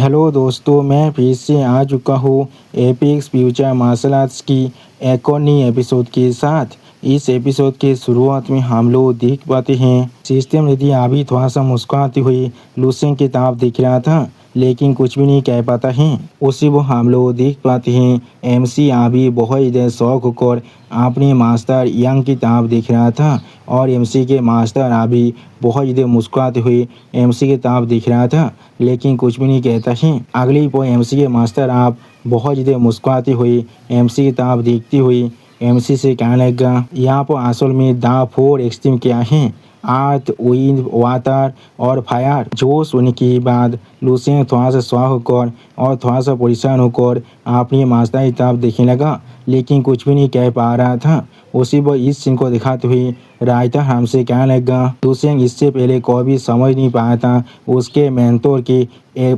Hello दोस्तों, मैं फिर से आ चुका हूँ एपिक्स फ्यूचर मार्शल आर्ट्स की एक और नई एपिसोड के साथ। इस एपिसोड के शुरुआत में हम लोग देख पाते हैं सिस्टम रिद्धि अभी थोड़ा सा मुस्कुराती हुई लूसेंग की तरफ दिख रहा था, लेकिन कुछ भी नहीं कह पाता है। उसी वो हम लोग देख पाते हैं एमसी अभी बहुत ही शौक होकर अपने मास्टर यंग की तरफ दिख रहा था और एमसी के मास्टर अभी बहुत ज़्यादा मुस्कुराते हुए एमसी की तरफ दिख रहा था, लेकिन कुछ भी नहीं कहता है। अगली पो एमसी के मास्टर आप बहुत ज़्यादा मुस्कुराते हुए एमसी की तरफ देखती हुई एमसी से कहने लगा, यहाँ पर असल में द 4 एक्सट्रीम क्या है, अर्थ, विंड, वाटर और फायर। जो सुनने के बाद लूसेंग थोड़ा सा शॉक होकर और थोड़ा सा परेशान होकर अपनी मास्टर की तरफ देखने लगा, लेकिन कुछ भी नहीं कह पा रहा था। उसी पर इस सीन को दिखाते हुए रायता हमसे कहने लगा, लूसेंग इससे पहले कोई भी समझ नहीं पाया था उसके मेंटोर के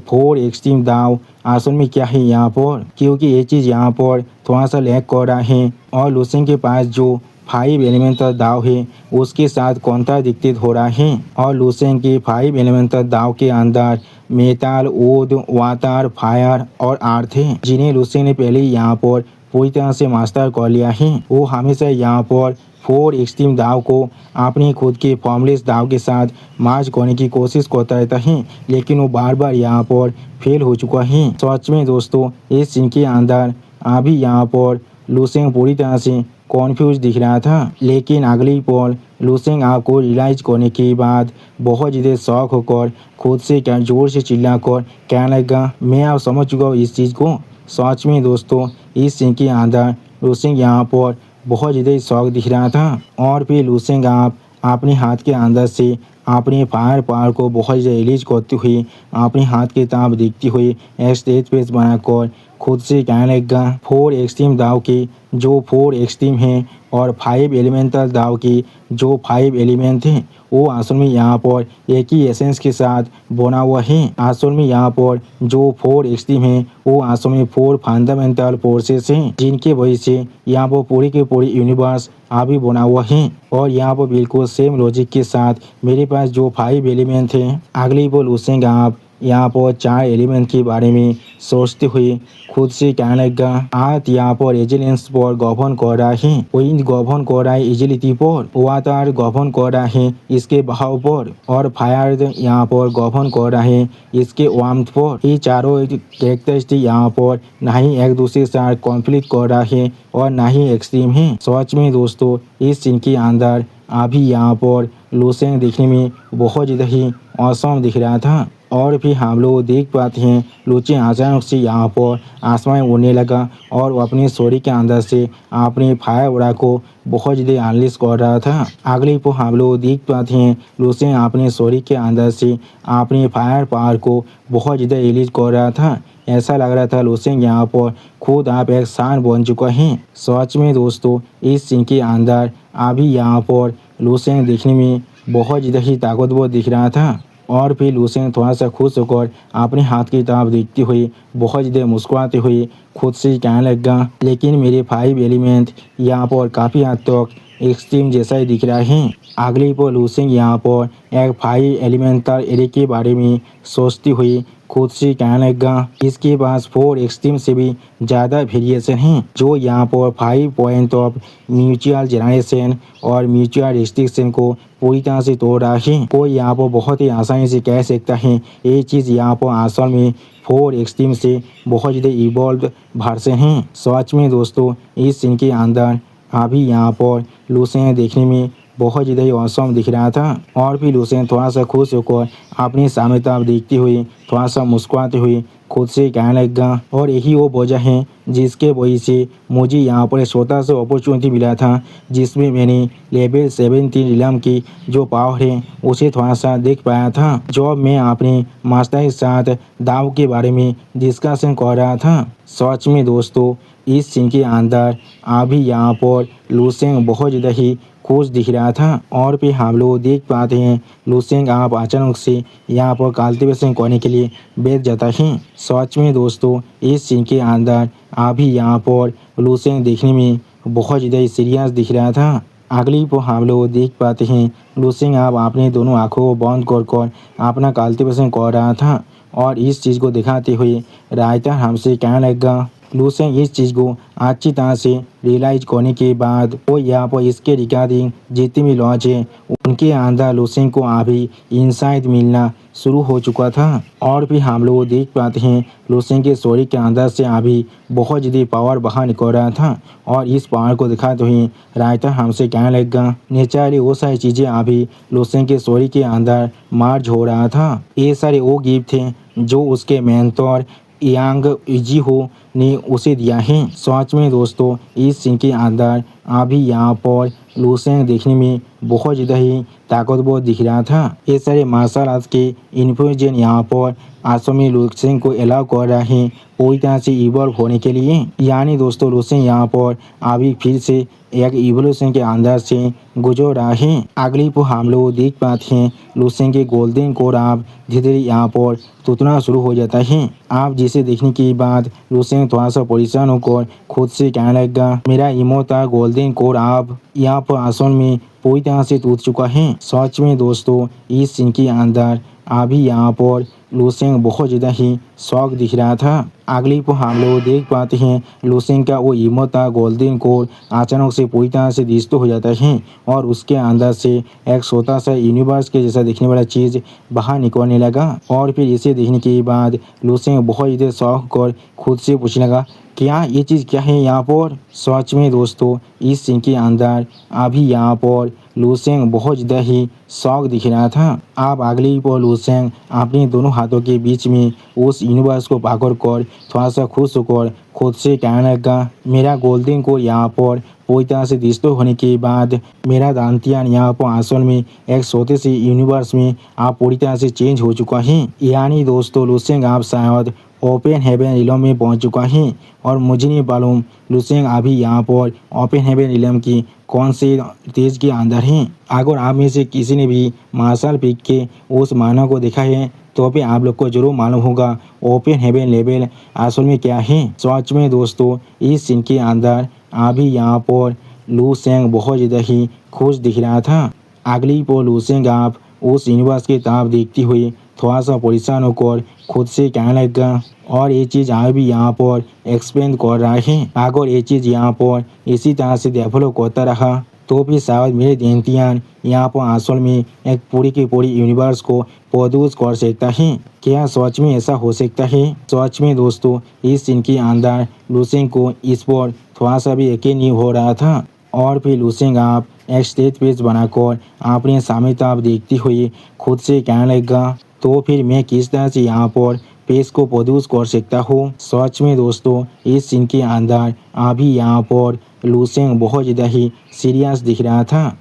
4 एक्सट्रीम दाव असल में क्या है यहाँ पर, क्योंकि ये चीज़ यहाँ पर थोड़ा सा लैग कर रहा है और लूसेंग के पास जो 5 एलिमेंटल दाव है उसके साथ कॉन्ट्राडिक्टेड हो रहा है और लूसेंग के 5 एलिमेंटल दाव के अंदर मेटल, वुड, वाटर, फायर और अर्थ है, जिन्हें लूसेंग ने पहले यहाँ पर पूरी तरह से मास्टर कर लिया है। वो हमेशा यहाँ पर 4 एक्सट्रीम दाव को अपने खुद के फॉर्मलेस दाव के साथ मार्च करने की कोशिश करता रहता है, लेकिन वो बार बार यहाँ पर फेल हो चुका है। सच में दोस्तों, इस सीन के अंदर अभी यहाँ पर लूसेंग पूरी तरह से कॉन्फ्यूज दिख रहा था, लेकिन अगली पल लूसेंग आपको रियलाइज करने के बाद बहुत ज़्यादा शौक होकर खुद से क्या जोर से चिल्लाकर कहने लगा, मैं अब समझ चुका हूँ इस चीज़ को। सच में दोस्तों, इस सीन के अंदर लूसेंग यहाँ पर बहुत ज़्यादा शौक दिख रहा था और फिर लूसेंग आप अपने हाथ के अंदर से अपने फायर पावर को बहुत ज़्यादा रिलीज करते हुए अपने हाथ के तरफ देखती हुई एक स्टेज पेज बनाकर खुद से कहने लगा, 4 एक्सट्रीम दाव के जो 4 एक्सट्रीम हैं और 5 एलिमेंटल दाव के जो 5 एलिमेंट हैं वो असल में यहाँ पर एक ही एसेंस के साथ बना हुआ है। असल में यहाँ पर जो 4 एक्सट्रीम हैं वो असल में 4 फंडामेंटल फोर्सेस हैं, जिनके वजह से यहाँ पर पूरी के पूरी यूनिवर्स अभी बना हुआ है। और यहाँ पर बिल्कुल सेम लॉजिक के साथ मेरे पास जो 5 एलिमेंट हैं, अगली वो लूसेंग आप यहाँ पर 4 एलिमेंट के बारे में सोचते हुए खुद से कहने लगा, अर्थ यहाँ पर एजिलेंस पर गवर्न कर रहा है, विंड गवर्न कर रहा है एजिलिटी पर, वाटर गवर्न कर रहा है इसके बहाव पर और फायर यहाँ पर गवर्न कर रहा है इसके वार्मथ पर। ये चारों कैरेक्टरिस्टिक यहाँ पर ना ही एक दूसरे के साथ कॉन्फ्लिक्ट कर रहा है और ना ही एक्सट्रीम है। सच में दोस्तों, इस सीन के अंदर अभी यहाँ पर लूसेंग देखने में बहुत ज़्यादा ही औसम दिख रहा था और फिर हम लोग देख पाते हैं लूसेंग अचानक से यहाँ पर आसमान उड़ने लगा और वो अपने शरीर के अंदर से अपने फायर उड़ा को बहुत ज़्यादा अनलिश कर रहा था। अगले पर हम लोग देख पाते हैं लूसेंग अपने शरीर के अंदर से अपने फायर पावर को बहुत ज़्यादा रिलीज कर रहा था। ऐसा लग रहा था लूसेंग यहाँ पर खुद आप एक शान बन चुका है। सच में दोस्तों, इस सीन के अंदर अभी यहाँ पर लूसेंग देखने में बहुत ज़्यादा ही ताकतवर दिख रहा था और फिर लूसेंग थोड़ा सा खुश होकर अपने हाथ की तरफ देखती हुई बहुत ज़्यादा मुस्कुराते हुए खुद से कहने लगा, लेकिन मेरे 5 एलिमेंट यहाँ पर काफ़ी हद तक एक्सट्रीम जैसा ही दिख रहा है। अगली पर लूसेंग यहाँ पर एक 5 एलिमेंटल एरे के बारे में सोचती हुई खुद से कहने लगा, इसके पास 4 एक्सट्रीम से भी ज़्यादा वेरिएशन हैं, जो यहाँ पर 5 पॉइंट ऑफ म्यूचुअल जनरेशन और म्यूचुअल रिस्ट्रिक्शन को पूरी तरह से तोड़ रहा है। कोई यहाँ पर बहुत ही आसानी से कह सकता है ये चीज़ यहाँ पर असल में 4 एक्सट्रीम से बहुत ज़्यादा इवॉल्व वर्जन हैं। सच में दोस्तों, इस सीन के अंदर अभी यहाँ पर लूसेंग देखने में बहुत ज़्यादा ही औसम दिख रहा था और फिर लूसेंग थोड़ा सा खुश होकर अपने सामने तरफ देखती हुई थोड़ा सा मुस्कुराते हुए खुद से कहने लगा, और यही वो वजह है जिसके वजह से मुझे यहाँ पर छोटा सा अपॉर्चुनिटी मिला था जिसमें मैंने लेवल 17 रिलम की जो पावर है उसे थोड़ा सा देख पाया था, जब मैं अपने मास्टर के साथ दाव के बारे में डिस्कशन कर रहा था। सच में दोस्तों, इस सीन के अंदर अभी यहाँ पर लूसेंग बहुत ज़्यादा ही खुश दिख रहा था और फिर हम लोग देख पाते हैं लूसेंग आप अचानक से यहाँ पर कल्टीवेशन करने के लिए बैठ जाता है। सच में दोस्तों, इस सीन के अंदर अभी यहाँ पर लूसेंग देखने में बहुत ज़्यादा ही सीरियस दिख रहा था। अगली पर हम लोग देख पाते हैं लूसेंग आप अपने दोनों आँखों को बंद कर अपना कल्टीवेशन कर रहा था और इस चीज़ को दिखाते हुए रायता हमसे कहने लगा। लूसेंग इस चीज़ को अच्छी तरह से रियलाइज करने के बाद वो यहाँ पर इसके रिगार्डिंग जितने भी लॉज है उनके अंदर लूसेंग को अभी इंसाइट मिलना शुरू हो चुका था। और भी हम लोग देख पाते हैं लूसेंग के शरीर के अंदर से अभी बहुत ज़्यादा पावर बाहर निकल रहा था। और इस पावर को दिखाते हुए रायता हमसे कहने लगा नेचुरली वो सारी चीज़ें अभी लूसेंग के शरीर के अंदर मार्ज हो रहा था। ये सारे वो गिफ्ट थे जो उसके मेंटोर यांग इजीहो ने उसे दिया है। सच में दोस्तों इस सीन के अंदर अभी यहाँ पर लूसेंग देखने में बहुत ज़्यादा ही ताकतवर दिख रहा था। ये सारे मार्शल आर्ट के इन्फ्लुएंस यहाँ पर आसम में लूसेंग को अलाउ कर रहा है पूरी तरह से इवॉल्व होने के लिए। यानी दोस्तों लूसेंग यहाँ पर अभी फिर से एक इवोल्यूशन के अंदर से गुजर रहा है। अगली पर हम लोग देख पाते हैं लूसेंग के गोल्डन कोर आप धीरे धीरे यहाँ पर टूटना शुरू हो जाता है। आप जिसे देखने के बाद लूसेंग थोड़ा सा परेशान होकर खुद से कहने लगा मेरा इमोता गोल्डन कोर आप यहाँ पर आसन में पूरी तरह से टूट चुका है। सच में दोस्तों इस सीन के अंदर अभी यहाँ पर लूसेंग बहुत ज़्यादा ही शौक दिख रहा था। अगली पर हम लोग देख पाते हैं लूसेंग का वो इमोता गोल्डन कोर अचानक से पूरी तरह से डिस्ट्रॉय हो जाता है और उसके अंदर से एक छोटा सा यूनिवर्स के जैसा दिखने वाला चीज़ बाहर निकलने लगा। और फिर इसे देखने के बाद लूसेंग बहुत ज़्यादा शौक कर खुद से पूछने लगा क्या ये चीज़ क्या है यहाँ पर। सच में दोस्तों इस सीन के अंदर अभी यहाँ पर लूसेंग बहुत ज़्यादा ही शौक दिख रहा था। अब अगली पर लूसेंग अपने दोनों हाथों के बीच में उस यूनिवर्स को पकड़ कर थोड़ा सा खुश होकर खुद से कहने लगा मेरा गोल्डन को यहाँ पर पूरी तरह से डिस्ट्रॉय होने के बाद मेरा दांतियान यहाँ पर असल में एक छोटे से यूनिवर्स में आप पूरी तरह से चेंज हो चुका है। यानी दोस्तों लूसेंग आप शायद ओपन हेवन रिलम में पहुंच चुका है और मुझे नहीं मालूम लूसेंग अभी यहाँ पर ओपन हेवन रिलम की कौन से तेज के अंदर है। अगर आप में से किसी ने भी मार्शल पीक के उस मानव को देखा है तो भी आप लोग को जरूर मालूम होगा ओपन हेवन लेवल असल में क्या है। सच में दोस्तों इस सीन के अंदर अभी यहाँ पर लूसेंग बहुत ज़्यादा ही खुश दिख रहा था। अगली पर लूसेंग आप उस यूनिवर्स की तरफ देखती हुई थोड़ा सा परेशान होकर खुद से कहने लगा और ये चीज़ आज भी यहाँ पर एक्सपेंड कर रहा है। अगर ये चीज़ यहाँ पर इसी तरह से डेवलप करता रहा तो भी शायद मेरे देंतियान यहाँ पर असल में एक पूरी की पूरी यूनिवर्स को प्रोड्यूस कर सकता है। क्या सच में ऐसा हो सकता है। सच में दोस्तों इस सीन के अंदर लूसेंग को इस पर थोड़ा सा भी यकीन नहीं हो रहा था। और फिर लूसेंग आप एक स्टेज पेज बनाकर अपने सामने तरफ देखती हुई खुद से कहने लगा तो फिर मैं किस तरह से यहाँ पर पेज को प्रोड्यूस कर सकता हूँ। सच में दोस्तों इस सीन के अंदर अभी यहाँ पर लूसेंग बहुत ज़्यादा ही सीरियस दिख रहा था।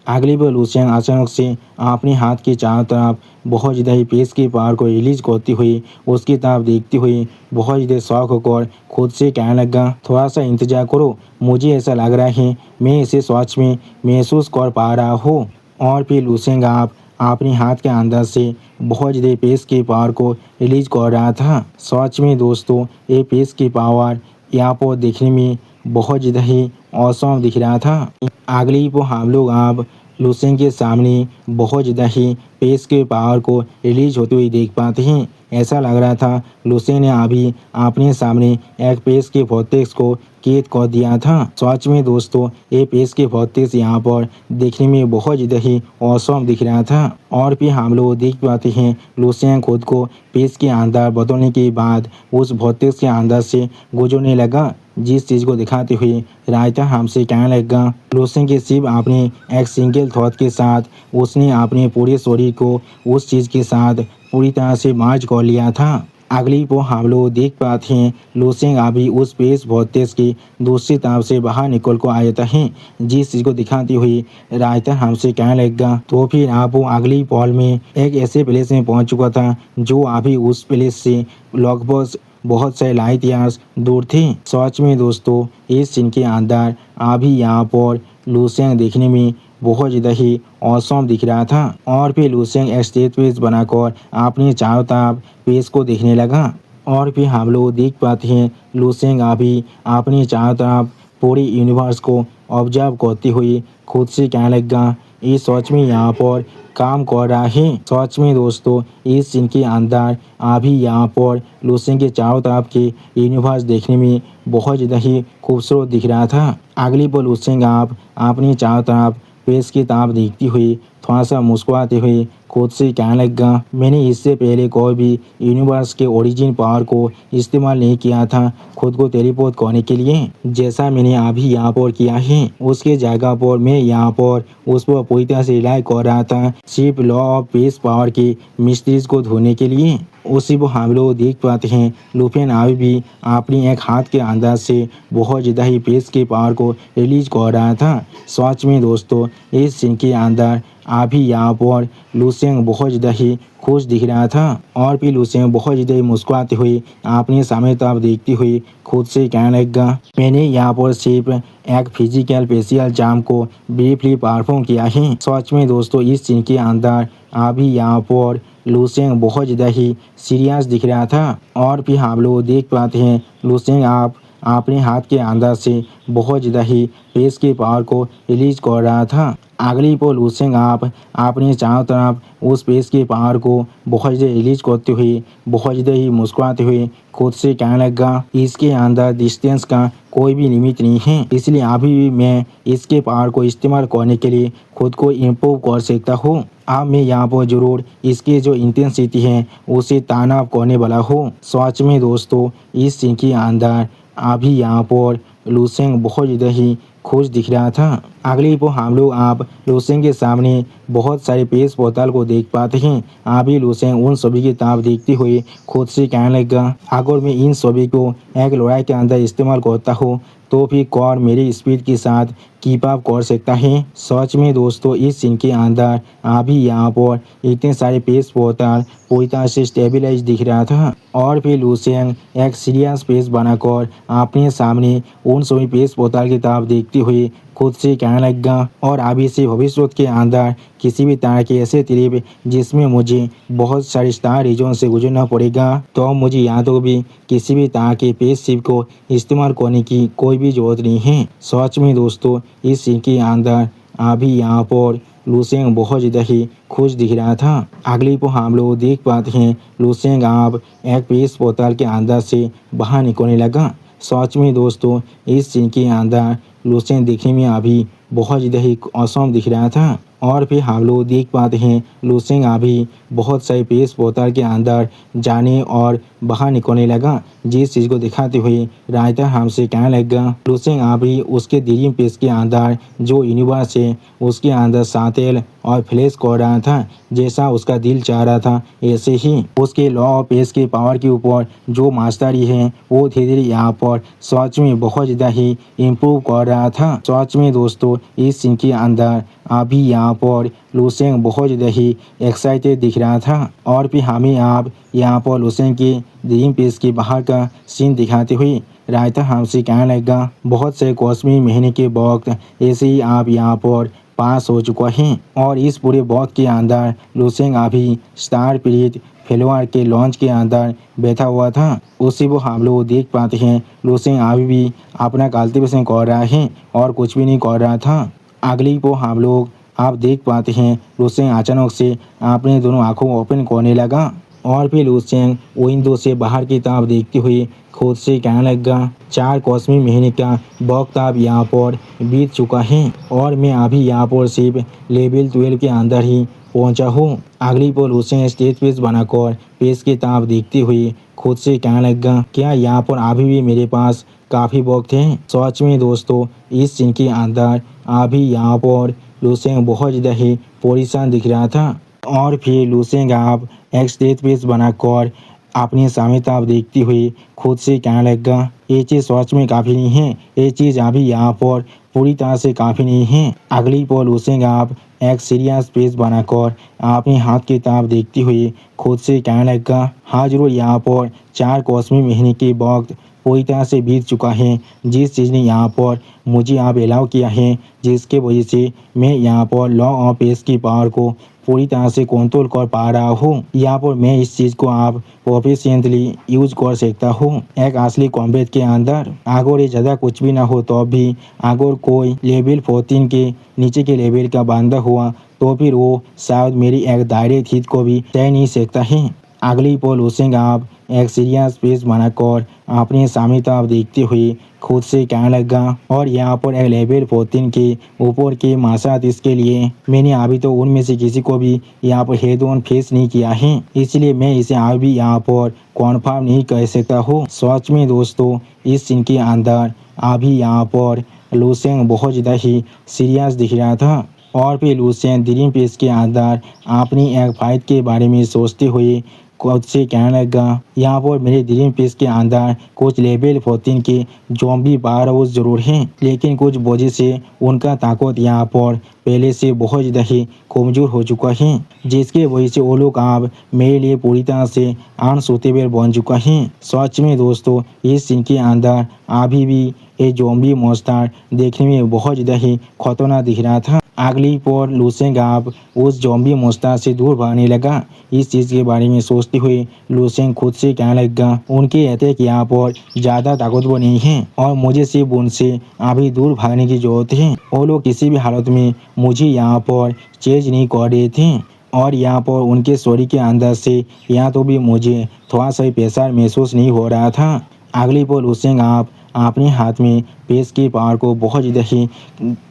अगली बार लूसेंग अचानक से अपने हाथ के चारों तरफ बहुत ज़्यादा ही पेज के पावर को रिलीज करती हुई उसकी तरफ देखती हुई बहुत ज़्यादा शौक होकर खुद से कहने लगा थोड़ा सा इंतजार करो मुझे ऐसा लग रहा है मैं इसे सच में महसूस कर पा रहा हूँ। और फिर लूसेंग आप अपने हाथ के अंदर से बहुत ज़्यादा पेज के पावर को रिलीज कर रहा था। सच में दोस्तों ये पेज की पावर यहाँ पर देखने में बहुत ज़्यादा ही औसम दिख रहा था। अगली पर हम लोग आप लूसेंग के सामने बहुत ज़्यादा ही पेज के पावर को रिलीज होते हुए देख पाते हैं। ऐसा लग रहा था लूसेंग ने अभी अपने सामने एक पेज के वोर्टेक्स को कैद कर दिया था। सच में दोस्तों ये पेज के वोर्टेक्स यहाँ पर देखने में बहुत ज़्यादा ही औसम दिख रहा था। और फिर हम लोग देख पाते हैं लूसेंग खुद को पेज के अंदर बदलने के बाद उस वोर्टेक्स के अंदर से गुजरने लगा जिस चीज़ को दिखाते हुए रायता हमसे कहने लगा लूसेंग के सिर्फ अपने एक सिंगल थॉट के साथ उसने अपने पूरे शरीर को उस चीज़ के साथ पूरी तरह से मार्च कर लिया था। अगली को हम लोग देख पाते हैं लूसेंग अभी उस पेज वोर्टेक्स की दूसरी तरफ से बाहर निकल कर आ जाता है जिस चीज़ को दिखाती हुई रायता हमसे कहने लगा तो फिर आप वो अगली पॉल में एक ऐसे प्लेस में पहुंच चुका था जो अभी उस प्लेस से लगभग बहुत से लाइट ईयर्स दूर थे। सच में दोस्तों इस सीन के अंदर अभी यहाँ पर लूसेंग देखने में बहुत ज़्यादा ही औसम दिख रहा था। और फिर लूसेंग एक स्टेज पेज बनाकर अपने चारों तरफ पेज को देखने लगा। और फिर हम लोग देख पाते हैं लूसेंग अभी अपने चारों तरफ पूरी यूनिवर्स को ऑब्जर्व करते हुए खुद से कहने लगा ये सच में यहाँ पर काम कर रहा है। सच में दोस्तों इस सीन के अंदर अभी यहाँ पर लूसेंग के चारों तरफ के यूनिवर्स देखने में बहुत ज़्यादा ही खूबसूरत दिख रहा था। अगली पर लूसेंग आप अपनी चारों तरफ पेश की तरफ देखती हुई थोड़ा सा मुस्कुराते हुए खुद से कहने लगा, मैंने इससे पहले कोई भी यूनिवर्स के ओरिजिन पावर को इस्तेमाल नहीं किया था खुद को टेलीपोर्ट करने के लिए, जैसा मैंने अभी यहाँ पर किया है। उसके जगह पर मैं यहाँ पर उस पर पूरी तरह से रिलाई कर रहा था सिर्फ लॉ ऑफ बेस पावर के मिस्ट्रीज को ढूंढने के लिए। उसी को हम लोग देख पाते हैं लुफिन अभी भी अपनी एक हाथ के अंदाज से बहुत ज़्यादा ही बेस के पावर को रिलीज कर रहा था। सच में दोस्तों इस सीन के अंदर अभी यहाँ पर लूसेंग बहुत ज़्यादा ही खुश दिख रहा था और फिर लूसेंग बहुत ज़्यादा ही मुस्कुराते हुए अपने सामने तरफ देखती हुई खुद से कहने लगा, मैंने यहाँ पर सिर्फ एक फिजिकल फेशियल चार्म को ब्रीफली परफॉर्म किया है। सच में दोस्तों इस सीन के अंदर अभी यहाँ पर लूसेंग बहुत ज़्यादा ही सीरियस दिख रहा था और फिर हम लोग देख पाते हैं लूसेंग आप अपने हाथ के अंदर से बहुत ज़्यादा ही पेस के पावर को रिलीज कर रहा था। अगली पर लूसेंग आप अपने चारों तरफ उस पेस के पावर को बहुत ज़्यादा रिलीज करते हुए बहुत ज़्यादा ही मुस्कुराते हुए खुद से कहने लगा, इसके अंदर डिस्टेंस का कोई भी लिमिट नहीं है, इसलिए अभी भी मैं इसके पावर को इस्तेमाल करने के लिए खुद को इम्प्रूव कर सकता हूँ। अब मैं यहाँ पर जरूर इसके जो इंटेंसिटी है उसे तानाव करने वाला हूँ। सच में दोस्तों इस सीन के अंदर अभी यहाँ पर लूसेंग बहुत ज़्यादा ही खुश दिख रहा था। अगली पर हम लोग आप लूसेंग के सामने बहुत सारे पेश पोर्टल को देख पाते हैं। अभी लूसेंग उन सभी की तरफ देखते हुए खुद से कहने लगा, अगर मैं इन सभी को एक लड़ाई के अंदर इस्तेमाल करता हूँ तो फिर कौन मेरी स्पीड के साथ कीप अप कर सकता है। सच में दोस्तों इस सीन के अंदर अभी यहाँ पर इतने सारे पेश पोर्टल पूरी तरह से स्टेबलाइज दिख रहा था और फिर लूसेंग एक सीरियस पेज बनाकर अपने सामने उन सभी पेश पोर्टल की तरफ देखते हुए खुद से कहने लगा, और अभी से भविष्य के अंदर किसी भी तरह के ऐसे ट्रिप जिसमें मुझे बहुत सारे स्टार रीजन से गुजरना पड़ेगा तो मुझे यहाँ तो भी किसी भी तरह के पेस शिप को इस्तेमाल करने की कोई भी जरूरत नहीं है। सच में दोस्तों इस सीन के अंदर अभी यहाँ पर लूसेंग बहुत ज़्यादा ही खुश दिख रहा था। अगली को हम लोग देख पाते हैं लूसेंग अब एक पेस पोर्टल के अंदर से बाहर निकलने लगा। सच में दोस्तों इस सीन के अंदर लूसेंग दिखने में अभी बहुत ज़्यादा ही औसम दिख रहा था और फिर हम लोग देख पाते हैं लूसेंग अभी बहुत सारे पेश पोर्टल के अंदर जाने और बाहर निकलने लगा, जिस चीज़ को दिखाते हुए रायता हमसे कहने लगा, लूसेंग अभी उसके ड्रीम पेज के अंदर जो यूनिवर्स है उसके अंदर सातेल और फ्लैश कर रहा था, जैसा उसका दिल चाह रहा था ऐसे ही उसके लॉ ऑफ पेज के पावर के ऊपर जो मास्टरी है वो धीरे धीरे यहाँ पर सच में बहुत ज़्यादा ही इम्प्रूव कर रहा था। सच में दोस्तों इस सीन के अंदर अभी यहाँ पर लूसेंग बहुत ज़्यादा ही एक्साइटेड दिख रहा था और फिर हमें आप यहाँ पर लूसेंग के ड्रीम पेज के बाहर का सीन दिखाते हुए रायता हमसे कहने लगा, बहुत से कौसमी महीने के वक्त ऐसे ही आप यहाँ पर पास हो चुका है और इस पूरे वक्त के अंदर लूसेंग अभी स्टार पीरियड फेलोअर के लॉन्च के अंदर बैठा हुआ था। उसी को हम लोग देख पाते हैं लूसेंग अभी भी अपना कल्टीवेशन कर रहा है और कुछ भी नहीं कर रहा था। अगली को हम लोग आप देख पाते हैं लूसेंग अचानक से अपने दोनों आंखों ओपन करने लगा और फिर लूसेंग विंडो से बाहर की तरफ देखते हुए खुद से कहने लगा, 4 कौसमी महीने का वक्त अब यहाँ पर बीत चुका है और मैं अभी यहाँ पर सिर्फ लेवल 12 के अंदर ही पहुँचा हूँ। अगली पर लूसेंग स्टेज पेज बनाकर पेज की तरफ देखते हुए खुद से कहने लगा, क्या यहाँ पर अभी भी मेरे पास काफ़ी वक्त है। सच में दोस्तों इस सीन के अंदर अभी यहाँ पर लूसेंग बहुत ज़्यादा ही परेशान दिख रहा था और फिर लूसेंग आप एक स्टेज पेज बनाकर अपने सामने तरफ देखती हुई खुद से कहने लगा, ये चीज़ सच में काफ़ी नहीं है, ये चीज़ अभी यहाँ पर पूरी तरह से काफ़ी नहीं है। अगली पर लूसेंग आप एक सीरियस पेज बनाकर अपने हाथ की तरफ देखती हुई खुद से कहने लगा, हाँ जरूर यहाँ पर 4 कौसमी महीने के वक्त पूरी तरह से बीत चुका है। जिस चीज़ ने यहाँ पर मुझे आप अलाउ किया है, जिसके वजह से मैं यहाँ पर लॉ ऑफ पेस की पावर को पूरी तरह से कंट्रोल कर पा रहा हूँ। यहाँ पर मैं इस चीज़ को आप प्रोफिशिएंटली यूज कर सकता हूँ। एक असली कॉम्बैट के अंदर अगर ये ज़्यादा कुछ भी ना हो तो भी अगर कोई लेवल 14 के नीचे के लेवल का बंदा हुआ तो फिर वो शायद मेरी एक डायरेक्ट हिट को भी सह नहीं सकता है। अगली पोल उसे आप एक सीरियस पेज बनाकर अपने सामने तरफ देखते हुए खुद से कहने लगा, और यहाँ पर एक लेवल 14 के ऊपर के मार्शल इसके लिए मैंने अभी तो उनमें से किसी को भी यहाँ पर हेड ऑन फेस नहीं किया है, इसलिए मैं इसे अभी यहाँ पर कॉन्फर्म नहीं कर सकता हूँ। सच में दोस्तों, इस सीन के अंदर अभी यहाँ पर लूसेंग बहुत ज़्यादा ही सीरियस दिख रहा था, और फिर लूसेंग ड्रीम पेज के अंदर अपनी एक फाइट के बारे में सोचते हुए खुद से कहने लगा, यहाँ पर मेरे ड्रीम पेज के अंदर कुछ लेवल 14 के ज़ॉम्बी पावर हाउस जरूर हैं, लेकिन कुछ वजह से उनका ताकत यहाँ पर पहले से बहुत ज़्यादा ही कमज़ोर हो चुका है, जिसके वजह से वो लोग अब मेरे लिए पूरी तरह से अनसूटेबल बन चुका है। सच में दोस्तों, इस सीन के अंदर अभी भी ये ज़ॉम्बी मॉन्स्टर देखने में बहुत ज़्यादा ही खतरनाक दिख रहा था। अगली पर लूसेंग आप उस ज़ॉम्बी मॉन्स्टर से दूर भागने लगा। इस चीज़ के बारे में सोचते हुए लूसेंग खुद से कहने लगा, उनके अटैक यहाँ पर ज़्यादा ताकतवर नहीं है और मुझे सिर्फ उनसे अभी दूर भागने की जरूरत है। वो लोग किसी भी हालत में मुझे यहाँ पर चेंज नहीं कर रहे थे, और यहाँ पर उनके शरीर के अंदर से यहाँ तो भी मुझे थोड़ा सा प्रेशर महसूस नहीं हो रहा था। अगली पर लूसेंग आप अपने हाथ में पेस की पावर को बहुत ज़्यादा ही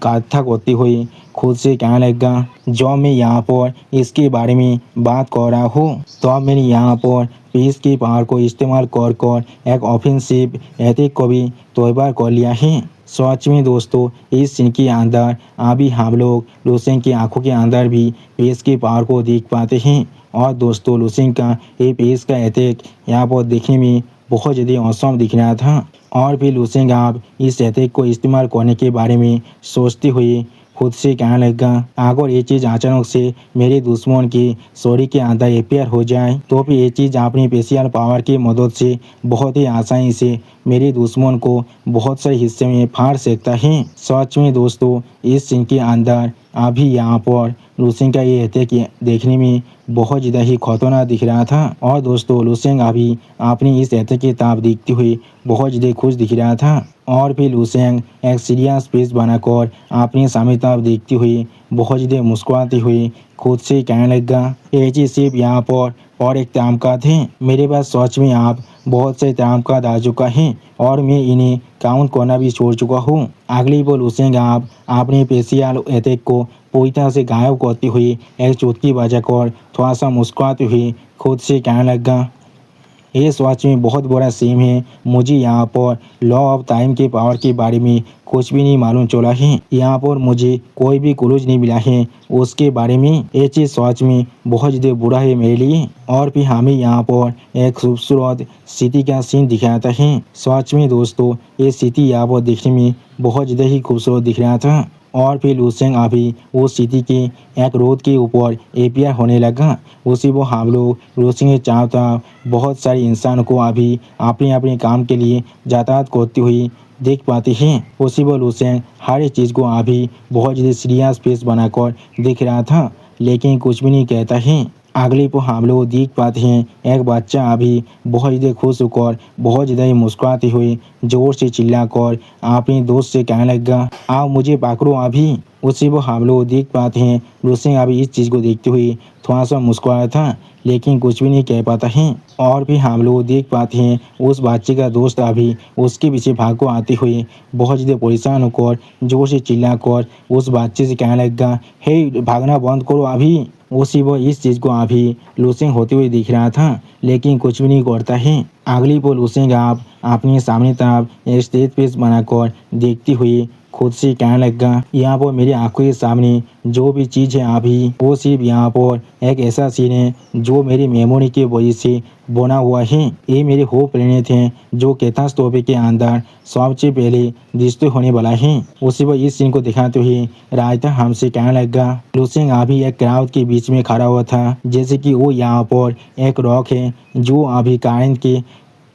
काथा करते हुए खुद से कहने लगा, जो मैं यहाँ पर इसके बारे में बात कर रहा हूँ तो अब मैंने यहाँ पर पेस की पावर को इस्तेमाल कर एक ऑफेंसिव अटैक को भी तैयार कर लिया है। सच में दोस्तों, इस सीन के अंदर अभी हम लोग लूसेंग की आंखों के अंदर भी पेस की पावर को देख पाते हैं, और दोस्तों लूसेंग का ये पेस का अटैक यहाँ पर देखने में बहुत ज़्यादा औसम दिख रहा था, और फिर लूसेंग आप इस अटैक को इस्तेमाल करने के बारे में सोचते हुए खुद से कहने लगा, अगर ये चीज़ अचानक से मेरे दुश्मन के शरीर के अंदर अपेयर हो जाए तो फिर ये चीज़ अपनी स्पेशल पावर की मदद से बहुत ही आसानी से मेरे दुश्मन को बहुत सारे हिस्से में फाड़ सकता है। सच में दोस्तों, इस सीन के अंदर अभी यहाँ पर लूसेंग का ये अटैक देखने में बहुत ज़्यादा ही खतरनाक दिख रहा था, और दोस्तों लूसेंग अभी अपनी इस अटैक की ताप देखते हुए बहुत ज़्यादा खुश दिख रहा था, और फिर लूसेंग एक सीरियस फेस बनाकर अपनी सामने तरफ देखते हुए बहुत ज़्यादा मुस्कुराते हुए खुद से कहने लगा, ये चीज़ सिर्फ यहाँ पर और एक तामकात है, मेरे पास सच में आप बहुत से तामकात आ चुका है और मैं इन्हें काउंट करना भी छोड़ चुका हूँ। अगली बॉल लूसेंग आप अपने स्पेशल अटैक को पूरी तरह से गायब करते हुए एक चुटकी बजाकर थोड़ा सा मुस्कुराते हुए खुद से कहने लगा, ये सच में बहुत बड़ा सीन है, मुझे यहाँ पर लॉ ऑफ टाइम के पावर के बारे में कुछ भी नहीं मालूम चला है, यहाँ पर मुझे कोई भी क्लूज नहीं मिला है उसके बारे में। ये चीज़ सच में बहुत ज़्यादा बुरा है मेरे लिए। और फिर हमें यहाँ पर एक खूबसूरत सिटी का सीन दिखाता है। सच में दोस्तों, ये सिटी यहाँ पर देखने में बहुत ज़्यादा ही खूबसूरत दिख रहा था, और फिर लूसेंग अभी उस सिटी के एक रोड के ऊपर एपियर होने लगा। उसी वो हम लोग लूसेंग के चारों तरफ बहुत सारे इंसान को अभी अपने अपने काम के लिए यातायात करती हुई देख पाते हैं। उसी वो लूसेंग हर एक चीज़ को अभी बहुत ज़्यादा सीरियस फेस बनाकर देख रहा था, लेकिन कुछ भी नहीं कहता है। अगले को हम लोग देख पाते हैं एक बच्चा अभी बहुत ज़्यादा खुश होकर बहुत ज़्यादा ही मुस्कुराते हुए जोर से चिल्लाकर अपने दोस्त से कहने लगा, आओ मुझे पकड़ो अभी। उसी वो हम लोग देख पाते हैं लूसेंग अभी इस चीज़ को देखते हुए थोड़ा सा मुस्कुराया था, लेकिन कुछ भी नहीं कह पाता है। और भी हम लोग देख पाते हैं उस बच्चे का दोस्त अभी उसके पीछे भागो आते हुए बहुत ज़्यादा परेशान होकर जोर से चिल्लाकर उस बच्चे से कहने लगा, हे भागना बंद करो अभी। उसी वो इस चीज़ को अभी लूसेंग होते हुए दिख रहा था, लेकिन कुछ भी नहीं करता है। अगली वो लूसेंग आप अपने सामने तरफ एक स्टेज पेज बनाकर देखती हुई खुद से कहने लगा, यहाँ पर मेरी आंखों के सामने जो भी चीज़ है अभी वो सिर्फ यहाँ पर एक ऐसा सीन है जो मेरी मेमोरी की वजह से बना हुआ है। ये मेरे हो प्लेनेट हैं जो कैथास तोहफे के अंदर सबसे पहले दृष्टि होने वाला है। उसी पर इस सीन को दिखाते हुए रायता हमसे कहने लगा, लूसेंग अभी एक क्राउड के बीच में खड़ा हुआ था, जैसे कि वो यहाँ पर एक रॉक है जो अभी करंट के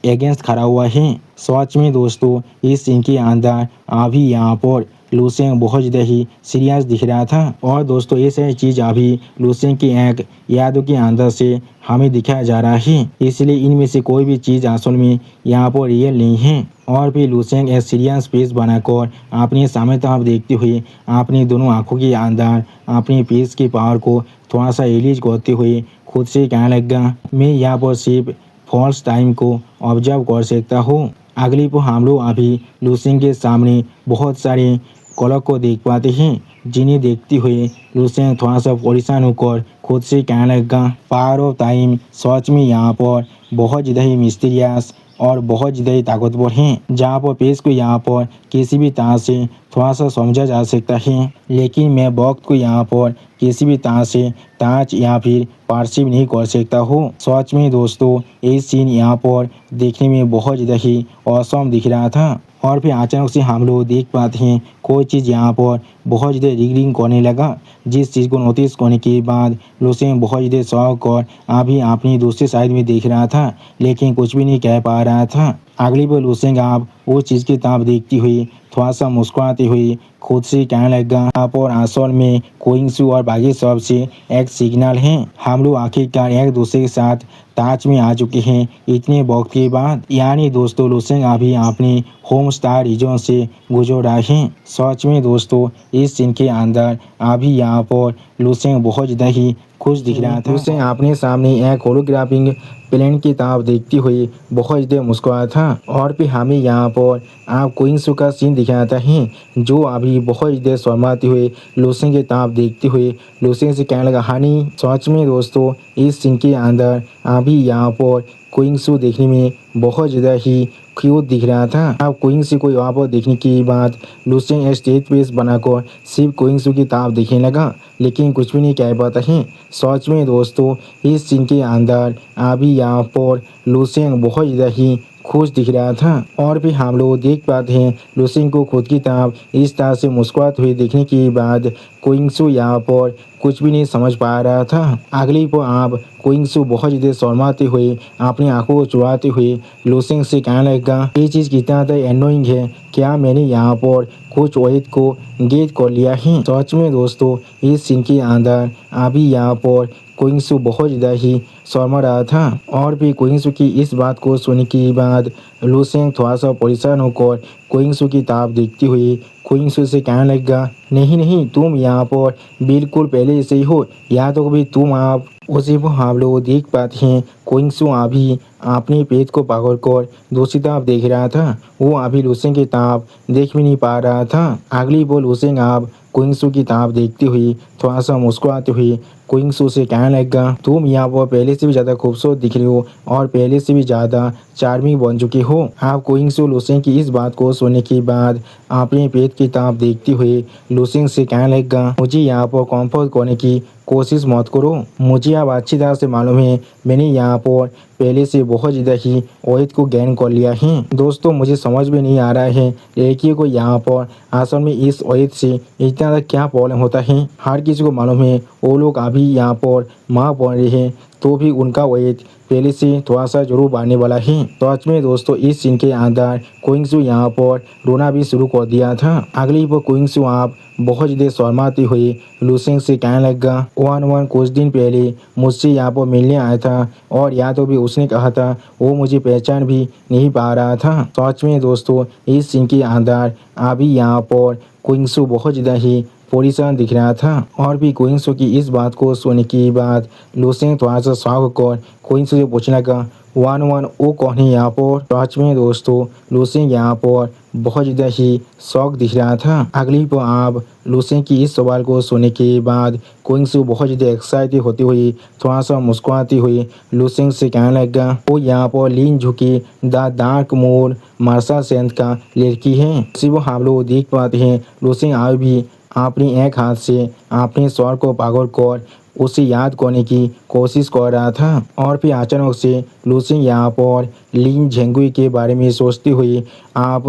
अगेंस्ट खड़ा हुआ है। सच में दोस्तों इस सीन के अंदर अभी यहाँ पर लुसेंग बहुत ज़्यादा ही सीरियस दिख रहा था। और दोस्तों ये सारी चीज़ अभी लुसेंग की एक यादों के अंदर से हमें दिखाया जा रहा है, इसलिए इनमें से कोई भी चीज़ असल में यहाँ पर रियल नहीं है। और भी लुसेंग एक सीरियस फेस बनाकर अपने सामने तरफ देखते हुए अपनी दोनों आंखों के अंदर अपने फेस की पावर को थोड़ा सा रिलीज करते हुए खुद से कहने लगा, मैं यहाँ पर सिर्फ फॉल्स टाइम को ऑब्जर्व कर सकता हूँ। अगली पर हम लोग अभी लुसेंग के सामने बहुत सारे कलर को देख पाते हैं, जिन्हें देखते हुए लुसेंग थोड़ा सा परेशान होकर खुद से कहने लगा, पावर ऑफ टाइम सच में यहाँ पर बहुत ज़्यादा ही मिस्टीरियस और बहुत ज़्यादा ही ताकतवर हैं, जहाँ पर पेज को यहाँ पर किसी भी तरह से थोड़ा सा समझा जा सकता है, लेकिन मैं वक्त को यहाँ पर किसी भी तरह से टाच या फिर परसीव नहीं कर सकता हूँ। सच में दोस्तों ये सीन यहाँ पर देखने में बहुत ज़्यादा ही औसम दिख रहा था। और फिर अचानक से हम लोग देख पाते हैं कोई चीज़ यहाँ पर बहुत ज़्यादा रिंग करने लगा, जिस चीज़ को नोटिस करने के बाद लुसेंग बहुत ज़्यादा शौक और अभी अपनी दूसरी साइड में देख रहा था, लेकिन कुछ भी नहीं कह पा रहा था। अगली बार लुसेंग आप वो चीज़ की तरफ देखती हुई थोड़ा सा मुस्कुराती हुई खुद से कहने लगा, आप और असल में कोइंगसू और बाकी सब से एक सिग्नल है, हम लोग आखिरकार एक दूसरे के साथ टच में आ चुके हैं इतने वक्त के बाद। यानी दोस्तों लुसेंग अभी अपने होम स्टार रीजन से गुजर रहा है। सच में दोस्तों इस सीन के अंदर अभी यहाँ पर लुसेंग बहुत ज़्यादा ही खुश दिख रहा था। लुसेंग अपने सामने एक होलोग्राफिक प्लेन की तरफ देखती हुई बहुत ज़्यादा मुस्कुराया था। और फिर हमें यहाँ पर आप कोइंगसू का सीन दिखाता है, जो अभी बहुत ज़्यादा शर्माते हुए लुसेंग की तरफ देखते हुए लुसेंग से कहने लगा, हनी। सच में दोस्तों इस सीन के अंदर अभी यहाँ पर कोइंगसू देखने में बहुत ज़्यादा ही क्यूट दिख रहा था। अब कोइंगसू को यहाँ पर देखने के बाद लुसेंग स्टेज पेस बनाकर सिर्फ कोइंगसू की तरफ देखने लगा, लेकिन कुछ भी नहीं कह पाता है। सच में दोस्तों इस सीन के अंदर अभी यहाँ पर लुसेंग बहुत ज़्यादा ही खुश दिख रहा था। और भी हम लोग देख पाते हैं लुसेंग को खुद की तरफ इस तरह से मुस्कुराते हुए देखने के बाद कोइंगसू यहाँ पर कुछ भी नहीं समझ पा रहा था। अगली पर आप कोइंगसू बहुत ज़्यादा शर्माते हुए अपनी आंखों को चुराते हुए लुसेंग से कहने लगा, ये चीज़ कितना ज़्यादा एनोइंग है, क्या मैंने यहाँ पर कुछ वहीद को गेट कर लिया है। सच में दोस्तों इस सीन के अंदर अभी यहाँ पर कोइंगसू बहुत ज़्यादा ही शर्मा रहा था। और भी कोइंगसू की इस बात को सुनने के बाद लुसेंग थोड़ा सा परेशान होकर कोइंगसू की तरफ देखती हुई कोइंगसू से कहने लगा, नहीं नहीं, तुम यहाँ पर बिल्कुल पहले से ही हो, या तो कभी तुम आप उसी को हम लोग देख पाते हैं कोइंगसू अभी अपने पेट को पकड़ कर दूसरी तरफ देख रहा था। वो अभी लुसेंग की तरफ देख भी नहीं पा रहा था। अगली बार लुसेंग आप कोइंगसू की तरफ देखती हुई थोड़ा सा मुस्कुराती हुई कोइंगसू से कहने लगा, तुम यहाँ पर पहले से भी ज़्यादा खूबसूरत दिख रही हो और पहले से भी ज़्यादा चार्मिंग बन चुकी हो। आप कोइंगसू लुसेंग की इस बात को सुनने के बाद अपने पेट की तरफ देखती हुई लुसेंग से कहने लगा, मुझे यहाँ पर कंफर्ट करने की कोशिश मत करो, मुझे अब अच्छी तरह से मालूम है मैंने यहाँ पर पहले से बहुत ज़्यादा ही ओहित को गेन कर लिया है। दोस्तों मुझे समझ में नहीं आ रहा है लड़कियों को यहाँ पर असल में इस ओहित से इतना ज़्यादा क्या प्रॉब्लम होता है। हर किसी को मालूम है वो लोग अभी यहाँ पर माँ बन रहे हैं, तो भी उनका ओहित पहले से थोड़ा सा जरूर बढ़ने वाला है। तो सच में दोस्तों इस सीन के अंदर कोइंगसू यहाँ पर रोना भी शुरू कर दिया था। अगली बार कोइंगसू आप बहुत ज़्यादा शर्माती हुई लुसेंग से कहने लगा, वन कुछ दिन पहले मुझसे यहाँ पर मिलने आया था और या तो भी उसने कहा था वो मुझे पहचान भी नहीं पा रहा था। सच में दोस्तों इस सीन के अंदर अभी यहाँ पर कोइंगसू बहुत ज़्यादा ही परेशान दिख रहा था। और भी कोइंगसू की इस बात को सुनने के बाद लुसेंग थोड़ा सा शॉक होकर कोइंगसू से पूछने लगा, वन वो कौन है यहाँ पर। सच में दोस्तों लुसेंग यहाँ पर बहुत ज़्यादा ही शौक दिख रहा था। अगली पर आप लुसेंग की इस सवाल को सुनने के बाद कोइंगसू बहुत ज़्यादा एक्साइटेड होती हुई थोड़ा सा मुस्कुराती हुई लुसेंग से कहने लगा, वो यहाँ पर लीन झुकी द डार्क मोर मार्शल सेंट का लड़की है। सिर्फ हम लोग देख पाते हैं लुसेंग आज भी अपनी एक हाथ से अपने स्वर को पकड़ कर उसे याद करने की कोशिश कर रहा था। और फिर अचानक से लुसेंग यहाँ पर लिन झेंगुई के बारे में सोचती हुई आप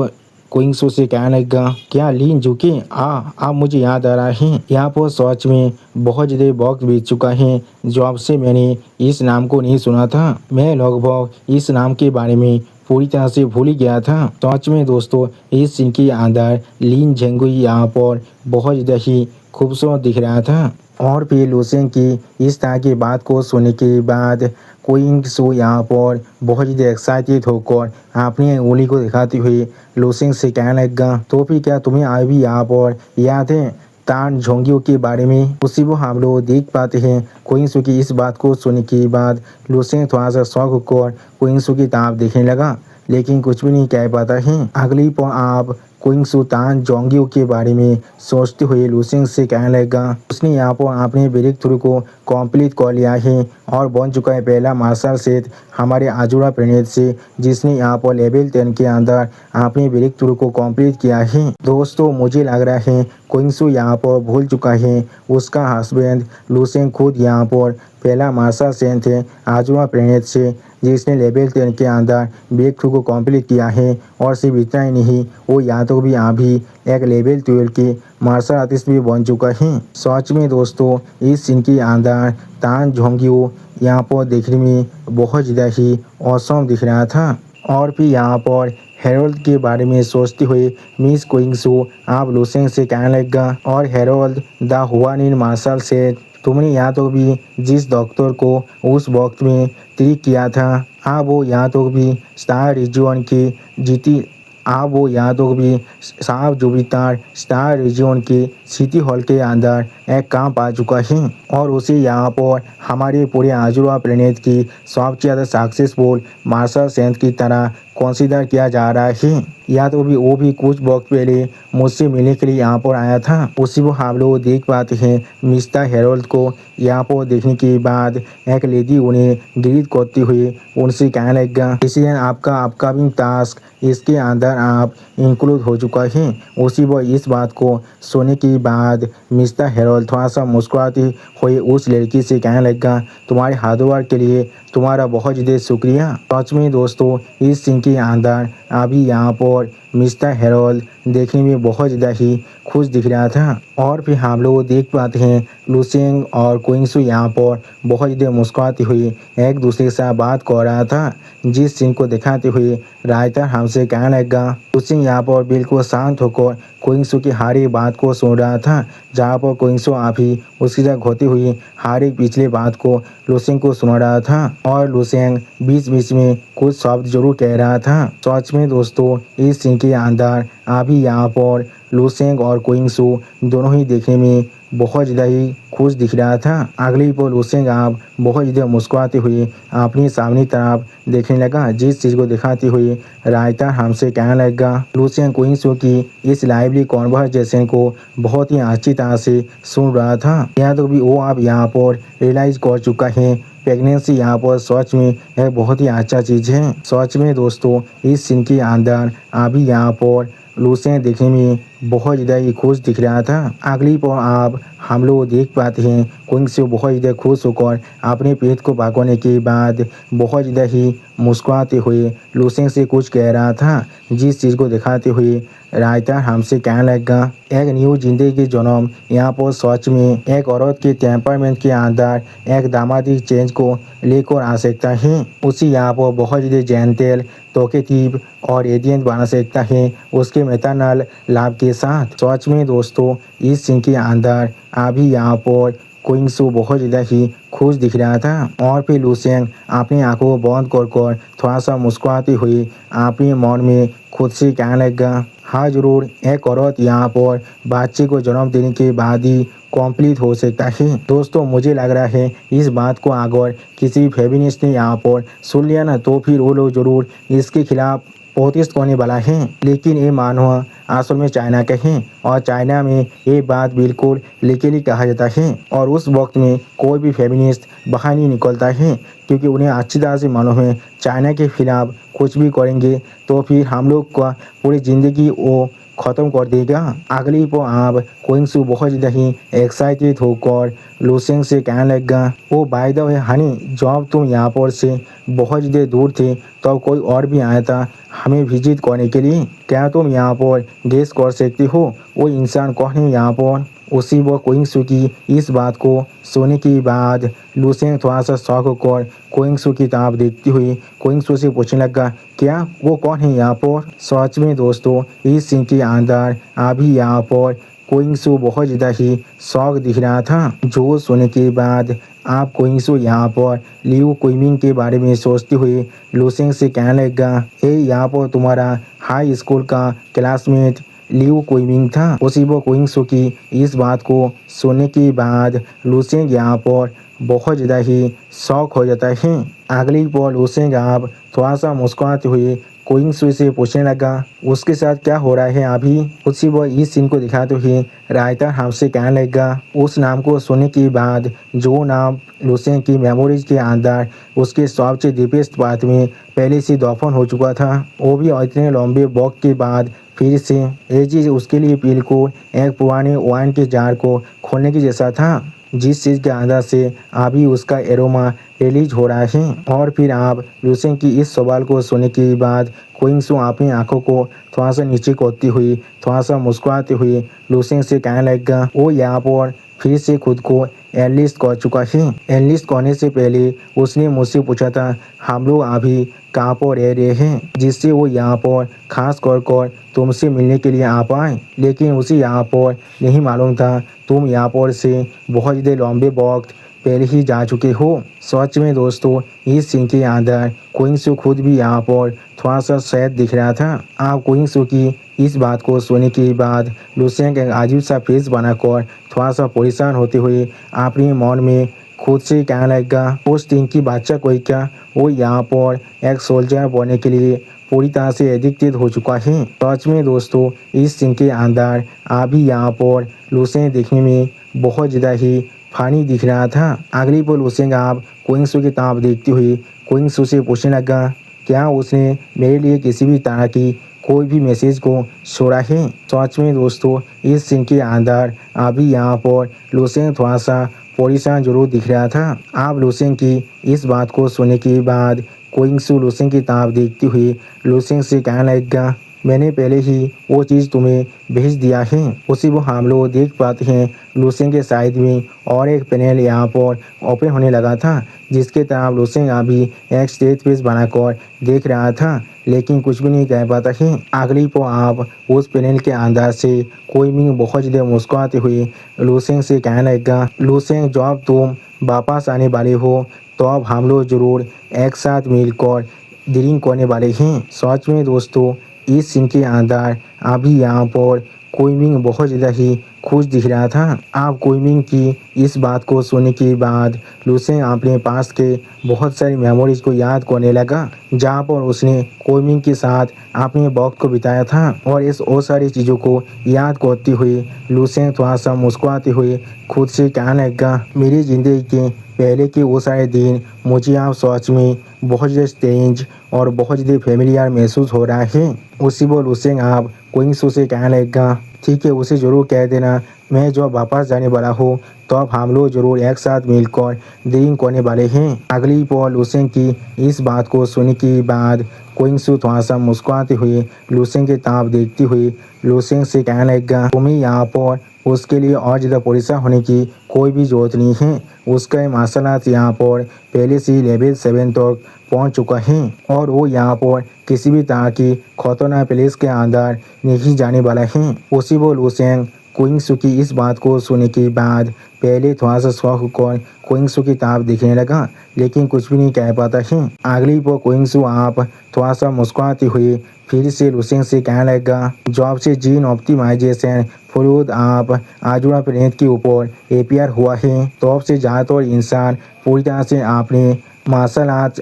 कोइंगसू से कहने लगा, क्या लिन झुके अब मुझे याद आ रहा है, यहाँ पर सच में बहुत ज़्यादा वक्त बीत चुका है जब से मैंने इस नाम को नहीं सुना था। मैं लगभग इस नाम के बारे में पूरी तरह से भूल ही गया था। सच में दोस्तों इस सीन के अंदर लिन झेंगुई यहाँ पर बहुत ज़्यादा ही खूबसूरत दिख रहा था। और फिर लूसेंग की इस तरह की बात को सुनने के बाद क्विंग सू यहाँ पर बहुत ज़्यादा एक्साइटेड होकर अपनी उंगली को दिखाते हुए लूसेंग से कहने लगा, तो फिर क्या तुम्हें अभी यहाँ पर याद है तान झोंगियों के बारे में? उसी वो हम लोग देख पाते हैं क्विंग सू की इस बात को सुनने के बाद लूसेंग थोड़ा सा शौक होकर क्विंग सू की तरफ देखने लगा, लेकिन कुछ भी नहीं कह पाता है। अगली पल आप क्विंग सू तान जोंगियों के बारे में सोचते हुए लूसेंग से कहने लगा, उसने यहाँ पर अपने ब्रेक थ्रू को कंप्लीट कर लिया है और बन चुका है पहला मार्शल सेट हमारे आजुरा प्लेनेट से, जिसने यहाँ पर लेवल 10 के अंदर अपने ब्रेक थ्रू को कंप्लीट किया है। दोस्तों मुझे लग रहा है क्विंग सू यहाँ पर भूल चुका है उसका हस्बैंड लूसेंग खुद यहाँ पर पहला मार्शल सेट है आजुरा प्लेनेट से, जिसने लेवल 10 के अंदर ब्रेक थ्रू को कंप्लीट किया है। और सिर्फ इतना ही नहीं, वो यहाँ तो भी अभी एक लेवल 12 के मार्शल आर्टिस्ट भी बन चुका है। सच में दोस्तों इस सीन के अंदर तान झोंगियो यहाँ पर देखने में बहुत ज़्यादा ही औसम दिख रहा था। और फिर यहाँ पर हेरोल्ड के बारे में सोचते हुए मिस क्विंग सू आप लूसेंग से कहने लगा, और हेरोल्ड द हुआनिन मार्शल सेट, तुमने यहाँ तो भी जिस डॉक्टर को उस वक्त में ट्रीट किया था आप वो यहाँ तो भी स्टार रीजन की जीती आप वो यहाँ तो भी साफ जुबितार स्टार रीजन के सिटी हॉल के अंदर एक काम पा चुका है और उसे यहाँ पर हमारे पूरे आजुरा प्लेनेट की सबसे ज़्यादा सक्सेसफुल मार्शल सेंट की तरह कंसीडर किया जा रहा है। या तो भी वो भी कुछ वक्त पहले मुझसे मिलने के लिए यहाँ पर आया था। उसी को हम लोग देख पाते हैं मिस्टर हेरोल्ड को यहाँ पर देखने के बाद एक लेडी उन्हें ग्रीट करते हुए उनसे कहने लगा, इसी दिन आपका अपकमिंग टास्क इसके अंदर आप इंक्लूड हो चुका है। उसी वो इस बात को सुनने के बाद मिस्टर हेरोल्ड थोड़ा सा मुस्कुराते हुए उस लड़की से कहने लगा, तुम्हारे हार्डवर्क के लिए तुम्हारा बहुत ज़्यादा शुक्रिया। सच में दोस्तों इस सीन के अंदर अभी यहाँ पर मिस्टर हेरोल्ड देखने में बहुत ज़्यादा ही खुश दिख रहा था। और फिर हम लोग देख पाते हैं लूसेंग और क्विंग सू यहाँ पर बहुत ज़्यादा मुस्कुराते हुए एक दूसरे के साथ बात कर रहा था, जिस सीन को दिखाते हुए राइटर हमसे कहने लगा। लूसेंग यहाँ पर बिल्कुल शांत होकर क्विंग सू की हर एक बात को सुन रहा था, जहाँ पर क्विंग सू अभी उसकी जगह होती हुई हर एक पिछले बात को लूसेंग को सुना रहा था और लूसेंग बीच बीच में कुछ शब्द जरूर कह रहा था। सच में दोस्तों इस सीन के अंदर अभी यहाँ पर लूसेंग और क्विंग सू दोनों ही देखने में बहुत ज़्यादा ही खुश दिख रहा था। अगली पल लूसेंग आप बहुत ज़्यादा मुस्कुराते हुए अपनी सामने तरफ देखने लगा, जिस चीज़ को दिखाते हुए राइटर हमसे कहने लगा। लूसेंग क्विंग सू की इस लाइवली कॉन्वर्सेशन को बहुत ही अच्छी तरह से सुन रहा था। यहाँ तो भी वो आप यहाँ पर रियलाइज कर चुका है प्रेगनेंसी यहाँ पर सच में एक बहुत ही अच्छा चीज़ है। सच में दोस्तों इस सीन के अंदर अभी यहाँ पर लूसेंग देखने में बहुत ज़्यादा ही खुश दिख रहा था। अगली पर आप हम लोग देख पाते हैं क्विंग सू बहुत ज़्यादा खुश होकर अपने पेट को पकड़ने के बाद बहुत ज़्यादा ही मुस्कुराते हुए लूसेंग से कुछ कह रहा था, जिस चीज़ को दिखाते हुए राइटर हमसे कहने लगा, एक न्यू जिंदगी की जन्म यहाँ पर सच में एक औरत के टेम्परमेंट के अंदर एक दामादी चेंज को लेकर आ सकता है। उसी यहाँ पर बहुत ज़्यादा जेंटल टॉकेटिव और एडियंट बना सकता है उसके मैटरनल लाभ के साथ। सच में दोस्तों इस सीन के अंदर अभी यहाँ पर क्विंग सू बहुत ज़्यादा ही खुश दिख रहा था। और फिर लूसेंग अपनी आंखों को बंद कर थोड़ा सा मुस्कुराते हुए अपने मन में खुद से कहने लगा, हाँ ज़रूर एक औरत यहाँ पर बच्चे को जन्म देने के बाद ही कंप्लीट हो सकता है। दोस्तों मुझे लग रहा है इस बात को अगर किसी फेमिनिस्ट ने यहाँ पर सुन लिया ना तो फिर वो लोग ज़रूर इसके खिलाफ प्रोटेस्ट करने वाला है। लेकिन ये मानव असल में चाइना के हैं और चाइना में ये बात बिल्कुल लीगली कहा जाता है और उस वक्त में कोई भी फेमिनिस्ट बाहर नहीं निकलता है, क्योंकि उन्हें अच्छी तरह से मालूम है चाइना के खिलाफ कुछ भी करेंगे तो फिर हम लोग का पूरी ज़िंदगी वो ख़त्म कर देगा। अगली पर आप क्विंग सू बहुत ज़्यादा ही एक्साइटेड होकर लूसेंग से कहने लगा, वो बाय द वे हनी जब तुम यहाँ पर से बहुत ज़्यादा दूर थे तब कोई और भी आया था हमें विजिट करने के लिए, क्या तुम यहाँ पर गेस कर सकते हो वो इंसान कौन है यहाँ पर? उसी वो कोइंगसू की इस बात को सुनने के बाद लूसेंग थोड़ा सा शौक होकर कोइंगसू की तरफ देखती हुई कोइंगसू से पूछने लगा, क्या वो कौन है यहाँ पर। सच में दोस्तों इस सीन के अंदर अभी यहाँ पर कोइंगसू बहुत ज़्यादा ही शौक दिख रहा था। जो सुनने के बाद आप कोइंगसू यहाँ पर लियू कुइमिंग के बारे में सोचते हुए लूसेंग से कहने लगा, यहाँ पर तुम्हारा हाई स्कूल का क्लासमेट लियू कुइमिंग था। उसी वो कोइंगसू की इस बात को सुनने के बाद लूसेंग यहाँ पर बहुत ज़्यादा ही शौक हो जाता है। अगली पल लूसेंग आप थोड़ा सा मुस्कुराते हुए कोइंगसू से पूछने लगा, उसके साथ क्या हो रहा है अभी। उसी वो इस सीन को दिखाते हुए रायता हमसे कहने लगा। उस नाम को सुनने के बाद जो नाम लूसेंग की मेमोरीज के अंदर उसके सबसे डीपेस्ट बात में पहले से दफन हो चुका था, वो भी इतने लंबे वक्त के बाद फिर से ये चीज़ उसके लिए बिल्कुल एक पुराने वाइन के जार को खोलने की जैसा था, जिस चीज़ के अंदर से अभी उसका एरोमा रिलीज हो रहा है। और फिर आप लूसेंग की इस सवाल को सुनने के बाद कोइंगसू अपनी आंखों को थोड़ा सा नीचे करती हुई थोड़ा सा मुस्कुराते हुए लूसेंग से कहने लगा, वो यहाँ पर फिर से खुद को एनलिस्ट कर चुका है। एनलिस्ट करने से पहले उसने मुझसे पूछा था हम लोग अभी कहाँ पर रह रहे हैं, जिससे वो यहाँ पर खास कर तुमसे मिलने के लिए आ पाए, लेकिन उसे यहाँ पर नहीं मालूम था तुम यहाँ पर से बहुत ज़्यादा लंबे वक्त पहले ही जा चुके हो। सच में दोस्तों इस सीन के अंदर कोइंगसू खुद भी यहाँ पर थोड़ा सा सैड दिख रहा था। आप कोइंगसू की इस बात को सुनने के बाद लूसेंग एक अजीब सा फेस बनाकर थोड़ा सा परेशान होते हुए अपने मन में खुद से कहने लगा, उस दिन की बच्चा कोई क्या, वो यहाँ पर एक सोल्जर बनने के लिए पूरी तरह से एडिक्टेड हो चुका है। सच में दोस्तों इस सीन के अंदर अभी यहाँ पर लूसेंग देखने में बहुत ज़्यादा ही फनी दिख रहा था। अगली पल लूसेंग आप कोइंगसू की तरफ देखती हुई कोइंगसू से पूछने लगा, क्या उसने मेरे लिए किसी भी तरह की कोई भी मैसेज को छोड़ा है। सच में दोस्तों इस सीन के अंदर अभी यहाँ पर लूसेंग थोड़ा सा परेशान जरूर दिख रहा था। आप लूसेंग की इस बात को सुनने के बाद कोइंगसू लूसेंग की तरफ देखती हुई लूसेंग से कहने लगा, मैंने पहले ही वो चीज़ तुम्हें भेज दिया है। उसी वो हम लोग देख पाते हैं लूसेंग के साइड में और एक पैनल यहाँ पर ओपन होने लगा था, जिसके तरफ लूसेंग अभी एक स्टेज पेज बनाकर देख रहा था, लेकिन कुछ भी नहीं कह पाता है। अगली को आप उस पैनल के अंदर से कुइमिंग बहुत ज़्यादा मुस्कुराते हुए लूसेंग से कहने लगा, लूसेंग जब तुम वापस आने वाले हो तो अब हम लोग ज़रूर एक साथ मिलकर ड्रिंक करने वाले हैं। सच में दोस्तों इस सीन के अंदर अभी यहाँ पर कुइमिंग बहुत ज़्यादा ही खुश दिख रहा था। आप कुइमिंग की इस बात को सुनने के बाद लूसेंग अपने पास के बहुत सारी मेमोरीज को याद करने लगा, जहाँ पर उसने कुइमिंग के साथ अपने वक्त को बिताया था। और इस और सारी चीज़ों को याद करते हुए लूसेंग थोड़ा सा मुस्कुराते हुए खुद से कहने लगा, मेरी ज़िंदगी के पहले के वो सारे दिन मुझे आप सच में बहुत ज़्यादा स्ट्रेंज और बहुत ज़्यादा फेमिलियर महसूस हो रहा है। उसी वो लूसेंग आप कोइंगसू से कहने लगा, ठीक है उसे ज़रूर कह देना मैं जब वापस जाने वाला हूँ तो अब हम लोग ज़रूर एक साथ मिलकर ड्रिंक करने वाले हैं। अगली पल लूसेंग की इस बात को सुनने के बाद कोइंगसू थोड़ा सा मुस्कुराते हुए लूसेंग की तरफ देखती हुई लूसेंग से कहने लगा, तुम्हें यहाँ पर उसके लिए और ज़्यादा परेशान होने की कोई भी ज़रूरत नहीं है। उसका मार्शल आर्ट यहाँ पर पहले से लेवल 7 तक पहुँच चुका है और वो यहाँ पर किसी भी तरह की खतरनाक प्लेस के अंदर नहीं जाने वाला है। उसी वो लूसेंग कोइंगसू की इस बात को सुनने के बाद पहले थोड़ा सा शौक होकर कोइंगसू की तरफ देखने लगा, लेकिन कुछ भी नहीं कह पाता है। अगली पर कोइंगसू आप थोड़ा सा मुस्कुराते हुए फिर से लूसेंग से कहने लगा, जॉब से जीन ऑप्टिमाइजेशन फरूद आप आजुरा प्लेनेट के ऊपर एपीआर हुआ है, तो अब से ज़्यादातर इंसान पूरी तरह से आपने मार्शल आर्ट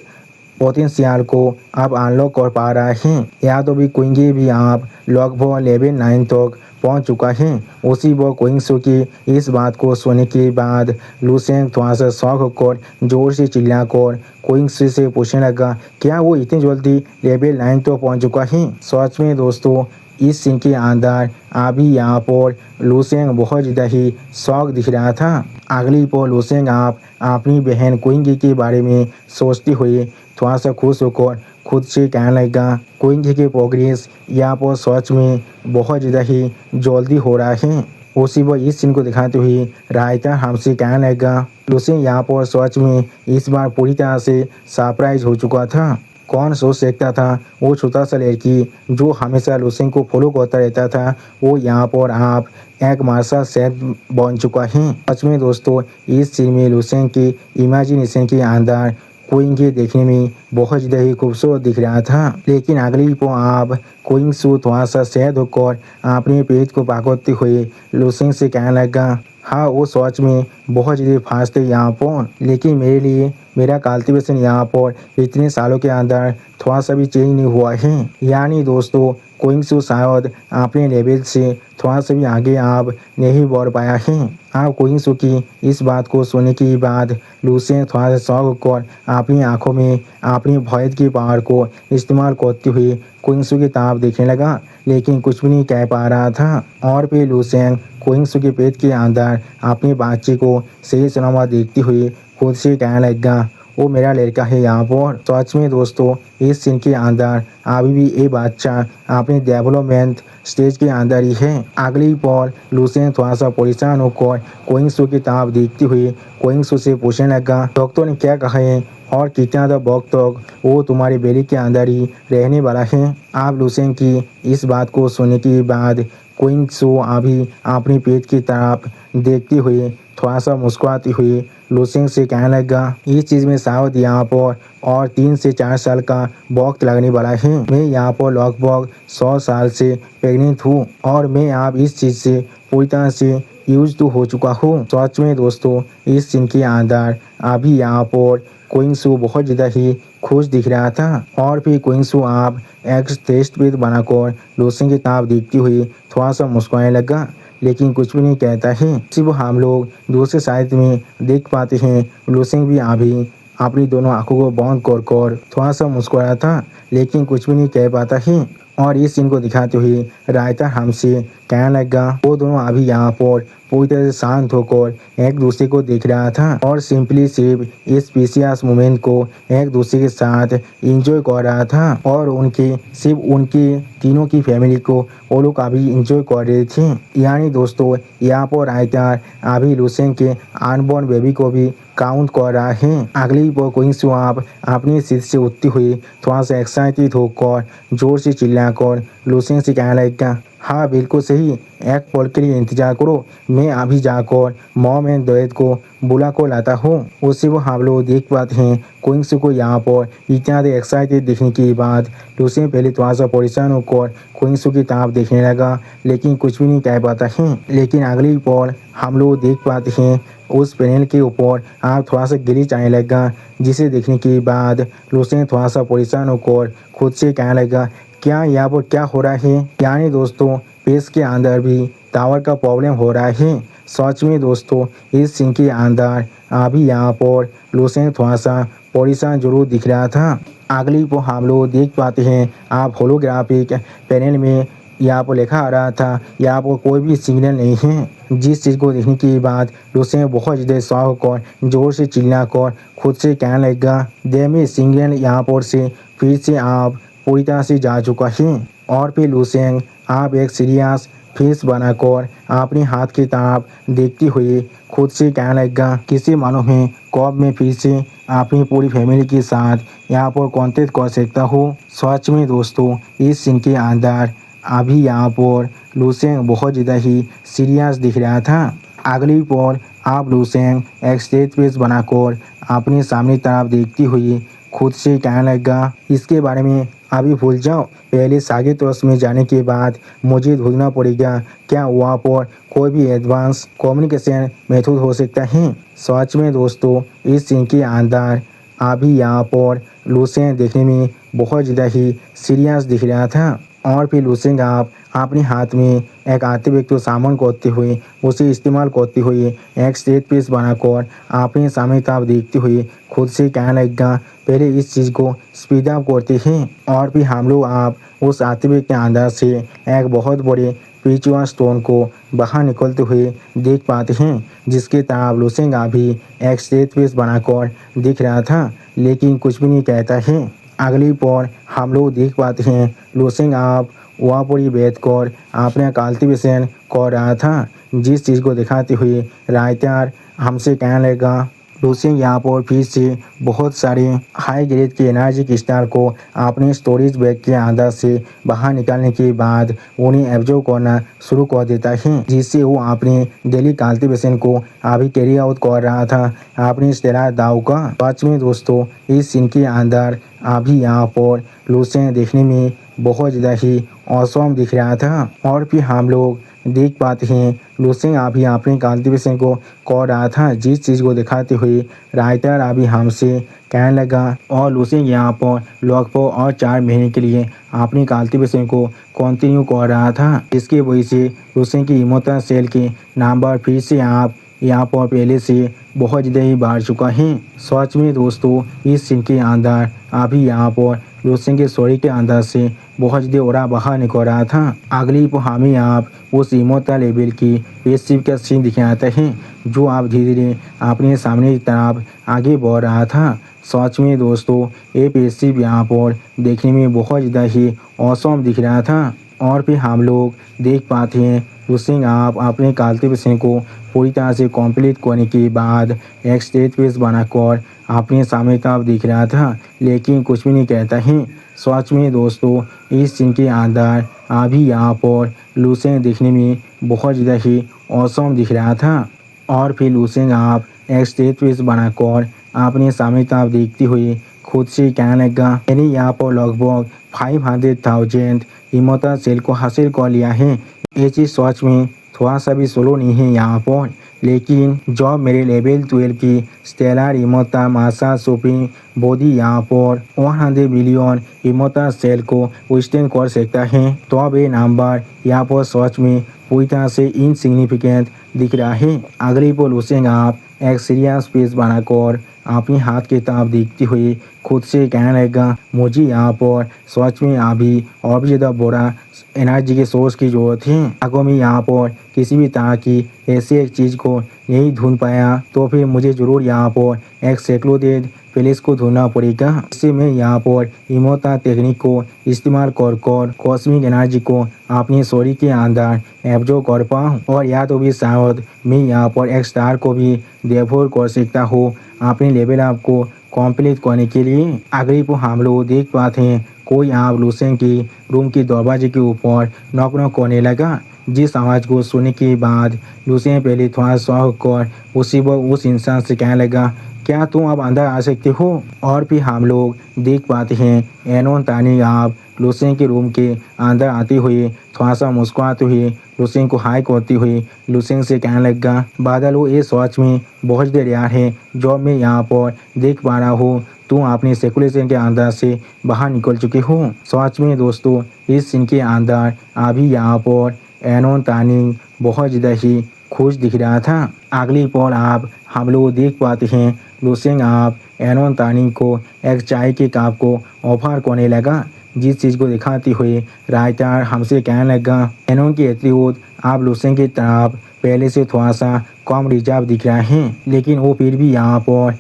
पोटेंशियल को अब अनलॉक कर पा रहा है। या तो भी कुइंगी भी आप लगभग लेवल 9 तक पहुंच चुका है। उसी वो कोइंगसू की इस बात को सुनने के बाद लूसेंग थोड़ा सा शौक होकर जोर से चिल्लाकर कोइंगसू से पूछने लगा, क्या वो इतनी जल्दी लेवल 9 तो पहुंच चुका है। सच में दोस्तों इस सीन के अंदर अभी यहाँ पर लूसेंग बहुत ज़्यादा ही शौक दिख रहा था। अगली पर लूसेंग आप अपनी बहन कुइंगी के बारे में सोचते हुए थोड़ा सा खुश होकर खुद से कहने लगा, कुइंगी के प्रोग्रेस यहाँ पर सच में बहुत ज़्यादा ही जल्दी हो रहा है। उसी वो इस सीन को दिखाते हुए रायता हमसे कहने लगा। लुसेंग यहाँ पर सच में इस बार पूरी तरह से सरप्राइज हो चुका था। कौन सोच सकता था वो छोटा सा लड़की जो हमेशा लुसेंग को फॉलो करता रहता था वो यहाँ पर आप एक मार्शल शेफ बन चुका है। सच में दोस्तों इस सीन में लुसेंग की इमेजिनेशन के अंदर क्विंग के देखने में बहुत ज़्यादा ही खूबसूरत दिख रहा था। लेकिन अगली पो आप क्विंग सू थोड़ा सा शहद होकर अपने पेट को पकड़ते हुए लुसेंग से कहने लगा, हाँ वो सच में बहुत ज़्यादा फास्ट है यहाँ पर, लेकिन मेरे लिए मेरा कल्टीवेशन यहाँ पर इतने सालों के अंदर थोड़ा सा भी चेंज नहीं हुआ है। यानी दोस्तों क्विंग सू शायद अपने लेवल से थोड़ा सा भी आगे आप नहीं बढ़ पाया है। आप क्विंग सू की इस बात को सुनने के बाद लुसेंग थोड़ा सा शौक होकर अपनी आंखों में अपनी भय की पावर को इस्तेमाल करते हुए क्विंग सू की तरफ देखने लगा, लेकिन कुछ भी नहीं कह पा रहा था। और फिर लुसेंग क्विंग सू के पेट के अंदर अपने बच्चे को सही सलामत देखते हुए खुद से कहने लगा, वो मेरा लड़का है यहाँ पर। सच में दोस्तों इस सीन के अंदर अभी भी ये बच्चा अपने डेवलपमेंट स्टेज के अंदर ही है। अगली पल लुसेंग थोड़ा सा परेशान होकर क्विंग सू की तरफ देखते हुए क्विंग सू से पूछने लगा, डॉक्टर ने क्या कहा है और कितना वक्त तक वो तुम्हारे बेली के अंदर ही रहने वाला है। आप लुसेंग की इस बात को सुनने के बाद क्विंग सू अभी अपनी पेट की तरफ देखते हुए थोड़ा सा मुस्कुराती हुई लुसेंग से कहने लगा, इस चीज़ में शायद यहाँ पर और 3 से 4 साल का वक्त लगने वाला है। मैं यहाँ पर लगभग 100 साल से प्रेग्नेंट हूँ और मैं अब इस चीज़ से पूरी तरह से यूज तो हो चुका हूँ। सच में दोस्तों इस सीन के अंदर अभी यहाँ पर क्विंग सू बहुत ज़्यादा ही खुश दिख रहा था। और फिर क्विंग सू आप एक टेस्ट पेज बनाकर लुसेंग की तरफ देखती हुई थोड़ा सा मुस्कुराने लगा, लेकिन कुछ भी नहीं कहता है। सिर्फ हम लोग दूसरे साइड में देख पाते हैं लुसेंग भी अभी अपनी दोनों आंखों को बंद कर थोड़ा सा मुस्कुराया था, लेकिन कुछ भी नहीं कह पाता है। और इस सीन को दिखाते हुए रायता हमसे कहने लगा, वो दोनों अभी यहाँ पर पूरी तरह से शांत होकर एक दूसरे को देख रहा था और सिंपली सिर्फ इस प्रीशियस मोमेंट को एक दूसरे के साथ एंजॉय कर रहा था। और उनकी तीनों की फैमिली को वो लोग अभी एंजॉय कर रहे थे। यानी दोस्तों यहाँ पर रायता अभी लुसेंग के अनबॉर्न बेबी को भी काउंट कर रहा है। अगली पर क्विंग सू आप अपनी सीट से उठती हुई थोड़ा सा एक्साइटेड होकर जोर से चिल्लाकर लुसेंग से कहने लगा, हाँ बिल्कुल सही, एक पल के लिए इंतजार करो, मैं अभी जाकर मॉम एंड डैड को बुला कर लाता हूँ। उसी वो हम लोग देख पाते हैं क्विंग सू को यहाँ पर इतना एक्साइटेड देखने के बाद लुसेंग पहले थोड़ा सा परेशान होकर क्विंग सू की तरफ देखने लगा, लेकिन कुछ भी नहीं कह पाता है। लेकिन अगली पल हम लोग देख पाते हैं उस पैनल के ऊपर आप थोड़ा सा ग्लिच आने लगा, जिसे देखने के बाद लुसेंग थोड़ा सा परेशान होकर खुद से कहने लगा, क्या यहाँ पर क्या हो रहा है। यानी दोस्तों पेज के अंदर भी टावर का प्रॉब्लम हो रहा है। सच में दोस्तों इस सीन के अंदर अभी यहाँ पर लुसेंग थोड़ा सा परेशान जरूर दिख रहा था। अगली को हम लोग देख पाते हैं आप होलोग्राफिक पैनल में यहाँ पर लिखा आ रहा था, यहाँ पर कोई भी सिग्नल नहीं है। जिस चीज़ को देखने के बाद लुसेंग बहुत ज़्यादा शौक और जोर से चिल्लाकर खुद से कहने लगा, देमी सिग्नल यहाँ पर से फिर से आप पूरी तरह से जा चुका है। और फिर लुसेंग आप एक सीरियस फेस बनाकर अपने हाथ की तरफ देखती हुई खुद से कहने लगा, किसी मालूम है कब मैं फिर से अपनी पूरी फैमिली के साथ यहाँ पर कॉन्टेक्ट कर सकता हूँ। सच में दोस्तों इस सीन के अंदर अभी यहाँ पर लुसेंग बहुत ज़्यादा ही सीरियस दिख रहा था। अगली पल आप लुसेंग एक स्टेज पेज बनाकर अपने सामने तरफ देखती हुई खुद से कहने लगा, इसके बारे में अभी भूल जाओ, पहले सागे तोस में जाने के बाद मुझे ढूंढना पड़ेगा क्या वहाँ पर कोई भी एडवांस कम्युनिकेशन मेथड हो सकता है। सच में दोस्तों इस सीन के अंदर अभी यहाँ पर लुसेंग देखने में बहुत ज़्यादा ही सीरियस दिख रहा था। और फिर लुसेंग आप अपने हाथ में एक आते व्यक्ति को सामान करते हुए उसे इस्तेमाल करते हुए एक स्टेज पेज बनाकर अपने सामने तरफ देखते हुए खुद से कहने लगा, पहले इस चीज़ को स्पीड अप करते हैं। और फिर हम लोग आप उस आते व्यक्ति के अंदर से एक बहुत बड़े प्रीशियस स्टोन को बाहर निकलते हुए देख पाते हैं, जिसके तरफ लुसेंग अभी एक स्टेज पेज बनाकर दिख रहा था, लेकिन कुछ भी नहीं कहता है। अगली पर हम लोग देख पाते हैं लुसेंग आप वहाँ पर ही बैठकर अपना कल्टीवेशन कर रहा था, जिस चीज़ को दिखाते हुए राइटर हमसे कहने लगा। लुसेंग यहाँ पर फिर से बहुत सारे हाई ग्रेड के एनर्जी क्रिस्टल को अपने स्टोरेज बैग के अंदर से बाहर निकालने के बाद उन्हें एब्जॉर्ब करना शुरू कर देता है, जिससे वो अपने डेली कल्टीवेशन को अभी कैरी आउट कर रहा था अपने स्टेलर दाव का। सच में दोस्तों इस सीन के अंदर अभी यहाँ पर लुसेंग देखने में बहुत ज़्यादा ही औसम दिख रहा था। और फिर हम लोग देख पाते हैं लुसेंग अभी अपने कल्टीवेशन को कर रहा था, जिस चीज़ को दिखाते हुए राइटर अभी हमसे कहने लगा। और लुसेंग यहाँ पर लगभग और 4 महीने के लिए अपनी कल्टीवेशन को कंटिन्यू कर रहा था, इसकी वजह से लुसेंग की इमोशनल सेल के नंबर फिर से आप यहाँ पर पहले से बहुत ज़्यादा ही बढ़ चुका है। सच में दोस्तों इस सीन के अंदर अभी यहाँ पर लुसेंग के शरीर के अंदर से बहुत ज़्यादा ओरा बाहर निकल रहा था। अगली पर हमें आप उस इमोशनल लेवल की पेशिव का सीन दिखाता है, जो आप धीरे धीरे अपने सामने की तरफ आगे बढ़ रहा था। सच में दोस्तों ये पेशिव यहाँ पर देखने में बहुत ज़्यादा ही औसम दिख रहा था। और फिर हम लोग देख पाते हैं लुसेंग आप अपने कल्टीवेशन को पूरी तरह से कंप्लीट करने के बाद एक स्टेज पेज बनाकर अपने सामने तरफ दिख रहा था, लेकिन कुछ भी नहीं कहता है। सच में दोस्तों इस सीन के अंदर अभी यहाँ पर लुसेंग देखने में बहुत ज़्यादा ही औसम दिख रहा था। और फिर लुसेंग आप एक स्टेज पेज बनाकर अपने सामने तरफ देखते हुए खुद से कहने लगा, मैंने यहाँ पर लगभग 500,000 इमोशनल सेल को हासिल कर लिया है। ये चीज़ सच में थोड़ा सा भी स्लो नहीं है यहाँ पर, लेकिन जब मेरे लेवल 12 की स्टेलर इमोशनल मासा शॉपिंग बॉडी यहाँ पर 100 बिलियन इमोशनल सेल को विथस्टैंड कर सकता है, तो अब ये नंबर यहाँ पर सच में पूरी तरह से इनसिग्निफिकेंट दिख रहा है। अगली पर लुसेंग आप एक सीरियस फेस बनाकर अपने हाथ की तरफ देखते हुए खुद से कहने लगा, मुझे यहाँ पर सच में अभी और भी ज़्यादा बड़ा एनर्जी के सोर्स की ज़रूरत है। अगर मैं यहाँ पर किसी भी तरह की ऐसी एक चीज़ को नहीं ढूंढ पाया तो फिर मुझे ज़रूर यहाँ पर एक सेक्लोडेड प्लेस को ढूंढना पड़ेगा। इससे मैं यहाँ पर इमोशनल टेक्निक को इस्तेमाल कर कॉस्मिक एनर्जी को अपने शरीर के अंदर एब्जॉर्ब कर पाऊँ, और या तो भी शायद मैं यहाँ पर एक स्टार को भी डेवोर कर सकता हूँ अपने लेवल अप को कंप्लीट करने के लिए। अगली पर हम लोग देख पाते हैं कोई आप लुसेंग की रूम की दरवाजे के ऊपर नॉक नॉक करने लगा, जिस आवाज़ को सुनने के बाद लुसेंग पहले थोड़ा शौक कर उस इंसान से कहने लगा, क्या तुम अब अंदर आ सकते हो। और फिर हम लोग देख पाते हैं एनोन तानी आप लुसेंग के रूम के अंदर आते हुए थोड़ा सा मुस्कुराते हुए लुसेंग को हाई करते हुए लुसेंग से कहने लगा, बादल वो ये सच में बहुत देर यार है जो मैं यहाँ पर देख पा रहा हूँ, तुम अपने सेकुलेशन के अंदर से बाहर निकल चुके हो। सच में दोस्तों इस सीन के अंदर अभी यहाँ पर एनोन तानी बहुत ज़्यादा ही खुश दिख रहा था। अगली पर आप हम लोग देख पाते हैं लुसेंग आप एनोन तानी को एक चाय के कप को ऑफर करने लगा, जिस चीज़ को दिखाते हुए राइटर हमसे कहने लगा, एनोन की एटीट्यूड आप लुसेंग की तरफ पहले से थोड़ा सा कम रिजर्व दिख रहा है, लेकिन वो फिर भी यहाँ पर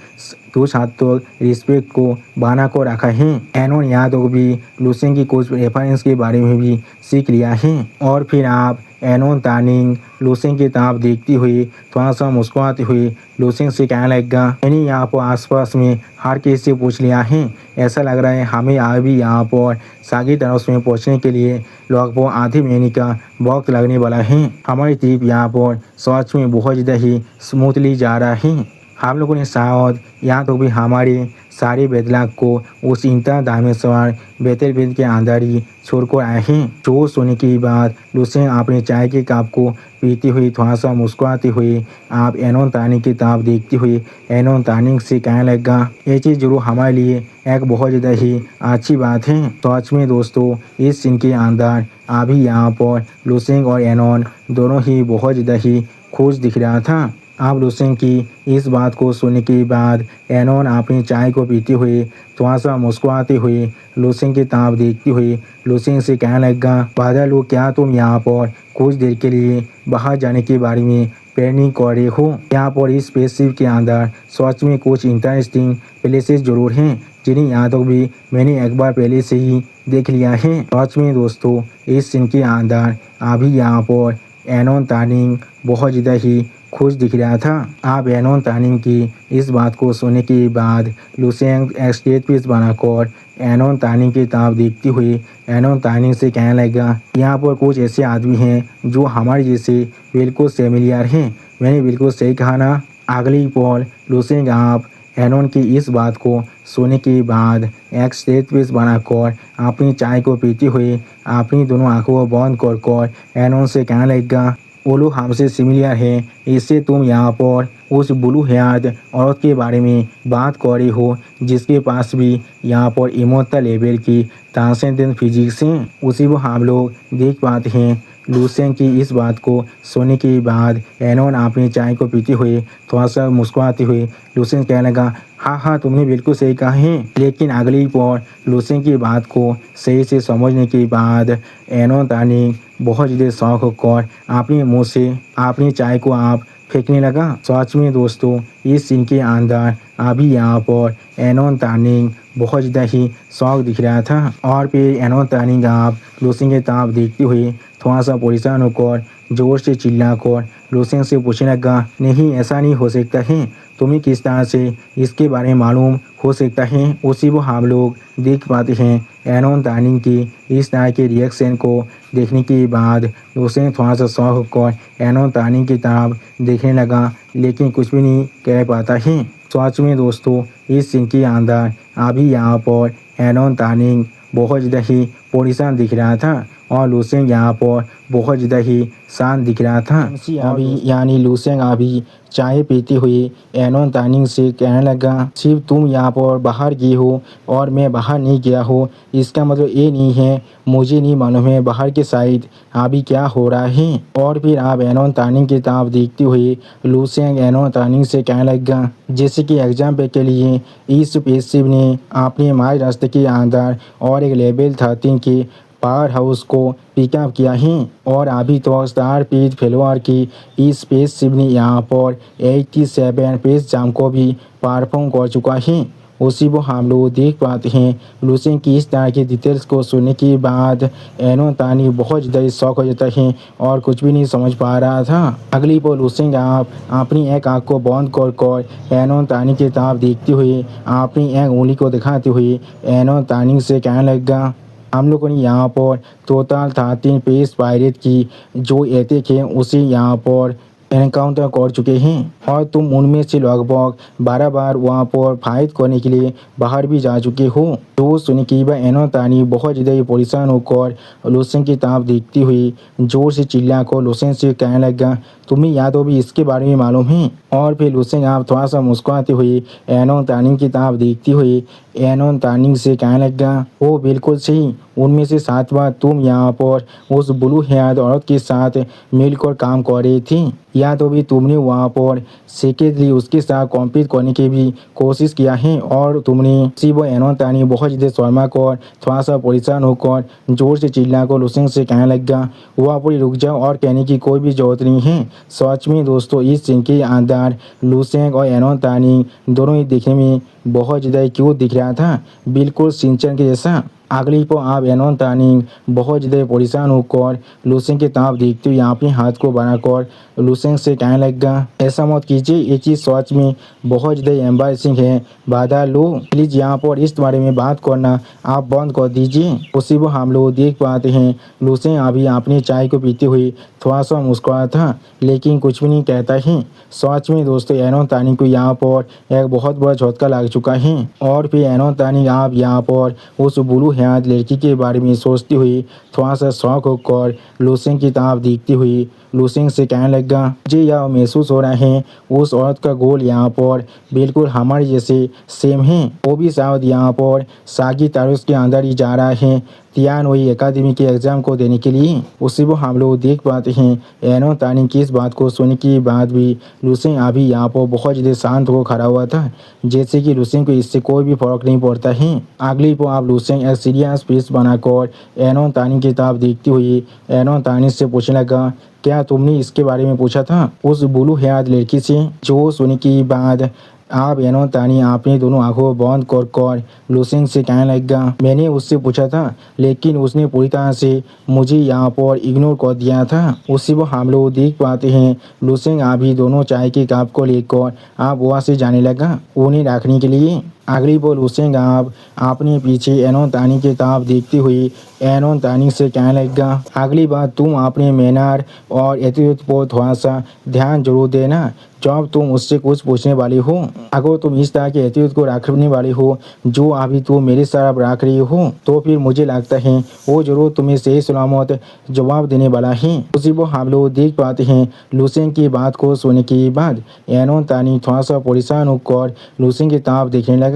कुछ हद तक रिस्पेक्ट को बना कर रखा है। एनोन यहाँ तक भी लुसेंग की कुछ रेफरेंस के बारे में भी सीख लिया है। और फिर आप एनोन तानिंग लुसेंग की तरफ देखती हुई थोड़ा सा मुस्कुराते हुए लुसेंग से कहने लगा, मैंने यहाँ पर आसपास में हर किसी से पूछ लिया है, ऐसा लग रहा है हमें अभी यहाँ पर सागी तरफ में पहुँचने के लिए लगभग आधे महीने का वक्त लगने वाला है। हमारी ट्रिप यहाँ पर सच में बहुत ज़्यादा ही स्मूथली जा रहा है। हम लोगों ने शायद यहाँ तो भी हमारे सारे बेदलाग को उस इंटर दामेश्वर बेतलबेद के अंदर ही छोड़कर आए हैं। जो सोने की बात लुसेंग अपने चाय के कप को पीती हुई थोड़ा सा मुस्कुराते हुए आप एनोन तानी की तरफ देखते हुए एनोन तानी से कहने लगा, ये चीज़ जरूर हमारे लिए एक बहुत ज़्यादा ही अच्छी बात है। सच में दोस्तों इस सीन के अंदर अभी यहाँ पर लुसेंग और एनोन दोनों ही बहुत ज़्यादा ही खुश दिख रहा था। अब लुसेंग की इस बात को सुनने के बाद एनोन अपनी चाय को पीते हुए थोड़ा सा मुस्कुराते हुए लुसेंग की तरफ देखती हुई लुसेंग से कहने लगा, बादल वो क्या तुम यहाँ पर कुछ देर के लिए बाहर जाने के बारे में प्लानिंग कर रहे हो? यहाँ पर इस स्पेसशिप के अंदर सच में कुछ इंटरेस्टिंग प्लेसेस जरूर हैं जिन्हें यहाँ तक भी मैंने एक बार पहले से ही देख लिया है। सच में दोस्तों इस सीन के अंदर अभी यहाँ पर एनोन तानिंग बहुत ज़्यादा ही खुश दिख रहा था। अब एनोन तानिंग की इस बात को सुनने के बाद लुसेंग स्टेज पीस बनाकर एनोन तानिंग की तरफ देखती हुई एनोन तानिंग से कहने लगा, यहाँ पर कुछ ऐसे आदमी हैं जो हमारे जैसे बिल्कुल फेमिलियर हैं। मैंने बिल्कुल सही कहा ना? अगली पल लुसेंग आप एनोन की इस बात को सोने के बाद एक स्टेज पीस बनाकर अपनी चाय को पीते हुए अपनी दोनों आंखों को बंद कर एनोन से कहने लगा, वो लोग हमसे सिमिलर है, इससे तुम यहाँ पर उस ब्लू हेयर्ड औरत के बारे में बात कर रही हो जिसके पास भी यहाँ पर इमोशनल लेवल की ट्रांसेंडेंट फिजिक्स है। उसी को हम लोग देख पाते हैं। लुसेंग की इस बात को सुनने के बाद एनोन अपनी चाय को पीते हुए थोड़ा सा मुस्कुराते हुए लुसेंग कहने लगा, हाँ तुमने बिल्कुल सही कहा है। लेकिन अगली पल लुसेंग की बात को सही से समझने के बाद एनोन तानिंग बहुत ज़्यादा शौक होकर अपने मुंह से अपनी चाय को आप फेंकने लगा। सच में दोस्तों इस सीन के अंदर अभी यहाँ पर एनोन तानिंग बहुत ज़्यादा ही शौक दिख रहा था। और फिर एनोन तानिंग आप लुसेंग की तरफ देखते हुए थोड़ा सा परेशान होकर जोर से चिल्लाकर लुसेंग से पूछने लगा, नहीं ऐसा नहीं हो सकता है, तुम्हें किस तरह से इसके बारे में मालूम हो सकता है? उसी को हम लोग देख पाते हैं। एनोन तानिंग की इस तरह के रिएक्शन को देखने के बाद लुसेंग थोड़ा सा शौक होकर एनोन तानिंग की तरफ देखने लगा, लेकिन कुछ भी नहीं कह पाता है। सच में दोस्तों इस सीन के अंदर अभी यहाँ पर एनोन तानिंग बहुत ज़्यादा ही परेशान दिख रहा था और लुसेंग यहाँ पर बहुत ज़्यादा ही शांत दिख रहा था। अभी यानी लुसेंग अभी चाय पीते हुए एनोन तानिंग से कहने लगा, सिर्फ तुम यहाँ पर बाहर गई हो और मैं बाहर नहीं गया हो इसका मतलब ये नहीं है मुझे नहीं मालूम है बाहर के साइड अभी क्या हो रहा है। और फिर आप एनोन तानिंग की तरफ देखते हुए लुसेंग एनोन तानिंग से कहने लगा, जैसे कि एग्जाम्पल के लिए इस स्पेसशिप ने अपने मार्स रास्ते के अंदर और एक लेवल 13 के पावर हाउस को पिकअप किया है और अभी तो स्टार पीस फेलोअर की इस स्पेसशिप ने यहाँ पर 87 पेस जाम को भी परफॉर्म कर चुका है। उसी को हम लोग देख पाते हैं। लुसेंग की इस तरह की डिटेल्स को सुनने के बाद एनोन तानिंग बहुत ज़्यादा शौक हो जाता है और कुछ भी नहीं समझ पा रहा था। अगली पर लुसेंग आप अपनी एक आँख को बंद कर एनोन तानिंग की तरफ देखते हुए अपनी एक उंगली को दिखाते हुए एनोन तानिंग से कहने लगा, हम लोगों ने यहाँ पर टोटल 13 पेस पायरेट की जो एथिक है उसे यहाँ पर एनकाउंटर कर चुके हैं और तुम उनमें से लगभग 12 बार वहाँ पर फाइट करने के लिए बाहर भी जा चुके हो। तो सुनने के बाद एनोन तानिंग बहुत ज़्यादा परेशान होकर लुसेंग की तरफ देखती हुई जोर से चिल्लाकर लुसेंग से कहने लगा, तुम्हें या तो भी इसके बारे में मालूम है? और फिर लुसेंग आप थोड़ा सा मुस्कुराते हुए एनोन तानिंग की तरफ देखती हुई एनोन तानिंग से कहने लगा, ओ बिल्कुल सही, उनमें से 7 बार तुम यहाँ पर उस ब्लू हेयर्ड औरत के साथ मिलकर काम कर रही थी, या तो भी तुमने वहाँ पर सेकेंडली उसके साथ कॉम्पीट करने की भी कोशिश किया है और तुमने सिर्फ एनोन तानिंग बहुत ज़्यादा शर्मा कर थोड़ा सा परेशान होकर जोर से चिल्लाकर लुसेंग से कहने लगा, वहाँ पर रुक जाओ और कहने की कोई भी जरूरत नहीं है। सच में दोस्तों इस सीन के अंदर लुसेंग और एनोन तानिंग दोनों ही दिखने में बहुत ज़्यादा क्यूट दिख रहा था, बिल्कुल सिंचन के जैसा। अगली पर आप एनोन तानिंग बहुत ज़्यादा परेशान होकर लुसेंग की तरफ देखते हुए अपने हाथ को बनाकर लुसेंग से कहने लगा, ऐसा मत कीजिए, ये चीज़ सच में बहुत ज़्यादा एम्बैरेसिंग है, बाधा लो, प्लीज़ यहाँ पर इस बारे में बात करना आप बंद कर दीजिए। उसी को हम लोग देख पाते हैं लुसेंग अभी अपनी चाय को पीते हुए थोड़ा सा मुस्कुराया था लेकिन कुछ भी नहीं कहता है। सच में दोस्तों एनोन तानिंग को यहाँ पर एक बहुत बड़ा झटका लग चुका है और फिर एनोन तानिंग आप यहाँ पर उस ब्लू हेयर्ड लड़की के बारे में सोचती हुई थोड़ा सा शौक होकर लुसेंग की तरफ देखती हुई लुसेंग से कहने लगा, मुझे यह महसूस हो रहा है उस औरत का गोल यहाँ पर बिल्कुल हमारे जैसे सेम है, वो भी शायद यहाँ पर सागी तारुस के अंदर ही जा रहा है तियानवे एकेडमी के एग्जाम को देने के लिए। उसी वो हम लोग देख पाते हैं एनो तानी की इस बात को सुनने के बाद भी लुसेंग अभी यहाँ पर बहुत ज़्यादा शांत हो खड़ा हुआ था, जैसे कि लुसेंग को इससे कोई भी फर्क नहीं पड़ता है। अगली को आप लुसेंग एक सीरियस फेस बनाकर एनो तानी की किताब देखती हुई एनो तानी से पूछने लगा, क्या तुमने इसके बारे में पूछा था उस ब्लू हेयर लड़की से? जो सुनने के बाद आप एनो तानी अपनी दोनों आंखों बंद कर लुसेंग से कहने लगा, मैंने उससे पूछा था लेकिन उसने पूरी तरह से मुझे यहाँ पर इग्नोर कर दिया था। उसी वो हम लोग देख पाते हैं लुसेंग अभी दोनों चाय के कप को लेकर आप वहाँ से जाने लगा उन्हें रखने के लिए। अगली बोल लुसेंग आप अपने पीछे एनो तानी की किताब देखती हुई एनो तानी से कहने लगा, अगली बार तुम अपने मैनर और एटीट्यूड पर थोड़ा सा ध्यान जरूर देना जब तुम उससे कुछ पूछने वाली हो। अगर तुम इस तरह के एटीट्यूड को रखने वाली हो जो अभी तुम मेरे साथ रख रही हो तो फिर मुझे लगता है वो जरूर तुम्हें सही सलामत जवाब देने वाला है। उसी वो हम लोग देख पाते हैं लुसेंग की बात को सुनने के बाद एनो तानी थोड़ा सा परेशान होकर लुसेंग की किताब देखने लगा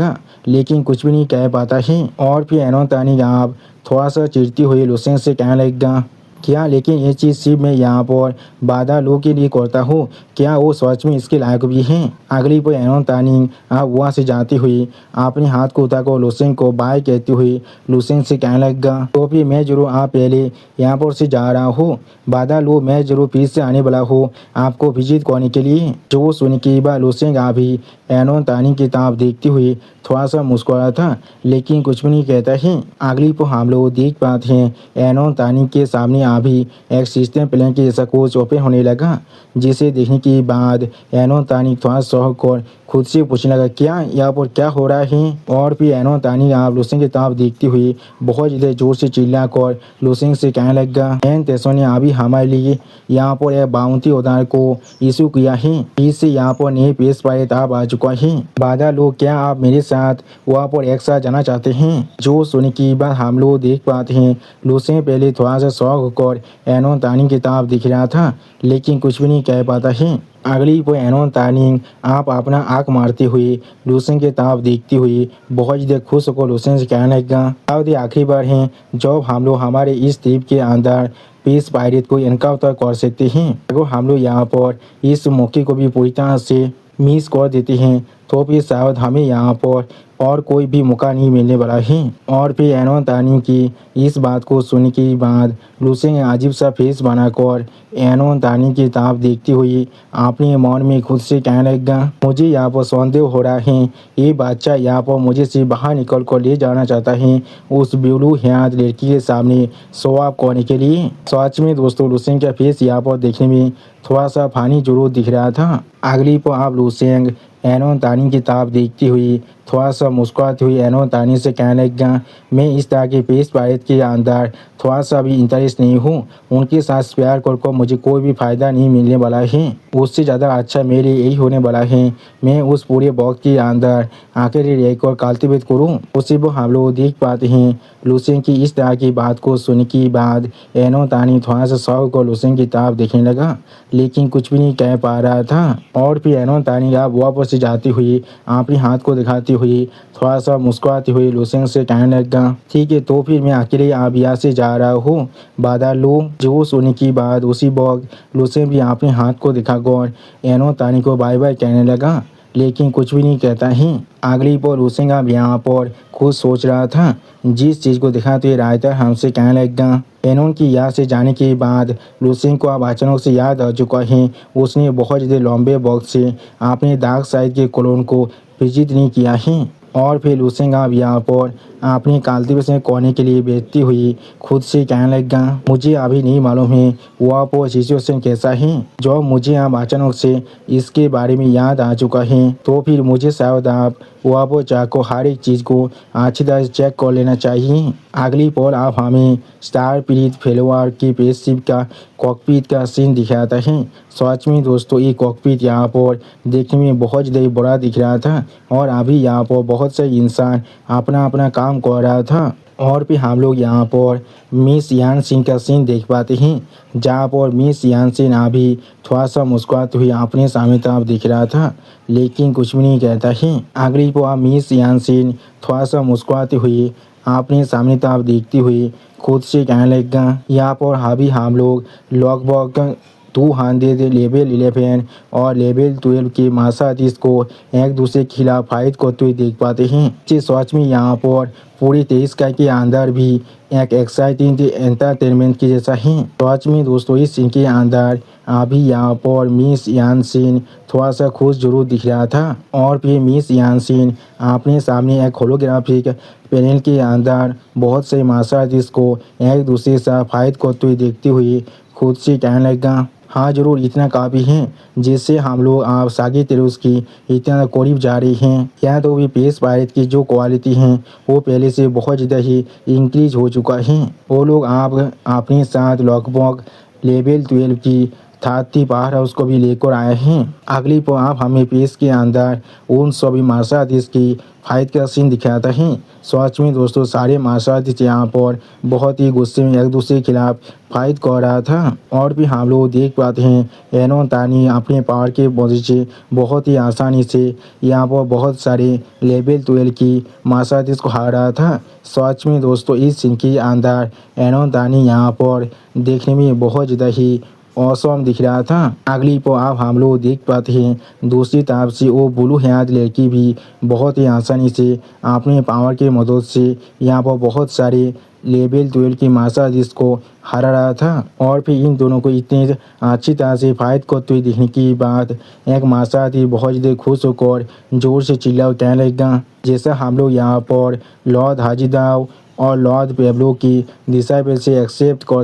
लेकिन कुछ भी नहीं कह पाता है। और फिर एनो तानी आप थोड़ा सा चिढ़ती हुई लुसेंग से कहने लगा, क्या लेकिन ये चीज़ सिर्फ मैं यहाँ पर बाधा लोग के लिए करता हूँ, क्या वो सच में इसके लायक भी हैं? अगली पर एनो तानी आप वहाँ से जाती हुई अपने हाथ को उठाकर लुसेंग को बाय कहती हुई लुसेंग से कहने लगा, तो फिर मैं जरूर आप पहले यहाँ पर से जा रहा हूँ, बाधा लो मैं जरूर फिर से आने वाला हूँ आपको विजिट करने के लिए। जो सुनने के बाद लुसेंग अभी एनो तानी की किताब देखती हुई थोड़ा सा मुस्कुराया था लेकिन कुछ भी नहीं कहता है। अगली को हम लोग देख पाते हैं एनो तानी के सामने अभी एक सिस्टम प्लेन के जैसा कुछ ओपन होने लगा, जिसे देखने के बाद एनो तानी थोड़ा शौक और खुद से पूछने लगा, क्या यहाँ पर क्या हो रहा है? और फिर एनो तानी आप लुसेंग की किताब देखती हुई बहुत ज़्यादा जोर से चिल्लाकर लुसेंग से कहने लगा, एन तेसो ने अभी हमारे लिए यहाँ पर एक बाउंटी ऑर्डर को इशू किया है, इससे यहाँ पर नए पेश पाए ताब आ चुका है। बाधा लोग क्या आप मेरे साथ वहाँ पर एक साथ जाना चाहते हैं? जो सुनने की बात हम लोग देख पाते हैं लुसेंग पहले थोड़ा सा शौक होकर एनो तानी की किताब दिख रहा था लेकिन कुछ भी नहीं कह पाता है। अगली को एनो तानी आप अपना आँख मारती हुई लुसेंग की किताब देखती हुई बहुत ज़्यादा खुश होकर लुसेंग से कहने लगा, अब ये आखिरी बार है जब हम लोग हमारे इस द्वीप के अंदर पीस पायरेट को इनकाउंटर कर सकते हैं। अगर हम लोग यहाँ पर इस मौके को भी पूरी तरह से मिस कर देते हैं तो फिर शायद हमें यहाँ पर और कोई भी मौका नहीं मिलने वाला है। और फिर एनो तानी की इस बात को सुनने के बाद लुसेंग अजीब सा फेस बनाकर एनो तानी की किताब देखती हुई अपने मन में खुद से कहने लगा, मुझे यहाँ पर संदेह हो रहा है ये बच्चा यहाँ पर मुझे से बाहर निकल कर ले जाना चाहता है उस ब्लू हेयर लड़की के सामने शो ऑफ करने के लिए। सच में दोस्तों लुसेंग का फेस यहाँ पर देखने में थोड़ा सा फानी जरूर दिख रहा था। अगली पर आप लुसेंग एनो तानी की किताब देखती हुई थोड़ा सा मुस्कुराती हुई एनो तानी से कहने लगा, मैं इस तरह के पेश पायरेट के अंदर थोड़ा सा भी इंटरेस्ट नहीं हूँ, उनके साथ प्यार कर मुझे कोई भी फ़ायदा नहीं मिलने वाला है, उससे ज़्यादा अच्छा मेरे यही होने वाला है मैं उस पूरे बॉक्स के अंदर आकर रहकर कल्टिवेट करूँ। उसी वो हम लोग देख पाते हैं लुसेंग की इस तरह की बात को सुनने के बाद एनो तानी थोड़ा सा शौक और लुसेंग की किताब देखने लगा लेकिन कुछ भी नहीं कह पा रहा था। और फिर एनो तानी आप वापस से जाती हुई अपने हाथ को दिखाती हुई थोड़ा सा मुस्कुराती हुई लुसेंग से कहने लगा, ठीक है तो फिर मैं अकेले आप यहाँ से जा रहा हूँ, बाधा लो। जो सुनने की बाद उसी वक्त लुसेंग भी अपने हाथ को दिखाकर एनो तानी को बाय बाय कहने लगा लेकिन कुछ भी नहीं कहता है। अगली पर लुसेंग अब यहाँ पर खुद सोच रहा था, जिस चीज़ को दिखाते हुए रायता हमसे कहने लगा। एनोन की याद से जाने के बाद लुसेंग को अब अचानक से याद आ चुका है उसने बहुत ज़्यादा लंबे वक्त से अपने डार्क साइड के क्लोन को विजिट नहीं किया है। और फिर लुसेंग अब यहाँ पर अपने कल्टिवेशन करने के लिए बेचती हुई खुद से कहने लगा, मुझे अभी नहीं मालूम है वहाँ पर सिचुएशन कैसा है, जो मुझे अब अचानक से इसके बारे में याद आ चुका है तो फिर मुझे शायद आप वहाँ पर जाकर हर एक चीज़ को अच्छी तरह से चेक कर लेना चाहिए। अगली पर आप हमें स्टार पीरियड फेलोवर की स्पेसशिप का कॉकपिट का सीन दिखाता है। सच में दोस्तों ये कॉकपिट यहाँ पर देखने में बहुत ज़्यादा बड़ा दिख रहा था और अभी यहाँ पर बहुत से इंसान अपना अपना काम कर रहा था। और फिर हम लोग यहाँ पर मिस यान सिंह का सीन देख पाते हैं जहाँ पर मिस यान सिंह अभी थोड़ा सा मुस्कुराते हुए अपने सामने तरफ दिख रहा था लेकिन कुछ भी नहीं कहता है। अगली पर मिस यान सिंह थोड़ा सा मुस्कुराते हुए अपने सामने तरफ देखते हुए खुद से कहने लगा, यहाँ पर अभी हम लोग लगभग 200 लेवल 11 और लेवल 12 के मार्शल आर्टिस्ट को एक दूसरे के खिलाफ फाइट करते हुए देख पाते हैं। इस सच में यहाँ पर पूरी 23 का के अंदर भी एक एक्साइटिंग एंटरटेनमेंट के जैसा है। सच में दोस्तों इस सीन के अंदर अभी यहाँ पर मिस यानसिन थोड़ा सा खुश जरूर दिख रहा था और फिर मिस यानसिन अपने सामने एक होलोग्राफिक पैनल के अंदर बहुत से मार्शल आर्टिस्ट को एक दूसरे से फाइट करते हुए देखते हुए खुद से कहने लगा, हाँ जरूर इतना काफ़ी है जिससे हम लोग आप सागी तेरुस की इतना करीब जा रही हैं। या तो भी पेस पायरेट की जो क्वालिटी हैं वो पहले से बहुत ज़्यादा ही इंक्रीज हो चुका है। वो लोग आप अपने साथ लगभग लेवल 12 की थाती पावर हाउस को भी लेकर आए हैं। अगली पर आप हमें पेस के अंदर उन सभी मार्शल आर्टिस्ट की फाइट का सीन दिखाता है। सच में दोस्तों सारे मार्शल आर्टिस्ट यहाँ पर बहुत ही गुस्से में एक दूसरे के खिलाफ फाइट कर रहा था और भी हम लोग देख पाते हैं एनोन तानी अपने पावर के वजह से बहुत ही आसानी से यहाँ पर बहुत सारे लेवल 12 की मार्शल आर्टिस्ट को हार रहा था। सच में दोस्तों इस सीन के अंदर एनोन तानी यहाँ पर देखने में बहुत ज़्यादा ही औसम दिख रहा था। अगली पर आप हम लोग देख पाते हैं दूसरी तरफ से वो ब्लू हेयर लड़की भी बहुत ही आसानी से अपने पावर के मदद से यहाँ पर बहुत सारे लेवल 12 की मार्शल आर्टिस्ट को हरा रहा था और फिर इन दोनों को इतने अच्छी तरह से फाइट करते हुए देखने के बाद एक मार्शल आर्टिस्ट बहुत ज़्यादा खुश होकर जोर से चिल्ला कहने लगा, जैसा हम लोग यहाँ पर लॉर्ड हाजीदाव और लॉर्ड पेब्लो की डिसाइपल से एक्सपेक्ट कर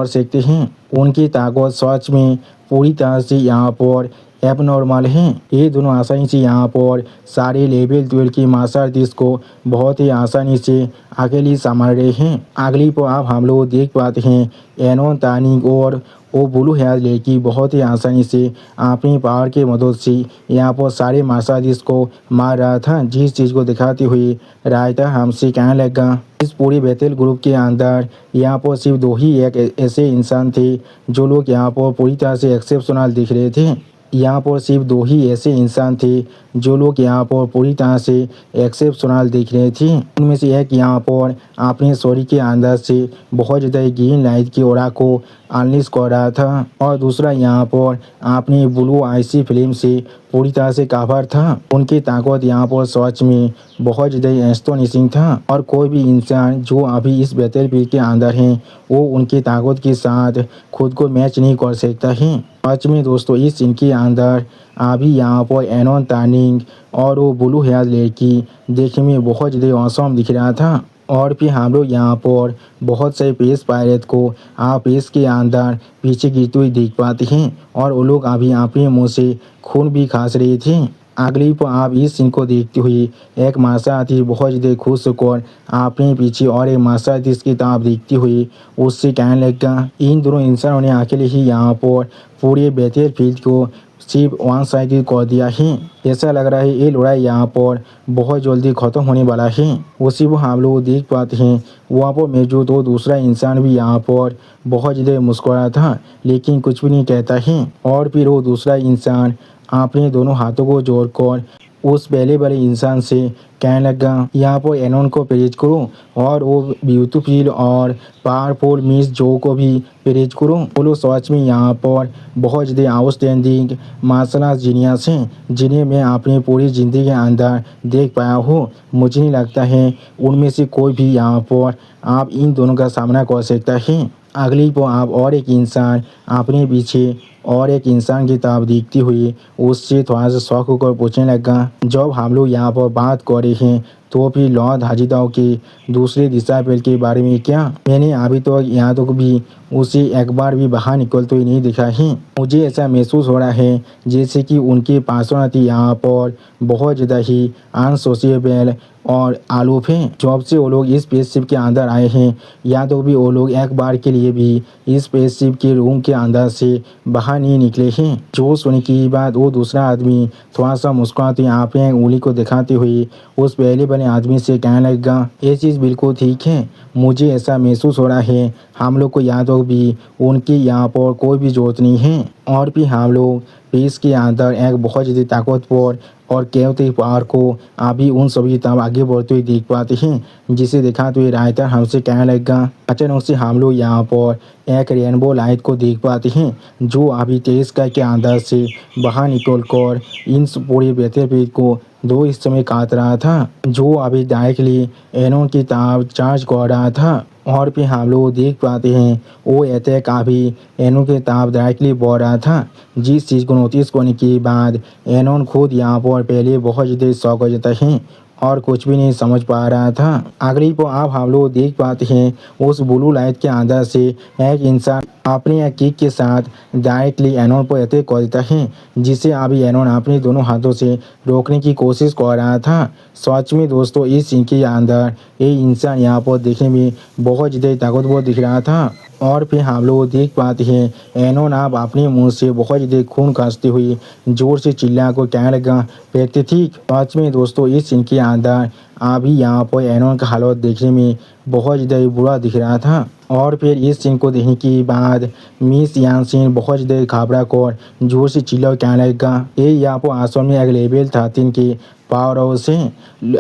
सकते हैं। उनकी ताकत सच में पूरी तरह से यहाँ पर एबनॉर्मल है। ये दोनों आसानी से यहाँ पर सारे लेवल 12 की मार्शल आर्टिस्ट को बहुत ही आसानी से अकेले संभाल रहे हैं। अगली पर आप हम लोग देख पाते हैं एनोन तानी और वो ब्लू हेयर लड़की बहुत ही आसानी से अपनी पावर के मदद से यहाँ पर सारे मार्शल आर्टिस्ट को मार रहा था। जिस चीज़ को दिखाते हुए रायता हमसे कहने लगा, इस पूरी बैटल ग्रुप के अंदर यहाँ पर सिर्फ 2 ही एक ऐसे इंसान थे जो लोग यहाँ पर पूरी तरह से एक्सेप्शनल दिख रहे थे। यहाँ पर सिर्फ 2 ही ऐसे इंसान थे जो लोग यहाँ पर पूरी तरह से एक्सेप्शनल दिख रहे थे। उनमें से एक यहाँ पर अपने शरीर के अंदर से बहुत ज़्यादा ग्रीन लाइट की ओरा को अनलिश कर रहा था और दूसरा यहाँ पर अपनी ब्लू आईसी फिल्म से पूरी तरह से कवर था। उनकी ताकत यहाँ पर सच में बहुत ज़्यादा एस्टोनिशिंग था और कोई भी इंसान जो अभी इस बैटलफील्ड के अंदर है वो उनकी ताकत के साथ खुद को मैच नहीं कर सकता है। सच में दोस्तों इस सीन के अंदर अभी यहाँ पर एनोन तानिंग और वो ब्लू हेयर लड़की देखने में बहुत ज़्यादा औसम दिख रहा था और फिर हम लोग यहाँ पर बहुत से पेस पायरेट को आप पेस के अंदर पीछे गिरते हुए देख पाते हैं और वो लोग अभी अपने मुंह से खून भी खास रहे थे। अगली पर आप इस सीन को देखते हुए एक मार्शल आर्टिस्ट बहुत ज़्यादा खुश होकर अपने पीछे और एक मार्शल आर्टिस्ट की तरफ देखते हुए उससे कहने लगा, इन दोनों इंसानों ने अकेले ही यहाँ पर पूरे बैटलफील्ड को सिर्फ वन साइडेड कर दिया है। ऐसा लग रहा है ये लड़ाई यहाँ पर बहुत जल्दी ख़त्म होने वाला है। उसी को हम लोग देख पाते हैं वहाँ पर मौजूद वो दूसरा इंसान भी यहाँ पर बहुत ज़्यादा मुस्कुरा था लेकिन कुछ भी नहीं कहता है और फिर वो दूसरा इंसान अपने दोनों हाथों को जोड़कर उस पहले वाले इंसान से कहने लगा, यहाँ पर एनोन को प्रेज करो और वो ब्यूटीफुल और पावरफुल मिस जो को भी प्रेज करो। वो लोग सच में यहाँ पर बहुत ज़्यादा आउटस्टैंडिंग मार्शल आर्ट जीनियस हैं जिन्हें मैं अपनी पूरी ज़िंदगी के अंदर देख पाया हूँ। मुझे नहीं लगता है उनमें से कोई भी यहाँ पर आप इन दोनों का सामना कर सकता है। अगली पर आप और एक इंसान अपने पीछे और एक इंसान की तरफ देखते हुए उससे थोड़ा सा शौक होकर पूछने लगा, जब हम लोग यहाँ पर बात कर रहे हैं तो फिर लॉर्ड हाजीदाव के दूसरे डिसाइपल के बारे में क्या? मैंने अभी तो यहाँ तक भी उसे एक बार भी बाहर निकलते हुए नहीं देखा है। मुझे ऐसा महसूस हो रहा है जैसे कि उनकी पर्सनालिटी यहाँ पर बहुत ज़्यादा ही अनसोशिएबल और आलूफ है। जब से वो लोग इस स्पेसशिप के अंदर आए हैं या तो भी वो लोग एक बार के लिए भी इस स्पेसशिप के रूम के अंदर से बाहर नहीं निकले हैं। जो सुनने की बात वो दूसरा आदमी थोड़ा सा मुस्कुराते अपने उंगली को दिखाते हुए उस पहले बने आदमी से कहने लगा, ये चीज़ बिल्कुल ठीक है, मुझे ऐसा महसूस हो रहा है हम लोग को यहाँ तो भी उनकी यहाँ पर कोई भी ज़रूरत नहीं है। और फिर हम लोग पेस के अंदर एक बहुत ज़्यादा ताकतवर और कहते पहाड़ को अभी उन सभी तब आगे बढ़ते हुए देख पाते हैं, जिसे देखा तो ये राइटर हमसे कहने लगा। अचानक से हम लोग यहाँ पर एक रेनबो लाइट को देख पाते हैं जो अभी तेज के अंदर से बाहर निकल कर इन पूरे बेहतर को दो हिस्सों में काट रहा था, जो अभी डायरेक्टली एनोन की तरफ चार्ज कर रहा था। और फिर हम लोग देख पाते हैं वो अटैक अभी एनोन के तरफ डायरेक्टली बढ़ रहा था, जिस चीज़ को नोटिस करने के बाद एनोन खुद यहाँ पर पहले बहुत ज़्यादा शौक हो जाता है और कुछ भी नहीं समझ पा रहा था। अगली को आप हम लोग देख पाते हैं उस ब्लू लाइट के अंदर से एक इंसान अपने किक के साथ डायरेक्टली एनोन पर अटैक कर देता है, जिसे अभी एनोन अपने दोनों हाथों से रोकने की कोशिश कर रहा था। सच में दोस्तों इस सीन के अंदर ये इंसान यहाँ पर देखने में बहुत ज़्यादा ताकतवर दिख रहा था। और फिर हम लोग देख पाते हैं एनोन आप अपने मुंह से बहुत ज़्यादा खून खांसते हुए जोर से चिल्ला को कहने लगा, व्यक्ति ठीक। सच में दोस्तों इस सीन के अंदर अभी यहाँ पर एनोन का हालत देखने में बहुत ज़्यादा बुरा दिख रहा था। और फिर इस सीन को देखने के बाद मिस यानसिन बहुत ज़्यादा घबरा कर जोर से चिल्ला कहने लगा, ये यहाँ पर आसमान में एक लेवल 13 के पावर हाउस है,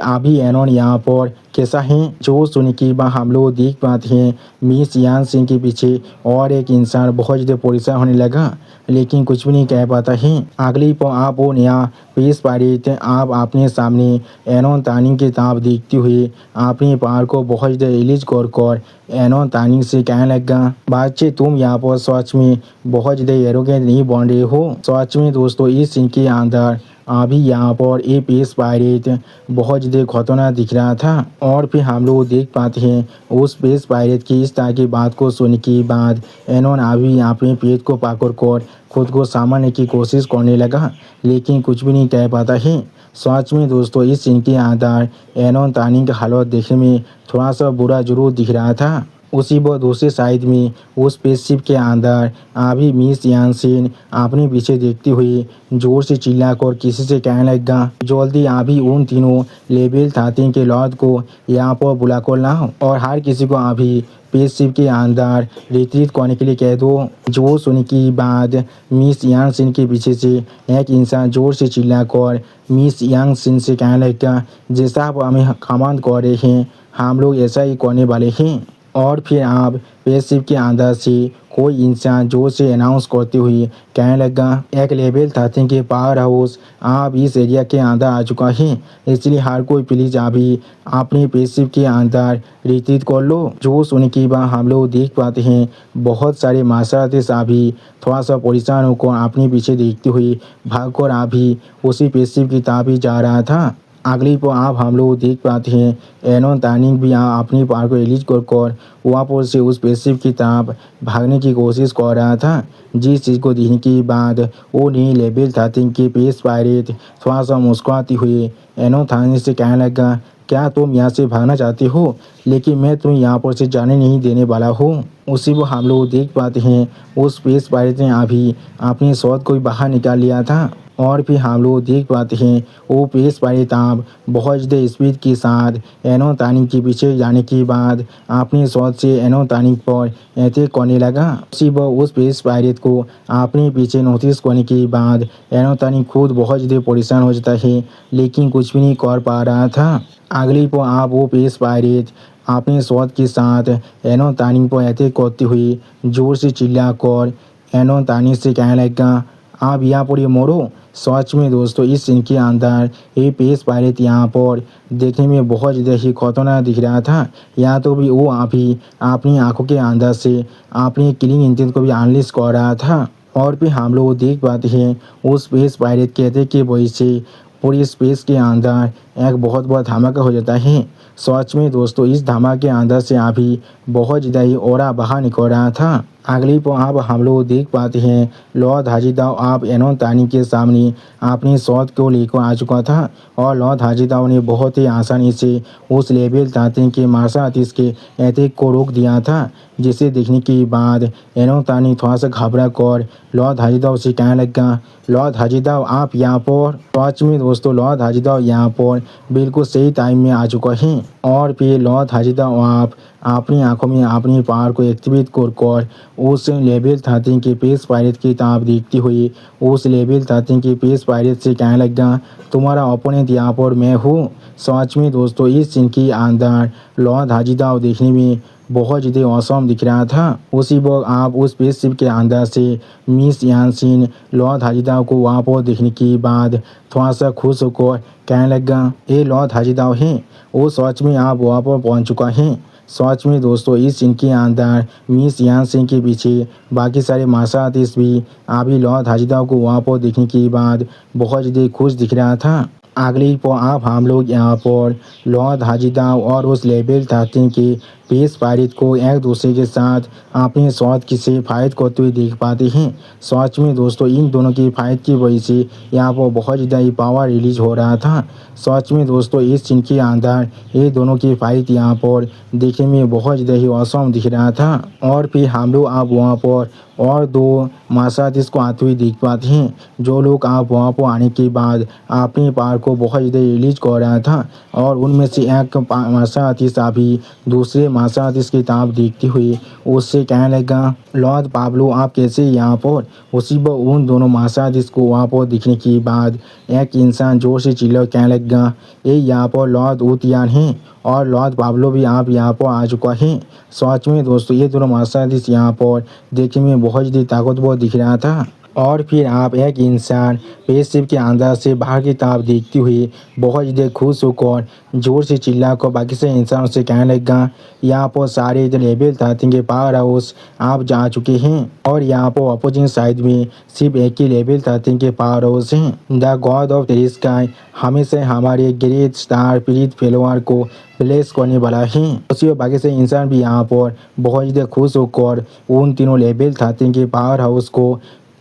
अभी एनोन यहाँ पर कैसा है। जो सुन के बाद हम लोग देख पाते हैं मिस यानसिन के पीछे और एक इंसान बहुत ज़्यादा परेशान होने लगा, लेकिन कुछ भी नहीं कह पाता है। अगली पर आप वो नया पेश पारित आप अपने सामने एनोन तानिंग के ताप देखते हुए अपने पार को बहुत ज़्यादा रिलीज कर एनोन तानिंग से कहने लगा, बच्चे तुम यहाँ पर सच में बहुत ज़्यादा एरोगेंट नहीं बन रहे हो। सच में दोस्तों इस सीन के अंदर अभी यहाँ पर ये पेश पायरेट बहुत ज़्यादा खतरनाक दिख रहा था। और फिर हम लोग देख पाते हैं उस पेश पायरेट की इस तरह की बात को सुनने के बाद एनोन अभी अपने पेट को पकड़ कर खुद को संभालने की कोशिश करने लगा, लेकिन कुछ भी नहीं कह पाता है। सच में दोस्तों इस सीन के अंदर एनोन तानिंग का हालत देखने में थोड़ा सा बुरा जरूर दिख रहा था। उसी वो दूसरे साइड में उस स्पेसशिप के अंदर अभी मिस यानसिन अपने पीछे देखते हुए जोर से चिल्लाकर किसी से कहने लगा, जल्दी अभी उन तीनों लेवल 13 के लॉर्ड को यहाँ पर बुला कर लाओ और हर किसी को अभी स्पेसशिप के अंदर रिट्रीट करने के लिए कह दो। जो सुनने के बाद मिस यानसिन के पीछे से एक इंसान जोर से चिल्लाकर मिस यानसिन से कहने लगा, जैसा आप हमें कमांड कर रहे हैं हम लोग ऐसा ही करने वाले हैं। और फिर आप स्पेसशिप के अंदर से कोई इंसान जोर से अनाउंस करते हुए कहने लगा, एक लेवल 13 के पावर हाउस आप इस एरिया के अंदर आ चुका है, इसलिए हर कोई प्लीज़ अभी अपने स्पेसशिप के अंदर रिट्रीट कर लो। जो सुनने के बाद हम लोग देख पाते हैं बहुत सारे मार्शल अभी थोड़ा सा परेशान होकर अपने पीछे देखते हुए भागकर अभी उसी स्पेसशिप की तरफ ही जा रहा था। अगली पर आप हम लोग देख पाते हैं एनोन तानिंग भी यहाँ अपनी पार को रिलीज कर वहाँ पर से उस स्पेसशिप की तरफ भागने की कोशिश कर रहा था, जिस चीज़ को देखने के बाद वो नई लेवल 13 के पेश पायरेट थोड़ा सा मुस्कुराते हुए एनोन तानिंग से कहने लगा, क्या तुम यहाँ से भागना चाहते हो, लेकिन मैं तुम्हें यहाँ पर से जाने नहीं देने वाला हूँ। उसी को हम लोग देख पाते हैं उस पेश पायरेट ने अभी अपने शॉट को बाहर निकाल लिया था। और फिर हम लोग देख पाते हैं वो पेश पायरेट आप बहुत ज़्यादा स्पीड के साथ एनोन तानिंग के पीछे जाने के बाद अपने शॉट से एनोन तानिंग पर अटैक करने लगा। उसी वह उस पेश पायरेट को अपने पीछे नोटिस करने के बाद एनोन तानिंग खुद बहुत ज़्यादा परेशान हो जाता है, लेकिन कुछ भी नहीं कर पा रहा था। अगली पर आप वो पेश पायरेट अपने शॉट के साथ एनोन तानिंग पर अटैक करते हुए जोर से चिल्लाकर एनोन तानिंग से कहने लगा, आप यहाँ पर ये मोड़ो। सच में दोस्तों इस सीन के अंदर ये पेश पायरेट यहाँ पर देखने में बहुत ज़्यादा ही खतरनाक दिख रहा था। यहाँ तो भी वो अभी अपनी आंखों के अंदर से अपनी किलिंग इंटेंट को भी एनालिसिस कर रहा था। और फिर हम लोग देख पाते हैं उस पेश पायरेट के अटैक की वजह से पूरी स्पेस के अंदर एक बहुत बड़ा धमाका हो जाता है। सच में दोस्तों इस धमाके के अंदर से अभी बहुत ज़्यादा ही ओरा बाहर निकल रहा था। अगली पर अब हम लोग देख पाते हैं लॉर्ड हाजीदाव आप एनोन तानी के सामने अपनी शौत को लेकर आ चुका था और लॉर्ड हाजीदाव ने बहुत ही आसानी से उस लेवल 13 के मार्शल आर्टिस्ट के अटैक को रोक दिया था, जिसे देखने के बाद एनोन तानी थोड़ा सा घबरा कर लॉर्ड हाजीदाव से कहने लगा, लॉर्ड हाजीदाव आप यहाँ पर। सच में दोस्तों लॉर्ड हाजीदाव यहाँ पर बिल्कुल सही टाइम में आ चुका है और फिर लॉर्ड हाजीदाव आप अपनी आंखों में अपनी पावर को एक्टिवेट कर उस लेवल 13 के पेस पायरेट की तरफ देखते हुए उस लेवल 13 के पेस पायरेट से कहने लगा, तुम्हारा ओपोनेंट यहाँ पर मैं हूँ। सच में दोस्तों इस सीन के अंदर लॉर्ड हाजीदाव देखने में बहुत ज़्यादा औसम दिख रहा था। उसी वक्त आप उस स्पेसशिप के अंदर से मिस यानसिन लॉर्ड हाजीदाव को वहाँ पर देखने के बाद थोड़ा सा खुश होकर कहने लगा, ये लॉर्ड हाजीदाव है, वो सच में आप वहाँ पर पहुँच चुका है। सच में दोस्तों इस सीन के अंदर मिस यानसिन के पीछे बाकी सारे मार्शल आर्टिस्ट भी अभी लॉर्ड हाजीदाव को वहाँ पर देखने के बाद बहुत ज़्यादा खुश दिख रहा था। अगली पर आप हम लोग यहाँ पर लॉर्ड हाजीदाव और उस लेवल 13 के पेस पायरेट को एक दूसरे के साथ अपने शॉट की से फाइट करते हुए देख पाते हैं। सच में दोस्तों इन दोनों की फाइट की वजह से यहाँ पर बहुत ज़्यादा ही पावर रिलीज हो रहा था। सच में दोस्तों इस सीन के अंदर ये दोनों की फाइट यहाँ पर देखने में बहुत ज़्यादा ही औसम दिख रहा था और फिर हम लोग आप वहाँ पर और दो मार्शल आर्टिस्ट को आते हुए देख पाते हैं, जो लोग आप वहाँ पर आने के बाद अपनी पावर को बहुत ज़्यादा रिलीज कर रहा था और उनमें से एक मार्शल आर्टिस्ट अभी दूसरे मार्शल आर्टिस्ट की तरफ देखते हुए उससे कहने लगा, लॉर्ड पाब्लो आप कैसे यहाँ पर। उसी पर उन दोनों मार्शल आर्टिस्ट को वहाँ पर दिखने के बाद एक इंसान जोर से चिल्ला कहने लगा, ये यहाँ पर लॉर्ड ऊतियान हैं और लॉर्ड पाब्लो भी आप यहाँ पर आ चुका है। सच में दोस्तों ये दोनों मार्शल आर्टिस्ट यहाँ पर देखने में बहुत ज़्यादा ताकतवर दिख रहा था और फिर आप एक इंसान स्पेसशिप के अंदर से बाहर की तरफ देखते हुए बहुत ज़्यादा खुश होकर जोर से चिल्ला कर बाकी से इंसानों से कहने लगा, यहाँ पर सारे लेवल 13 के पावर हाउस आप जा चुके हैं और यहाँ पर अपोजिंग साइड में सिर्फ एक ही लेवल 13 के पावर हाउस हैं। The God of the sky हमेशा हमारे ग्रेट स्टार पीरित फेलोअर को प्लेस करने वाला है। उसी बाकी से इंसान भी यहाँ पर बहुत ज़्यादा खुश होकर उन तीनों लेवल 13 के पावर हाउस को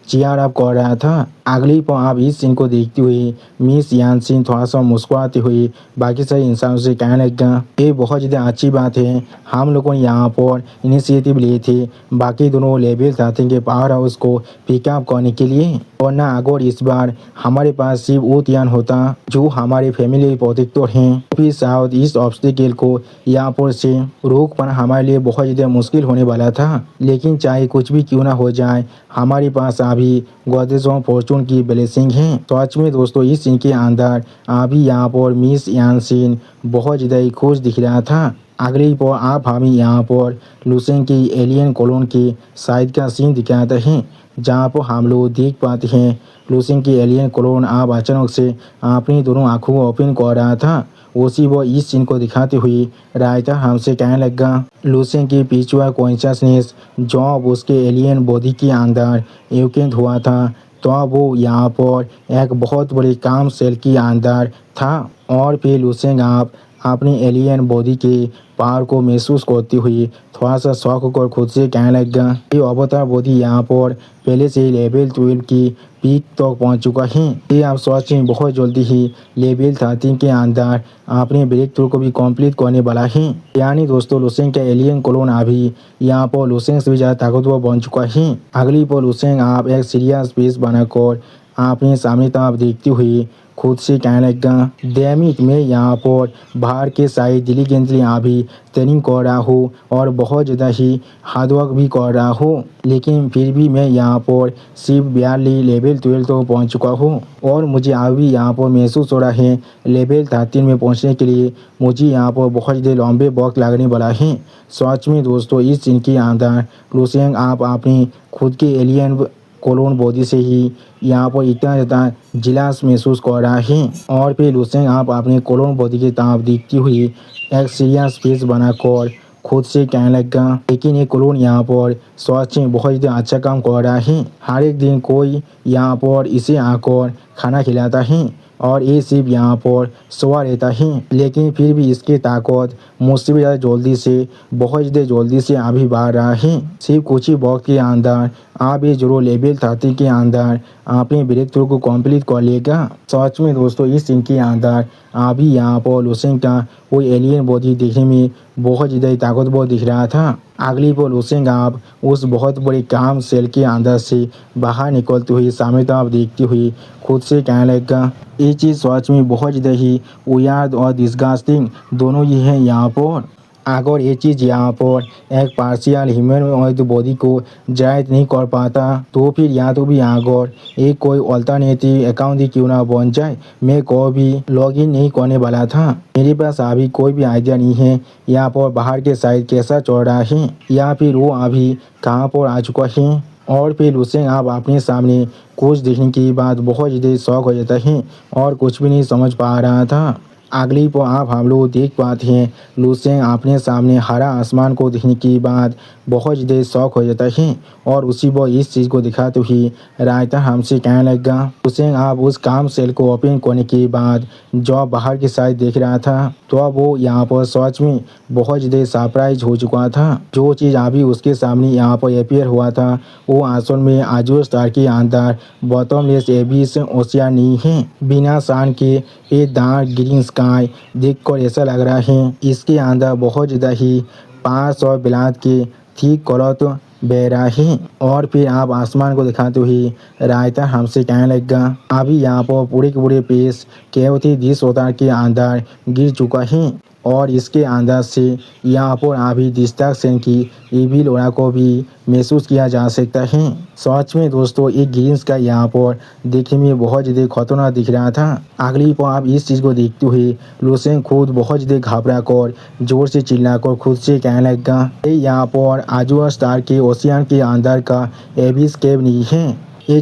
चीयर अप कर रहा था। अगली पर आप इस सीन को देखते हुए मिस यानसिन थोड़ा सा मुस्कुराते हुए बाकी सारे इंसानों से कहने लगा, ये बहुत ज़्यादा अच्छी बात है, हम लोगों ने यहाँ पर इनिशिएटिव लिए थे बाकी दोनों लेवल 13 के पावर हाउस को पिकअप करने के लिए, वरना अगर इस बार हमारे पास सिर्फ ऊतियान होता जो हमारे फैमिली प्रोटेक्टर हैं, फिर शायद इस ऑब्स्टिकल को यहाँ पर से रोक पाना हमारे लिए बहुत ज़्यादा मुश्किल होने वाला था। लेकिन चाहे कुछ भी क्यों ना हो जाए हमारे पास अभी गॉडेस ऑफ फॉर्चून की ब्लेसिंग है। सच में दोस्तों इस सीन के अंदर अभी यहाँ पर मिस यानसिन बहुत ज़्यादा ही खुश दिख रहा था। अगली पर आप हमें यहाँ पर लुसेन की एलियन कॉलोन के साइड का सीन दिखाते हैं, जहाँ पर हम लोग देख पाते हैं लुसेन की एलियन कॉलोन आप अचानक से अपनी दोनों आँखों को ओपन कर रहा था। उसी वो इस सीन को दिखाते हुए रायता हमसे कहने लगा, लुसेन की पिछुआ कॉन्शियसनेस जब उसके एलियन बॉडी के अंदर एवकेंट हुआ था तो वो यहाँ पर एक बहुत बड़े काम सेल के अंदर था और फिर लुसेन आप अपनी एलियन बॉडी के पावर को महसूस करते हुए थोड़ा सा शौक होकर खुद से कहने लगा, ये अवतार बॉडी यहाँ पर पहले से ही लेवल 12 की पीक तक पहुँच चुका है। ये आप सोच में बहुत जल्दी ही लेवल 13 के अंदर अपने ब्रेक थ्रू को भी कंप्लीट करने वाला है। यानी दोस्तों लुसेन का एलियन क्लोन अभी यहाँ पर लुसेन से भी ज़्यादा ताकतवर बन चुका है। अगली पर लुसेन आप एक सीरियस पेस बनाकर अपने सामने तरफ देखते हुए खुद से कहने लगा, डैमिट मैं यहाँ पर बाहर के साइड डिलीजेंटली अभी ट्रेनिंग कर रहा हूँ और बहुत ज़्यादा ही हार्डवर्क भी कर रहा हूँ, लेकिन फिर भी मैं यहाँ पर सिर्फ barely लेवल 12 तक पहुँच चुका हूँ और मुझे अभी यहाँ पर महसूस हो रहा है लेवल 13 में पहुँचने के लिए मुझे यहाँ पर बहुत ज़्यादा लंबे वक्त लगने वाला है। सच में दोस्तों इस सीन के अंदर लुसेन आप अपनी खुद के एलियन कोलोन बॉडी से ही यहाँ पर इतना ज़्यादा जिलास महसूस कर रहा है और फिर लुसेन आप अपने कोलोन बॉडी की तरफ देखती हुई एक सीरियस फेस बनाकर खुद से कहने लगा, लेकिन ये क्लोन यहाँ पर सच में बहुत ज़्यादा अच्छा काम कर रहा है। हर एक दिन कोई यहाँ पर इसे आकर खाना खिलाता है और ये सिर्फ यहाँ पर सोया रहता है, लेकिन फिर भी इसकी ताकत मुझसे भी ज़्यादा जल्दी से, बहुत ज़्यादा जल्दी से अभी बढ़ रहा है। सिर्फ कुछ ही वक्त के अंदर आप ये जरूर लेवल 30 के अंदर अपने ब्रेक थ्रू को कंप्लीट कर लेगा। सच में दोस्तों इस सीन के अंदर अभी यहाँ पर लुसेंग का वो एलियन बॉडी देखने में बहुत ज़्यादा ताकतवर दिख रहा था। अगली पर लुसेंग आप उस बहुत बड़ी काम सेल के अंदर से बाहर निकलते हुए सामने तरफ देखती हुई खुद से कहने लगा, ये चीज़ सच में बहुत ज़्यादा ही वियर्ड और डिस्गस्टिंग दोनों ही है यहाँ पर। अगर ये चीज़ यहाँ पर एक पार्शियल ह्यूमन बॉडी को जायद नहीं कर पाता तो फिर या तो भी अगर एक कोई अल्टरनेटिव अकाउंट ही क्यों ना बन जाए। मैं कभी लॉग इन नहीं करने वाला था। मेरे पास अभी कोई भी आइडिया नहीं है यहाँ पर बाहर के साइड कैसा चल रहा है या फिर वो अभी कहाँ पर आ चुका है। और फिर लुसेंग आप अपने सामने कुछ देखने के बाद बहुत ज़्यादा शौक हो जाता है और कुछ भी नहीं समझ पा रहा था। अगली पर आप हम लोग देख पाते हैं लुसेंग अपने सामने हरा आसमान को देखने के बाद बहुत ज़्यादा शौक हो जाता है और उसी पर इस चीज़ को दिखाते हुए रायता हमसे कहने लगा। लुसेंग आप उस काम सेल को ओपन करने के बाद जब बाहर की साइड देख रहा था तो अब वो यहाँ पर सच में बहुत ज़्यादा सरप्राइज हो चुका था। जो चीज़ अभी उसके सामने यहाँ पर अपेयर हुआ था वो असल में आजू स्टार के अंदर बॉटमलेस एबिस ओशियन नहीं है। बिना सान के ये डार्क ग्रीन स्काई देखकर ऐसा लग रहा है इसके अंदर बहुत ज़्यादा ही 500 बिलात के ठीक करत बह रहा है। और फिर आप आसमान को दिखाते हुए रायता हमसे कहने लगा, अभी यहाँ पर पूरे के पूरे पेश केवल 20 अवतार के अंदर गिर चुका है और इसके अंदर से यहाँ पर अभी डिस्ट्रैक्ट सेन की इविल ओरा को भी महसूस किया जा सकता है। सच में दोस्तों एक ग्रीन्स का यहाँ पर देखने में बहुत ज़्यादा खतरनाक दिख रहा था। अगली पर आप इस चीज़ को देखते हुए लुसेंग खुद बहुत ज़्यादा घबरा कर जोर से चिल्लाकर खुद से कहने लगा, यहाँ पर आजू स्टार के ओशियन के अंदर का एबिस केव नहीं है। ये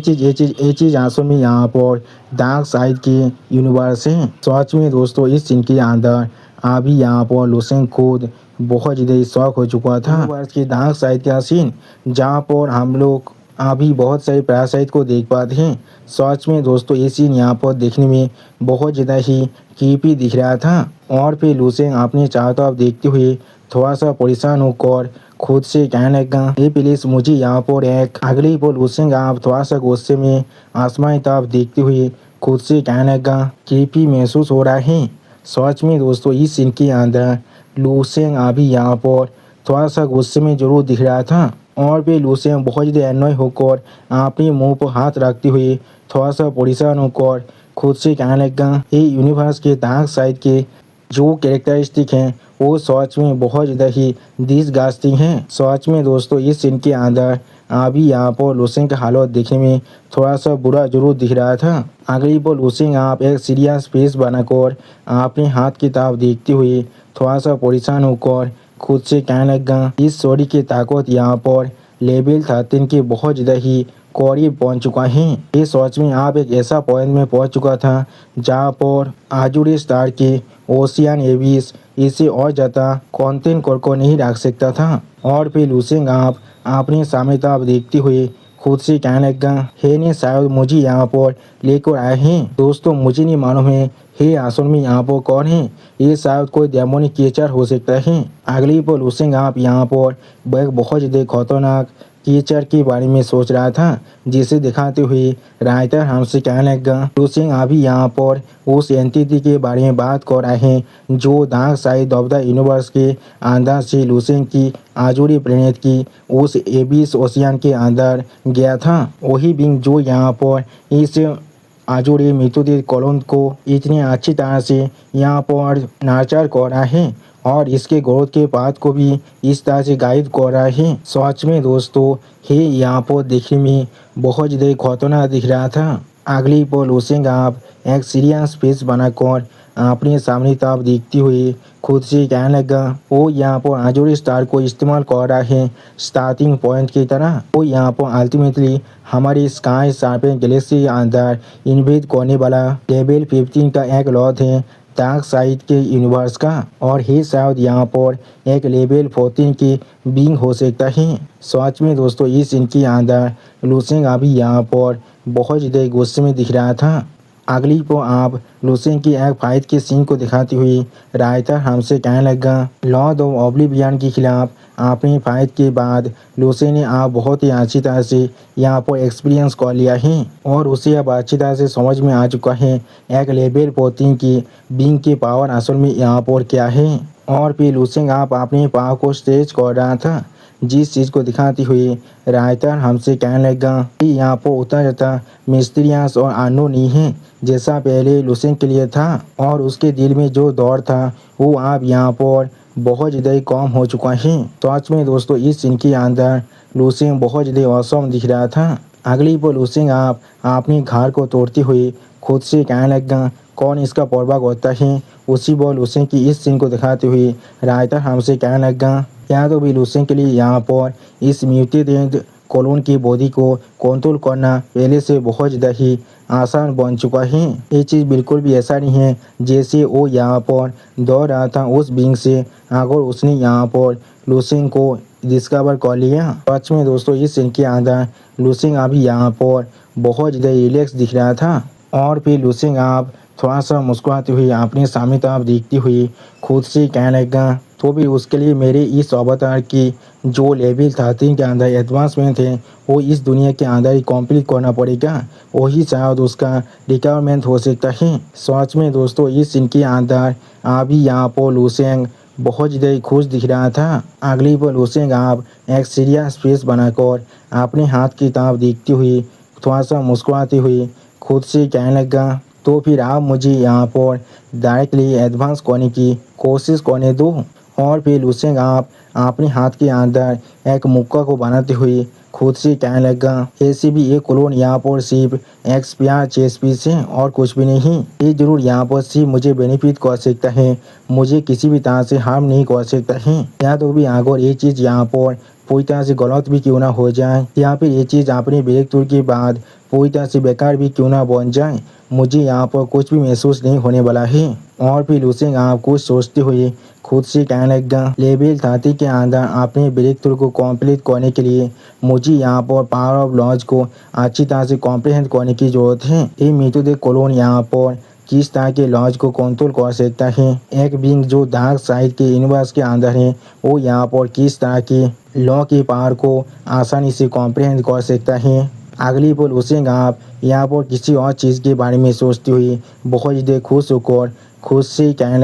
चीज़ असल में यहाँ पर डार्क साइड के यूनिवर्स है। सच में दोस्तों इस सीन के अंदर अभी यहाँ पर लुसेंग खुद बहुत ज़्यादा शौक हो चुका था। यूनिवर्स के डार्क साइड का सीन जहाँ पर हम लोग अभी बहुत सारे पैरासाइट को देख पाते हैं। सच में दोस्तों ये सीन यहाँ पर देखने में बहुत ज़्यादा ही क्रीपी दिख रहा था। और फिर लुसेंग अपने चारों तरफ देखते हुए थोड़ा सा परेशान होकर खुद से कहने लगा, ये प्लीज़ मुझे यहाँ पर एक। अगली पर लुसेंग आप थोड़ा सा गुस्से में आसमान की तरफ देखते हुए खुद से कहने लगा, क्रीपी महसूस हो रहा है। सच में दोस्तों इस सीन के अंदर लुसेंग अभी यहाँ पर थोड़ा सा गुस्से में जरूर दिख रहा था। और फिर लुसेंग बहुत ज़्यादा एनॉय होकर अपने मुंह पर हाथ रखते हुए थोड़ा सा परेशान होकर खुद से कहने लगा, ये यूनिवर्स के डार्क साइड के जो कैरेक्टरिस्टिक हैं वो सच में बहुत ज़्यादा ही डिसगस्टिंग हैं। सच में दोस्तों इस सीन के अंदर अभी यहाँ पर लुसेंग का हालत देखने में थोड़ा सा बुरा जरूर दिख रहा था। अगली पर लुसेंग आप एक सीरियस फेस बनाकर अपने हाथ की तरफ देखते हुए थोड़ा सा परेशान होकर खुद से कहने लगा, इस सॉरी की ताकत यहाँ पर लेवल 13 के बहुत ज़्यादा ही करीब पहुँच चुका है। ये सच में आप एक ऐसा पॉइंट में पहुँच चुका था जहाँ पर आजुरी स्टार के ओशियन एबिस इसे और ज़्यादा कंटेन करके नहीं रख सकता था। और फिर लुसेंग आप अपने सामने तरफ देखते हुए खुद से कहने लगा, हे ने शायद मुझे यहाँ पर लेकर आए हैं। दोस्तों मुझे नहीं मालूम है हे असल में यहाँ पर कौन है, ये शायद कोई डेमोनिक क्रिएचर हो सकता है। अगली पर लुसेंग आप यहाँ पर एक बहुत ज़्यादा खतरनाक क्रिएचर के बारे में सोच रहा था जिसे दिखाते हुए राइटर हमसे कहने लगा, लुसेंग अभी यहाँ पर उस एंटिटी के बारे में बात कर रहे हैं जो dark side of the universe के अंदर से लुसेंग की आजुरी प्लेनेट की उस एबिस ओशियन के अंदर गया था। वही बिंग जो यहाँ पर इस आजुरी मृत्युदीप कॉलोन को इतनी अच्छी तरह से यहाँ पर नर्चर कर रहा है और इसके ग्रोथ के पाथ को भी इस तरह से गाइड कर रहा है। सच में दोस्तों हे यहाँ पर देखने में बहुत ज़्यादा खतरनाक दिख रहा था। अगली पर लुसेंग आप एक सीरियस फेस बनाकर अपने सामने तरफ देखते हुए खुद से कहने लगा, वो यहाँ पर आजुरी स्टार को इस्तेमाल कर रहा है स्टार्टिंग पॉइंट की तरह। वो यहाँ पर अल्टीमेटली हमारी स्काई शार्पेन गैलेक्सी के अंदर इन्वेट करने वाला लेवल 15 का एक लॉट है डार्क साइड के यूनिवर्स का और ही शायद यहाँ पर एक लेवल 14 की बीइंग हो सकता है। सच में दोस्तों इस इनके अंदर लुसेंग अभी यहाँ पर बहुत ज़्यादा गुस्से में दिख रहा था। अगली को आप लूसेंग की एक फाइट के सीन को दिखाती हुई रायता हमसे कहने लगा, लॉर्ड ऑफ ऑब्लिवियन के खिलाफ अपनी फाइट के बाद लूसेंग ने आप बहुत ही अच्छी तरह से यहाँ पर एक्सपीरियंस कर लिया है और उसे अब अच्छी तरह से समझ में आ चुका है एक लेवल 14 की बिंग की पावर असल में यहाँ पर क्या है। और फिर लूसेंग आप अपने पावर को स्ट्रेच कर रहा था, जिस चीज़ को दिखाती हुई रायता हमसे कहने लगा कि यहाँ पर उतना ज़्यादा मिस्टीरियस और अननोन नहीं है जैसा पहले लूसेंग के लिए था और उसके दिल में जो दौर था वो आप यहाँ पर बहुत ज़्यादा ही कम हो चुका है। तो आज में दोस्तों इस सीन के अंदर लूसेंग बहुत ज़्यादा औसम दिख रहा था। अगली पर लूसेंग आप अपने घर को तोड़ती हुई खुद से कहने लगा, कौन इसका परवाह करता है। उसी बॉल लूसेंग की इस सीन को दिखाते हुए रायता हमसे कहने लगा, या तो भी लूसेंग के लिए यहाँ पर इस म्यूटेटेड क्लोन की बॉडी को कंट्रोल करना पहले से बहुत ज़्यादा ही आसान बन चुका है। ये चीज़ बिल्कुल भी ऐसा नहीं है जैसे वो यहाँ पर दौड़ रहा था उस बिंग से अगर उसने यहाँ पर लूसेंग को डिस्कवर कर लिया। सच में दोस्तों इस सीन के अंदर लूसेंग अभी यहाँ पर बहुत ज़्यादा रिलैक्स दिख रहा था और फिर लूसेंग आप थोड़ा सा मुस्कुराती हुई अपने सामने तरफ देखती हुई खुद से कहने लगा, तो भी उसके लिए मेरे इस अवतार की जो लेवल 13 के अंदर एडवांसमेंट है वो इस दुनिया के अंदर ही कंप्लीट करना पड़ेगा, वही शायद उसका रिक्वायरमेंट हो सकता है। सच में दोस्तों इस सीन के अंदर अभी यहाँ पर लूसेंग बहुत ज़्यादा खुश दिख रहा था। अगली पर लूसेंग आप एक सीरियस फेस बनाकर अपने हाथ की तरफ देखती हुई थोड़ा सा मुस्कुराती हुई खुद से कहने लगा, तो फिर आप मुझे यहाँ पर डायरेक्टली एडवांस करने की कोशिश करने दो। और फिर लूसेंग आप अपने हाथ के अंदर एक मुक्का को बनाते हुए खुद से कहने लगा, ऐसे भी ये क्लोन यहाँ पर सिर्फ एक स्पेयर चेस पीस है और कुछ भी नहीं। ये जरूर यहाँ पर सिर्फ मुझे बेनिफिट कर सकता है, मुझे किसी भी तरह से हार्म नहीं कर सकता है। या तो भी अगर ये चीज़ यहाँ पर पूरी तरह से गलत भी क्यों ना हो जाए या फिर ये चीज़ अपने ब्रेक थ्रू के बाद पूरी तरह से बेकार भी क्यों ना बन जाए, मुझे यहाँ पर कुछ भी महसूस नहीं होने वाला है। और फिर लूसेंग आप कुछ सोचते हुए खुद से कहने लगा, लेवल 30 के अंदर अपने ब्रेक थ्रू को कंप्लीट करने के लिए मुझे यहाँ पर पावर ऑफ लॉज को अच्छी तरह से कॉम्प्रिहेंड करने की जरूरत है। ये म्यूटेटेड क्लोन यहाँ पर किस तरह के लॉज को कंट्रोल कर सकता है, एक बिंग जो डार्क साइड के यूनिवर्स के अंदर है वो यहाँ पर किस तरह के लॉ की पावर को आसानी से कॉम्प्रिहेंड कर सकता है। अगली पर लूसेंग आप यहाँ पर किसी और चीज़ के बारे में सोचती हुई बहुत ज़्यादा खुश होकर खुद से कहने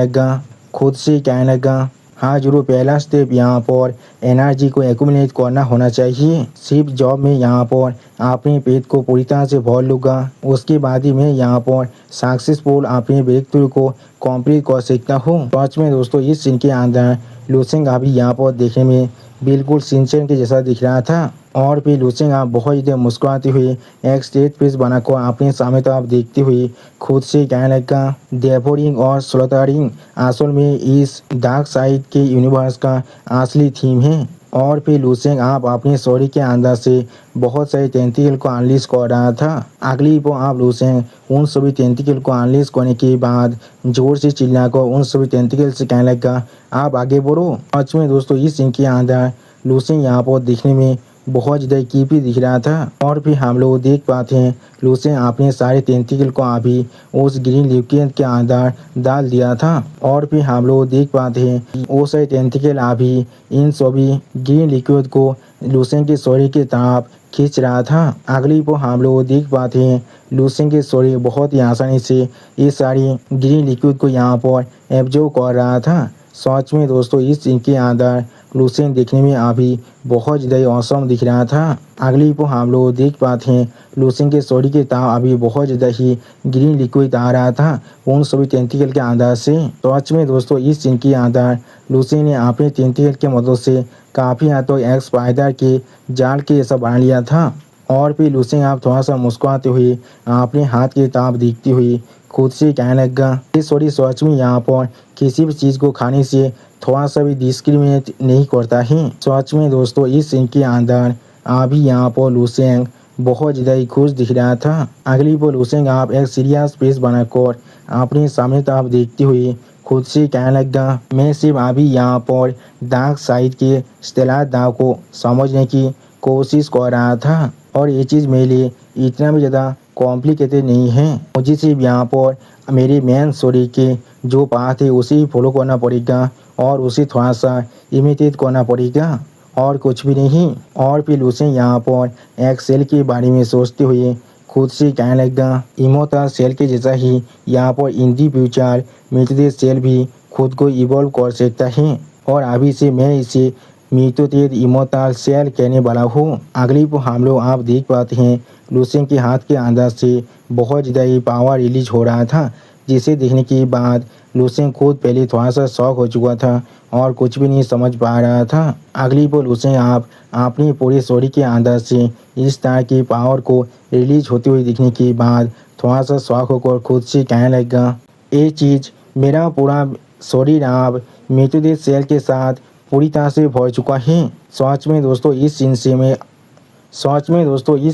लगा, हाँ जरूर पहला स्टेप यहाँ पर एनर्जी को एक्यूमुलेट करना होना चाहिए। सिर्फ जॉब में यहाँ पर अपने पेट को पूरी तरह से भर लूँगा, उसके बाद ही मैं यहाँ पर सक्सेसफुल अपने ब्रेक थ्रू को कंप्लीट कर सकता हूँ। सच में दोस्तों इस सीन के अंदर लूसेंग अभी यहाँ पर देखने में बिल्कुल सिंचन के जैसा दिख रहा था। और फिर लूसेंग आप बहुत ज़्यादा मुस्कुराती हुई एक स्टेज फेस बनाकर अपने सामने तरफ देखती हुई खुद से कहने लगा, डेवोरिंग और स्लॉटरिंग असल में इस डार्क साइड के यूनिवर्स का असली थीम है। और फिर लूसेंग आप अपने शरीर के अंदर से बहुत सारे टेंटिकल को अनलीश कर रहा था। अगली पर आप लूसेंग उन सभी टेंटिकल को अनलीश करने के बाद जोर से चिल्लाकर उन सभी टेंटिकल से कहने लगा, आप आगे बढ़ो। सच में दोस्तों इस सीन के अंदर लूसेंग यहाँ पर दिखने में बहुत ज़्यादा कीपी दिख रहा था। और फिर हम लोग देख पाते हैं लूसेंग अपने सारे टेंटिकल को अभी उस ग्रीन लिक्विड के अंदर डाल दिया था। और फिर हम लोग देख पाते हैं वो सारे टेंटिकल अभी इन सभी ग्रीन लिक्विड को लूसेंग के शरीर की तरफ खींच रहा था। अगली पर हम लोग देख पाते हैं लूसेंग के शरीर बहुत ही आसानी से ये सारी ग्रीन लिक्विड को यहाँ पर एब्जॉर्ब कर रहा था। सच में दोस्तों इस सीन के अंदर लूसेंग देखने में अभी बहुत ज़्यादा औसम दिख रहा था। अगली पर हम लोग देख पाते हैं लूसेंग के शरीर के तरफ अभी बहुत ज़्यादा ही ग्रीन लिक्विड आ रहा था उन सभी टेंटिकल के अंदर से। सच में दोस्तों इस सीन के अंदर लूसेंग ने अपने टेंटिकल के मदद से काफ़ी हद तक एक स्पाइडर के जाल के जैसा बना लिया था। और फिर लूसेंग आप थोड़ा सा मुस्कुराते हुए अपने हाथ की तरफ देखती हुई खुद से कहने लगा, सॉरी सच में यहाँ पर किसी भी चीज़ को खाने से थोड़ा सा भी डिस्क्रिमिनेट नहीं करता है। सच में दोस्तों इस सीन के अंदर अभी यहाँ पर लूसेंग बहुत ज़्यादा ही खुश दिख रहा था। अगली पर लूसेंग आप एक सीरियस फेस बनाकर अपने सामने तरफ देखती हुई खुद से कहने लगा, मैं सिर्फ अभी यहाँ पर डार्क साइड के स्टेलर दाव को समझने की कोशिश कर रहा था और ये चीज़ मेरे लिए इतना भी ज़्यादा कॉम्प्लिकेटेड नहीं है। मुझे सिर्फ यहाँ पर मेरी मेन स्टोरी के जो पार्ट है उसे फॉलो करना पड़ेगा और उसे थोड़ा सा इमिटेट करना पड़ेगा और कुछ भी नहीं। और फिर उसे यहाँ पर एक सेल के बारे में सोचते हुए खुद से कहने लगा, इमोर्टल सेल के जैसा ही यहाँ पर इन दी फ्यूचर मिथुदेश सेल भी खुद को इवॉल्व कर सकता है और अभी से मैं इसे मिथुदेश इमोर्टल सेल कहने वाला हूँ। अगली को हम लोग आप देख पाते हैं लुसेन के हाथ के अंदर से बहुत ज़्यादा पावर रिलीज हो रहा था, जिसे देखने के बाद लुसेन खुद पहले थोड़ा सा शॉक हो चुका था और कुछ भी नहीं समझ पा रहा था। अगली पर लुसेन आप अपनी पूरी स्टोरी के अंदर से इस तरह की पावर को रिलीज होते हुए दिखने के बाद थोड़ा सा शौक होकर खुद से कहने लगा, ये चीज़ मेरा पूरा शरीर आप मिथुदेश सेल के साथ पूरी तरह से भर चुका है। सच में दोस्तों इस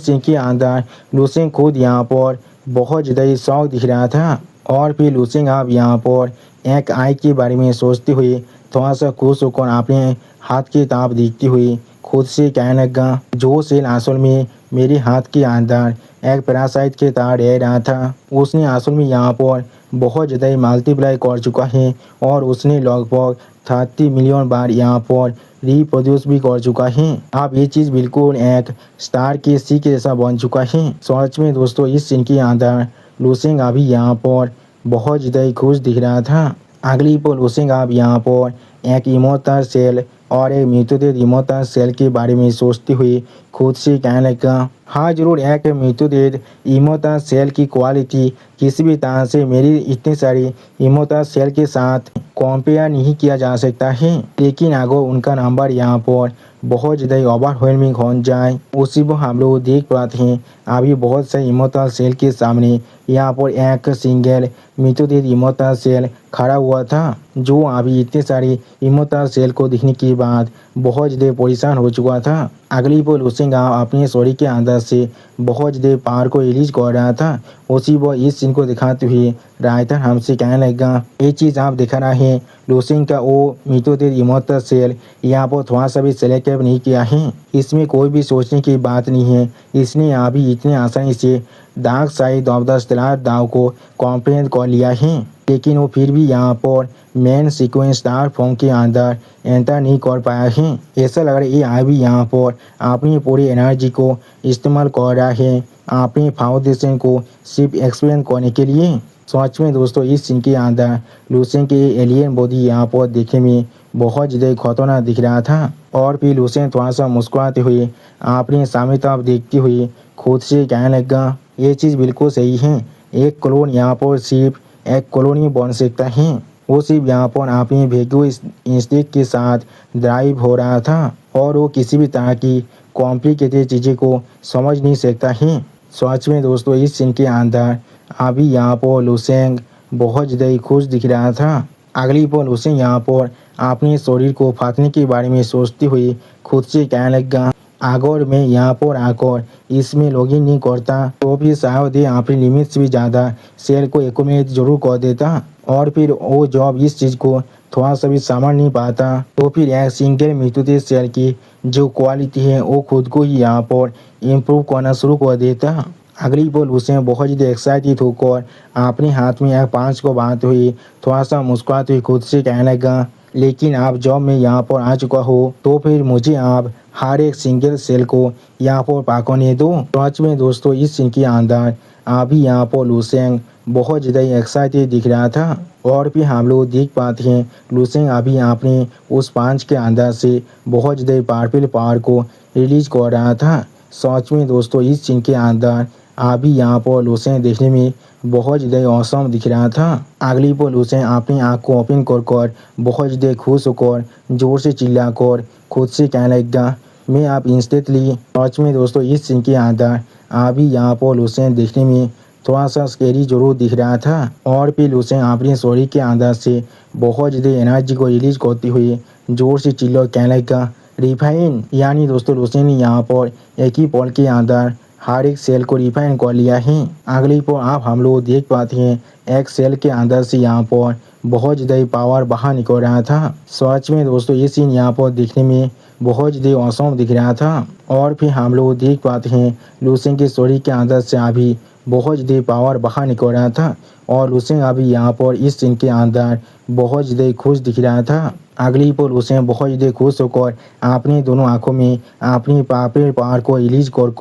सीन के अंदर लुसेन खुद यहाँ पर बहुत ज़्यादा शौक दिख रहा था और फिर लुसेन आप यहाँ पर एक आई के बारे में सोचते हुए थोड़ा सा खुश होकर अपने हाथ की ताप देखते हुए खुद से कहने लगा, जो सेल असल में मेरे हाथ के अंदर एक पैरासाइट के तरह रह रहा था, उसने असल में यहाँ पर बहुत ज़्यादा मल्टीप्लाई कर चुका है और उसने लगभग 30 मिलियन बार यहाँ पर रिप्रोड्यूस भी कर चुका है। अब ये चीज़ बिल्कुल एक स्टार के सी के जैसा बन चुका है। सच में दोस्तों इस सीन के अंदर लुसेन अभी यहाँ पर बहुत ज़्यादा खुश दिख रहा था। अगली पर लुसेन आप यहाँ पर एक इमोर्टल सेल और एक मिथुदेश इमोर्टल सेल के बारे में सोचते हुए खुद से कहने लगा, हाँ जरूर, एक मिथुदेश इमोर्टल सेल की क्वालिटी किसी भी तरह से मेरी इतनी सारी इमोर्टल सेल के साथ कंपेयर नहीं किया जा सकता है, लेकिन अगर उनका नंबर यहाँ पर बहुत ज़्यादा ओवरवेलमिंग हो जाए उसी को हम लोग देख पाते हैं। अभी बहुत से इमोर्टल सेल के सामने यहाँ पर एक सिंगल मिथुदेश इमोर्टल सेल खड़ा हुआ था, जो अभी इतने सारे इमोर्टल सेल को देखने के बाद बहुत ज़्यादा परेशान हो चुका था। अगली पर लुसेन अपने स्टोरी के अंदर से बहुत ज़्यादा पावर को रिलीज कर रहा था। उसी वो इस सीन को दिखाते हुए रायता हमसे कहने लगा, ये चीज़ आप दिखा रहा है लुसेन का वो मिथुदेश इमोर्टल सेल यहाँ पर थोड़ा सा भी सेलेक्टिव नहीं किया है, इसमें कोई भी सोचने की बात नहीं है। इसने अभी इतने आसानी से dark side of the star दाव को कॉम्प्रेंड कर लिया है, लेकिन वो फिर भी यहाँ पर मेन सीक्वेंस स्टार फॉर्म के अंदर एंटर नहीं कर पाया है। ऐसा लग रहा है ये अभी यहाँ पर अपनी पूरी एनर्जी को इस्तेमाल कर रहा है अपनी फाउंडेशन को सिर्फ एक्सप्लेन करने के लिए। सच में दोस्तों इस सीन के अंदर लुसेन के एलियन बॉडी यहाँ पर देखने में बहुत ज़्यादा खतरनाक दिख रहा था और फिर लुसेन थोड़ा सा मुस्कुराते हुए अपने सामने तरफ देखते हुए खुद से कहने लगा, ये चीज़ बिल्कुल सही है, एक क्लोन यहाँ पर सिर्फ एक कॉलोनी बन सकता है। वो सिर्फ यहाँ पर अपने वेगो इंस्टिंक्ट के साथ ड्राइव हो रहा था और वो किसी भी तरह की कॉम्प्लिकेटेड चीज़ें को समझ नहीं सकता है। सच में दोस्तों इस सीन के अंदर अभी यहाँ पर लुसेन बहुत ज़्यादा खुश दिख रहा था। अगली पर लुसेन यहाँ पर अपने शरीर को फाटने के बारे में सोचते हुए खुद से कहने लगा, अगर मैं यहाँ पर आकर इसमें लॉगिन नहीं करता तो फिर शायद ये अपनी लिमिट से भी ज़्यादा सेल को एक्यूमुलेट जरूर कर देता और फिर वो जॉब इस चीज़ को थोड़ा सा भी संभाल नहीं पाता तो फिर एक सिंगल मिथुदेश सेल की जो क्वालिटी है वो खुद को ही यहाँ पर इम्प्रूव करना शुरू कर देता। अगली पर लुसेन बहुत ज़्यादा एक्साइटेड होकर अपने हाथ में एक पाँच को बांधते हुए थोड़ा सा मुस्कुराते हुए खुद से कहने लगा, लेकिन आप जब मैं यहाँ पर आ चुका हो तो फिर मुझे आप हर एक सिंगल सेल को यहाँ पर पकड़ने दो। सच में दोस्तों इस सीन के अंदर अभी यहाँ पर लुसेन बहुत ज़्यादा एक्साइटेड दिख रहा था और फिर हम लोग देख पाते हैं लुसेन अभी अपने उस पांच के अंदर से बहुत ज़्यादा पावरफुल पावर को रिलीज कर रहा था। सच में दोस्तों इस सीन के अंदर अभी यहाँ पर लुसेन देखने में बहुत ज़्यादा औसम दिख रहा था। अगली पर लुसेन अपनी आँख को ओपन कर बहुत ज़्यादा खुश होकर जोर से चिल्लाकर खुद से कहने लगा, मैं आप इंस्टेंटली। सच में दोस्तों इस सीन के अंदर अभी यहाँ पर लुसेन देखने में थोड़ा सा स्केरी जरूर दिख रहा था और फिर लुसेन अपने शरीर के अंदर से बहुत ज़्यादा एनर्जी को रिलीज करते हुए जोर से चिल्ला कहने लगा, रिफाइन। यानी दोस्तों लुसेन ने यहाँ पर एक ही पल के अंदर हर एक सेल को रिफाइन कर लिया है। अगली पर आप हम लोग देख पाते हैं एक सेल के अंदर से यहाँ पर बहुत ज़्यादा पावर बाहर निकल रहा था। सच में दोस्तों ये सीन यहाँ पर दिखने में बहुत ज़्यादा औसम दिख रहा था और फिर हम लोग देख पाते हैं लुसेन के स्टोरी के अंदर से अभी बहुत ज़्यादा पावर बाहर निकल रहा था और लुसेंग अभी यहाँ पर इस सीन के अंदर बहुत ज़्यादा खुश दिख रहा था। अगली पल लुसेंग बहुत ज़्यादा खुश होकर अपनी दोनों आंखों में अपनी पापड़ पार को रिलीज कर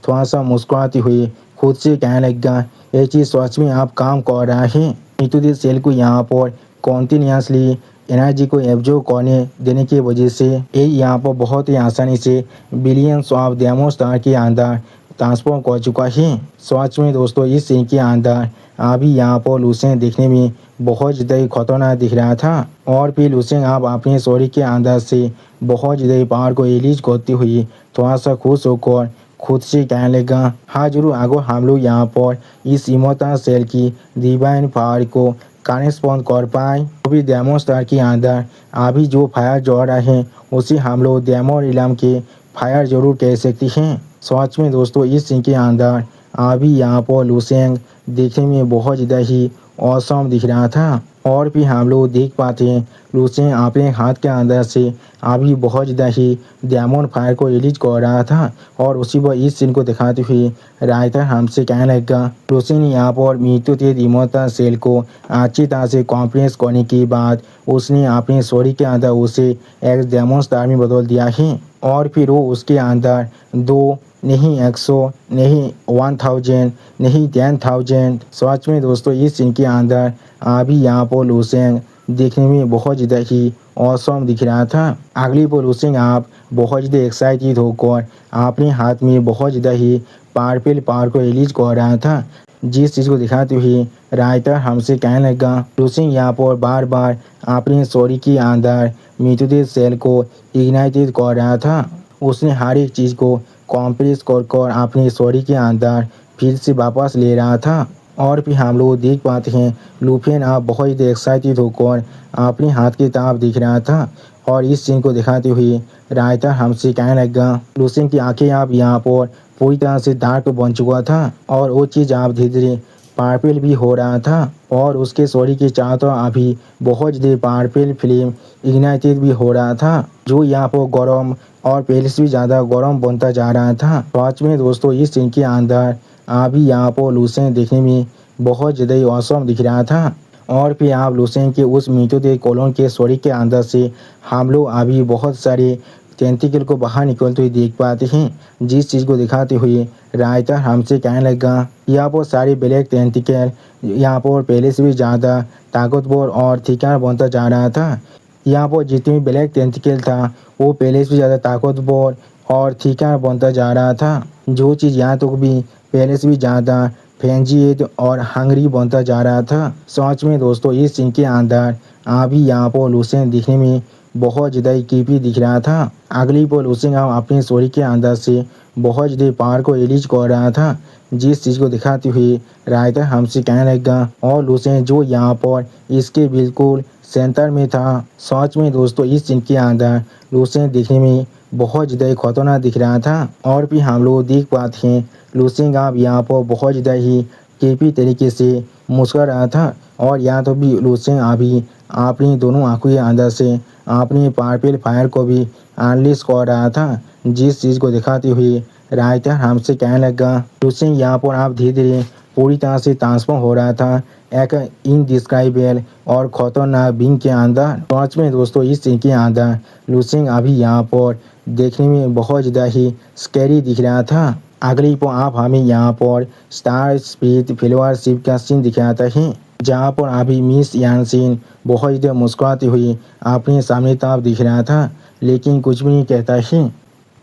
थोड़ा सा मुस्कुराती हुई खुद से कहने लगा, ये चीज़ सच में आप काम कर रहा है। मितुदी सेल को यहाँ पर कॉन्टिन्यूसली एनर्जी को एब्जॉर्ब करने देने की वजह से ये यहाँ पर बहुत ही आसानी से बिलियंस ऑफ डेमो स्टार के अंदर ट्रांसफॉर्म कर चुका है। सच में दोस्तों इस सीन के अंदर अभी यहाँ पर लुसेंग देखने में बहुत ज़्यादा खतरनाक दिख रहा था और फिर लुसेंग आप अपने शरीर के अंदर से बहुत ज़्यादा पावर को रिलीज करती हुई थोड़ा सा खुश होकर खुद से कहने लगा, हाँ जरूर अगर हम लोग यहाँ पर इस इमोर्टल सेल की डिवाइन पावर को करेस्पॉन्ड कर पाए तो भी डेमो स्टार के अंदर अभी जो फायर जल रहा है उसे हम लोग डेमो रिलम के फायर जरूर कह सकते हैं। सच में दोस्तों इस सीन के अंदर अभी यहाँ पर लुसेंग देखने में बहुत ज़्यादा ही औसम दिख रहा था और फिर हम लोग देख पाते हैं लुसेंग अपने हाथ के अंदर से अभी बहुत ज़्यादा ही डायमंड फायर को रिलीज कर रहा था और उसी पर इस सीन को दिखाते हुए राइटर हमसे कहने लगा, लुसेंग ने यहाँ पर मृत्यु तेज इमोर्टल सेल को अच्छी तरह से कॉम्प्रेस करने के बाद उसने अपने शरीर के अंदर उसे एक डायमंड स्टार में बदल दिया है और फिर वो उसके अंदर 2 नहीं 100 नहीं 1000 नहीं 10,000। सच में दोस्तों इस सीन के अंदर अभी यहाँ पर लुसेंग देखने में बहुत ज़्यादा ही औसम दिख रहा था। अगली पर लुसेंग आप बहुत ज़्यादा एक्साइटेड होकर अपने हाथ में बहुत ज़्यादा ही पावरफुल पावर को रिलीज कर रहा था, जिस चीज़ को दिखाते हुए राइटर हमसे कहने लगा, लुसेंग यहाँ पर बार बार अपने शरीर के अंदर मृत्युदेह सेल को इग्नाइटेड कर रहा था। उसने हर एक चीज़ को कॉम्प्रेस कर अपने शरीर के अंदर फिर से वापस ले रहा था और फिर हम लोग देख पाते हैं लुफेन आप बहुत ही एक्साइटेड होकर अपने हाथ की तरफ दिख रहा था और इस सीन को दिखाते हुए राइटर हमसे कहने लगा, लुसेन की आंखें आप यहाँ पर पूरी तरह से डार्क बन चुका था और वो चीज़ आप धीरे धीरे पावरफुल भी हो रहा था और उसके शरीर के चारों तरफ अभी बहुत ज़्यादा पावरफुल फ्लेम इग्नाइटेड भी हो रहा था, जो यहाँ पर गर्म और पहले से भी ज़्यादा गर्म बनता जा रहा था। सच में दोस्तों इस सीन के अंदर अभी यहाँ पर लुसेंग देखने में बहुत ज़्यादा ही औसम दिख रहा था और फिर आप लुसेंग के उस मृत्युदेह कॉलोन के शरीर के अंदर से हम लोग अभी बहुत सारे टेंटिकल को बाहर निकलते हुए देख पाते हैं, जिस चीज़ को दिखाते हुए राइटर हमसे कहने लगा, यहाँ पर सारे ब्लैक टेंटिकल यहाँ पर पहले से भी ज़्यादा ताकतवर और थिकर बनता जा रहा था। यहाँ पर जितनी भी ब्लैक टेंटिकल था वो पहले से भी ज़्यादा ताकतवर और थिकर बनता जा रहा था, जो चीज़ यहाँ तक भी पहले से भी ज़्यादा फेंजिएड और हंगरी बनता जा रहा था। सच में दोस्तों इस सीन के अंदर अभी यहाँ पर लुसेंग दिखने में बहुत ज़्यादा ही क्रीपी दिख रहा था। अगली पर लुसेंग अपने शरीर के अंदर से बहुत ज़्यादा पावर को रिलीज कर रहा था, जिस चीज़ को दिखाते हुए राइटर हमसे कहने लगा और लुसेंग जो यहाँ पर इसके बिल्कुल सेंटर में था। सच में दोस्तों इस सीन के अंदर लुसेंग दिखने में बहुत ज़्यादा खतरनाक दिख रहा था और फिर हम लोग देख पाते हैं लुसेंग आप यहाँ पर बहुत ज़्यादा ही क्रीपी तरीके से मुस्कुरा रहा था और यहाँ तो भी लुसेंग अभी अपनी दोनों आंखों के अंदर से अपनी पावरफुल फायर को भी अनलीश कर रहा था, जिस चीज़ को दिखाते हुए राइटर हमसे कहने लगा, लुसेंग यहाँ पर आप धीरे धीरे पूरी तरह से ट्रांसफॉर्म हो रहा था एक इनडिस्क्राइबेबल और खतरनाक बीइंग के अंदर। सच में दोस्तों इस सीन के अंदर लुसेंग अभी यहाँ पर देखने में बहुत ज़्यादा ही स्कैरी दिख रहा था। अगली पर आप हमें यहाँ पर स्टार स्पिरिट फेलोशिप का सीन दिखाता है, जहाँ पर अभी मिस यानसिन बहुत ज़्यादा मुस्कुराती हुई अपने सामने तरफ दिख रहा था, लेकिन कुछ भी नहीं कहता है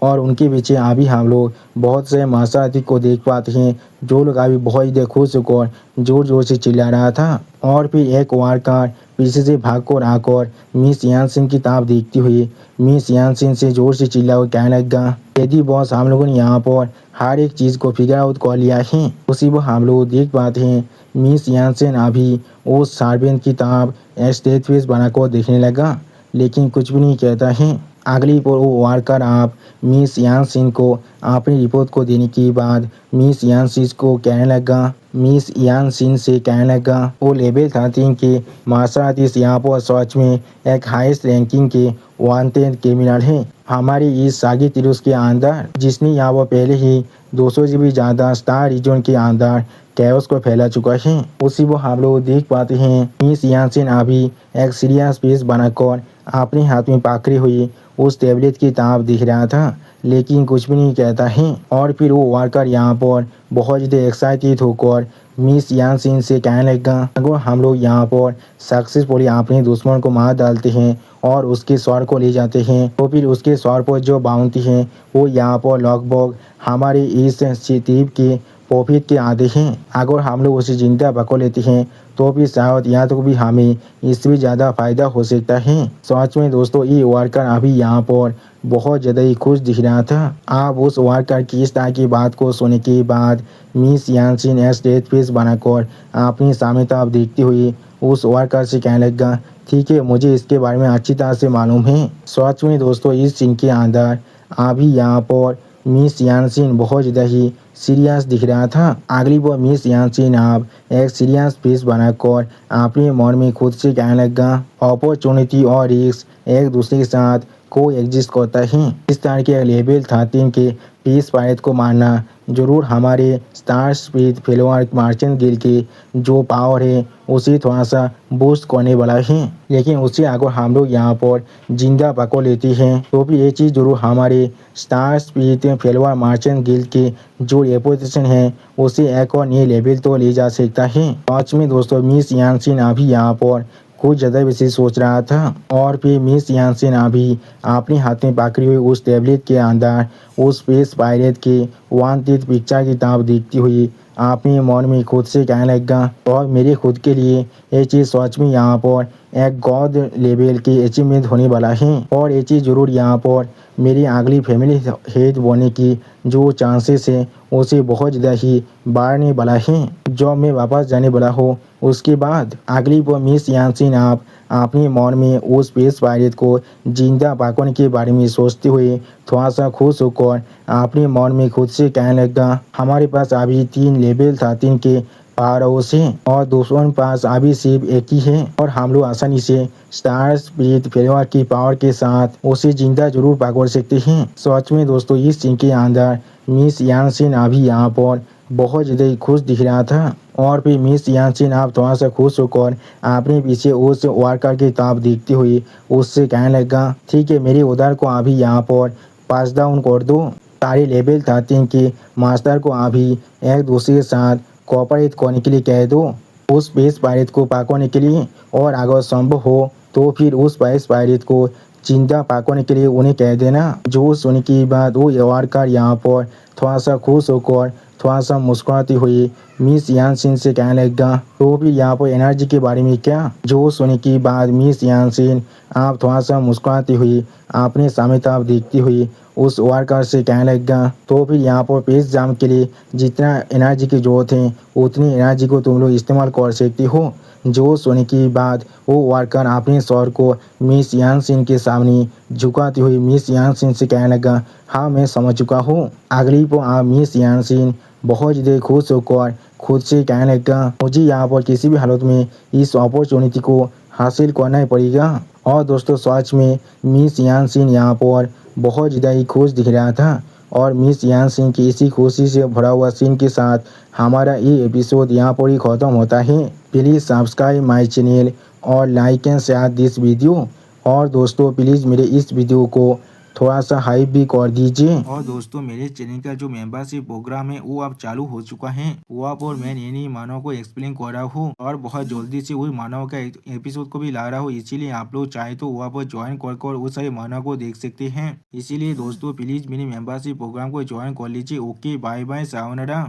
और उनके पीछे अभी हम लोग बहुत से मार्शल को देख पाते हैं, जो लोग अभी बहुत ज़्यादा खुश होकर जोर जोर से चिल्ला रहा था और फिर एक वारकार पीछे से भागकर आकर मिस यानसिन की तरफ देखती हुई मिस यानसिन से जोर से चिल्ला हुआ कहने लगा, यदि बॉस हम लोगों ने यहाँ पर हर एक चीज़ को फिगर आउट कर लिया है। उसी पर हम लोग देख पाते हैं मिस यानसिन अभी उस सर्वेंट की तरफ स्टेज फेस बनाकर देखने लगा, लेकिन कुछ भी नहीं कहता है। अगली पर वो वारकर आप मिस यानसिन को अपनी रिपोर्ट को देने के बाद मिस यानसिन को कहने लगा, मिस यानसिन से कहने लगा, वो लेवल 13 के मार्शल आर्टिस्ट यहाँ पर सच में एक हाईएस्ट रैंकिंग के वांटेड क्रिमिनल है हमारी इस सागी तिरुस के अंदर, जिसने यहाँ पर पहले ही 200 से भी ज़्यादा स्टार रीजन के अंदर कैओस को फैला चुका है। उसी वो हम लोग देख पाते हैं मिस यानसिन अभी एक सीरियस फेस बनाकर अपने हाथ में पकड़ी हुई उस टैबलेट की ताप दिख रहा था, लेकिन कुछ भी नहीं कहता है। और फिर वो वर्कर यहाँ पर बहुत ज़्यादा एक्साइटेड होकर मिस यानसिन से कहने लगा, अगर हम लोग यहाँ पर सक्सेसफुली अपने दुश्मन को मार डालते हैं और उसके स्वर को ले जाते हैं तो फिर उसके स्वर पर जो बाउंटी है वो यहाँ पर लगभग हमारे इस द्वीप के प्रॉफिट के आधे हैं। अगर हम लोग उसे जिंदा पकड़ लेते हैं तो फिर शायद यहाँ तक भी हमें इससे भी ज़्यादा फायदा हो सकता है। सच में दोस्तों ये वर्कर अभी यहाँ पर बहुत ज़्यादा ही खुश दिख रहा था। आप उस वर्कर की इस तरह की बात को सुनने के बाद मिस यानसिन एक स्ट्रेट फेस बनाकर अपनी सामने तरफ देखती हुई उस वर्कर से कहने लगा, ठीक है मुझे इसके बारे में अच्छी तरह से मालूम है। सच में दोस्तों इस सीन के अंदर अभी यहाँ पर मिस यानसिन बहुत ज़्यादा ही सीरियस दिख रहा था। अगली बार मिस यानसिन आप एक सीरियस फेस बनाकर अपने मन में खुद से कहने लगा, अपॉर्चुनिटी और रिस्क एक दूसरे के साथ को एग्जिस्ट करता है। इस तरह के लेवल 13 के पीस पायलट को मारना जरूर हमारे स्टार स्पिरिट फेलोअर मार्चेंट गिल्ड के जो पावर है उसे थोड़ा सा बूस्ट करने वाला है, लेकिन उससे अगर हम लोग यहाँ पर जिंदा पकड़ लेते हैं तो भी ये चीज़ जरूर हमारे स्टार स्पिरिट फेलोअर मार्चेंट गिल्ड के जो रेपुटेशन है उसे एक और नए लेवल तो ले जा सकता है। पाँच में दोस्तों मिस यानसिन अभी यहाँ पर कुछ ज़्यादा वैसे सोच रहा था और फिर मिस यानसिन अभी अपने हाथ में पकड़ी हुई उस टैबलेट के अंदर उस स्पेस पायलट के वांटेड पिक्चर की तरफ देखती हुई अपने मन में खुद से कहने लगा, और मेरे खुद के लिए ये चीज़ सच में यहाँ पर एक गॉड लेवल की अचीवमेंट होने वाला है और ये चीज़ जरूर यहाँ पर मेरी अगली फैमिली हेड बनने की जो चांसेस है उसे बहुत ज़्यादा ही बढ़ने वाला है। जब मैं वापस जाने वाला हूँ उसके बाद अगली बार मिस यानसिन आप अपने मन में उस स्पेस पायलट को जिंदा पकड़ने के बारे में सोचते हुए थोड़ा सा खुश होकर अपने मन में खुद से कहने लगा, हमारे पास अभी 3 लेवल 13 के पावर हाउस है और दूसरों के पास अभी सिर्फ एक ही है और हम लोग आसानी से स्टार स्पिरिट फेलोअर की पावर के साथ उसे जिंदा जरूर पकड़ सकते हैं। सच में दोस्तों इस सीन के अंदर मिस यानसिन अभी यहाँ पर बहुत ज़्यादा खुश दिख रहा था और फिर मिस यानसिन आप थोड़ा सा खुश होकर अपने पीछे उस वर्कर की तरफ देखते हुए उससे कहने लगा, ठीक है मेरे उधर को अभी यहाँ पर पास डाउन कर दो, सारे लेवल 13 के मास्टर को अभी एक दूसरे के साथ कोऑपरेट करने के लिए कह दो उस स्पेस पायलट को पकड़ने के लिए, और अगर संभव हो तो फिर उस स्पेस पायलट को जिंदा पकड़ने के लिए उन्हें कह देना। जो सुनने की बात वो वर्कर यहाँ पर थोड़ा सा खुश होकर थोड़ा सा मुस्कुराती हुई मिस यानसिन से कहने लगा, तो फिर यहाँ पर एनर्जी के बारे में क्या। जो सुनने की बाद मिस यानसिन आप थोड़ा सा मुस्कुराती हुई अपने सामने तरफ देखती हुई उस वर्कर से कहने लगा, तो फिर यहाँ पर पेस जाम के लिए जितना एनर्जी की जरूरत है उतनी एनर्जी को तुम लोग इस्तेमाल कर सकती हो। जो सुनने की बाद वो वर्कर अपने सर को मिस यानसिन के सामने झुकाती हुई मिस यानसिन से कहने लगा, हाँ मैं समझ चुका हूँ। अगली को आप मिस यानसिन बहुत ज़्यादा खुश होकर खुद से कहने लगा, मुझे यहाँ पर किसी भी हालत में इस अपॉर्चुनिटी को हासिल करना ही पड़ेगा। और दोस्तों सच में मिस यानसिन यहाँ पर बहुत ज़्यादा ही खुश दिख रहा था और मिस यानसिन की इसी खुशी से भरा हुआ सीन के साथ हमारा ये एपिसोड यहाँ पर ही ख़त्म होता है। प्लीज़ सब्सक्राइब माय चैनल और like and share this video, और दोस्तों प्लीज़ मेरे इस वीडियो को थोड़ा सा हाइप भी कर दीजिए। और दोस्तों मेरे चैनल का जो मेंबरशिप प्रोग्राम है वो अब चालू हो चुका है, वो आप और मैं नई मानव को एक्सप्लेन कर रहा हूँ और बहुत जल्दी से वही मानव का एपिसोड को भी ला रहा हूँ, इसीलिए आप लोग चाहे तो वो आप ज्वाइन कर उस सारे मानव को देख सकते हैं। इसीलिए दोस्तों प्लीज मेरे मेंबरशिप प्रोग्राम को ज्वाइन कर लीजिए। Okay bye bye sayonara.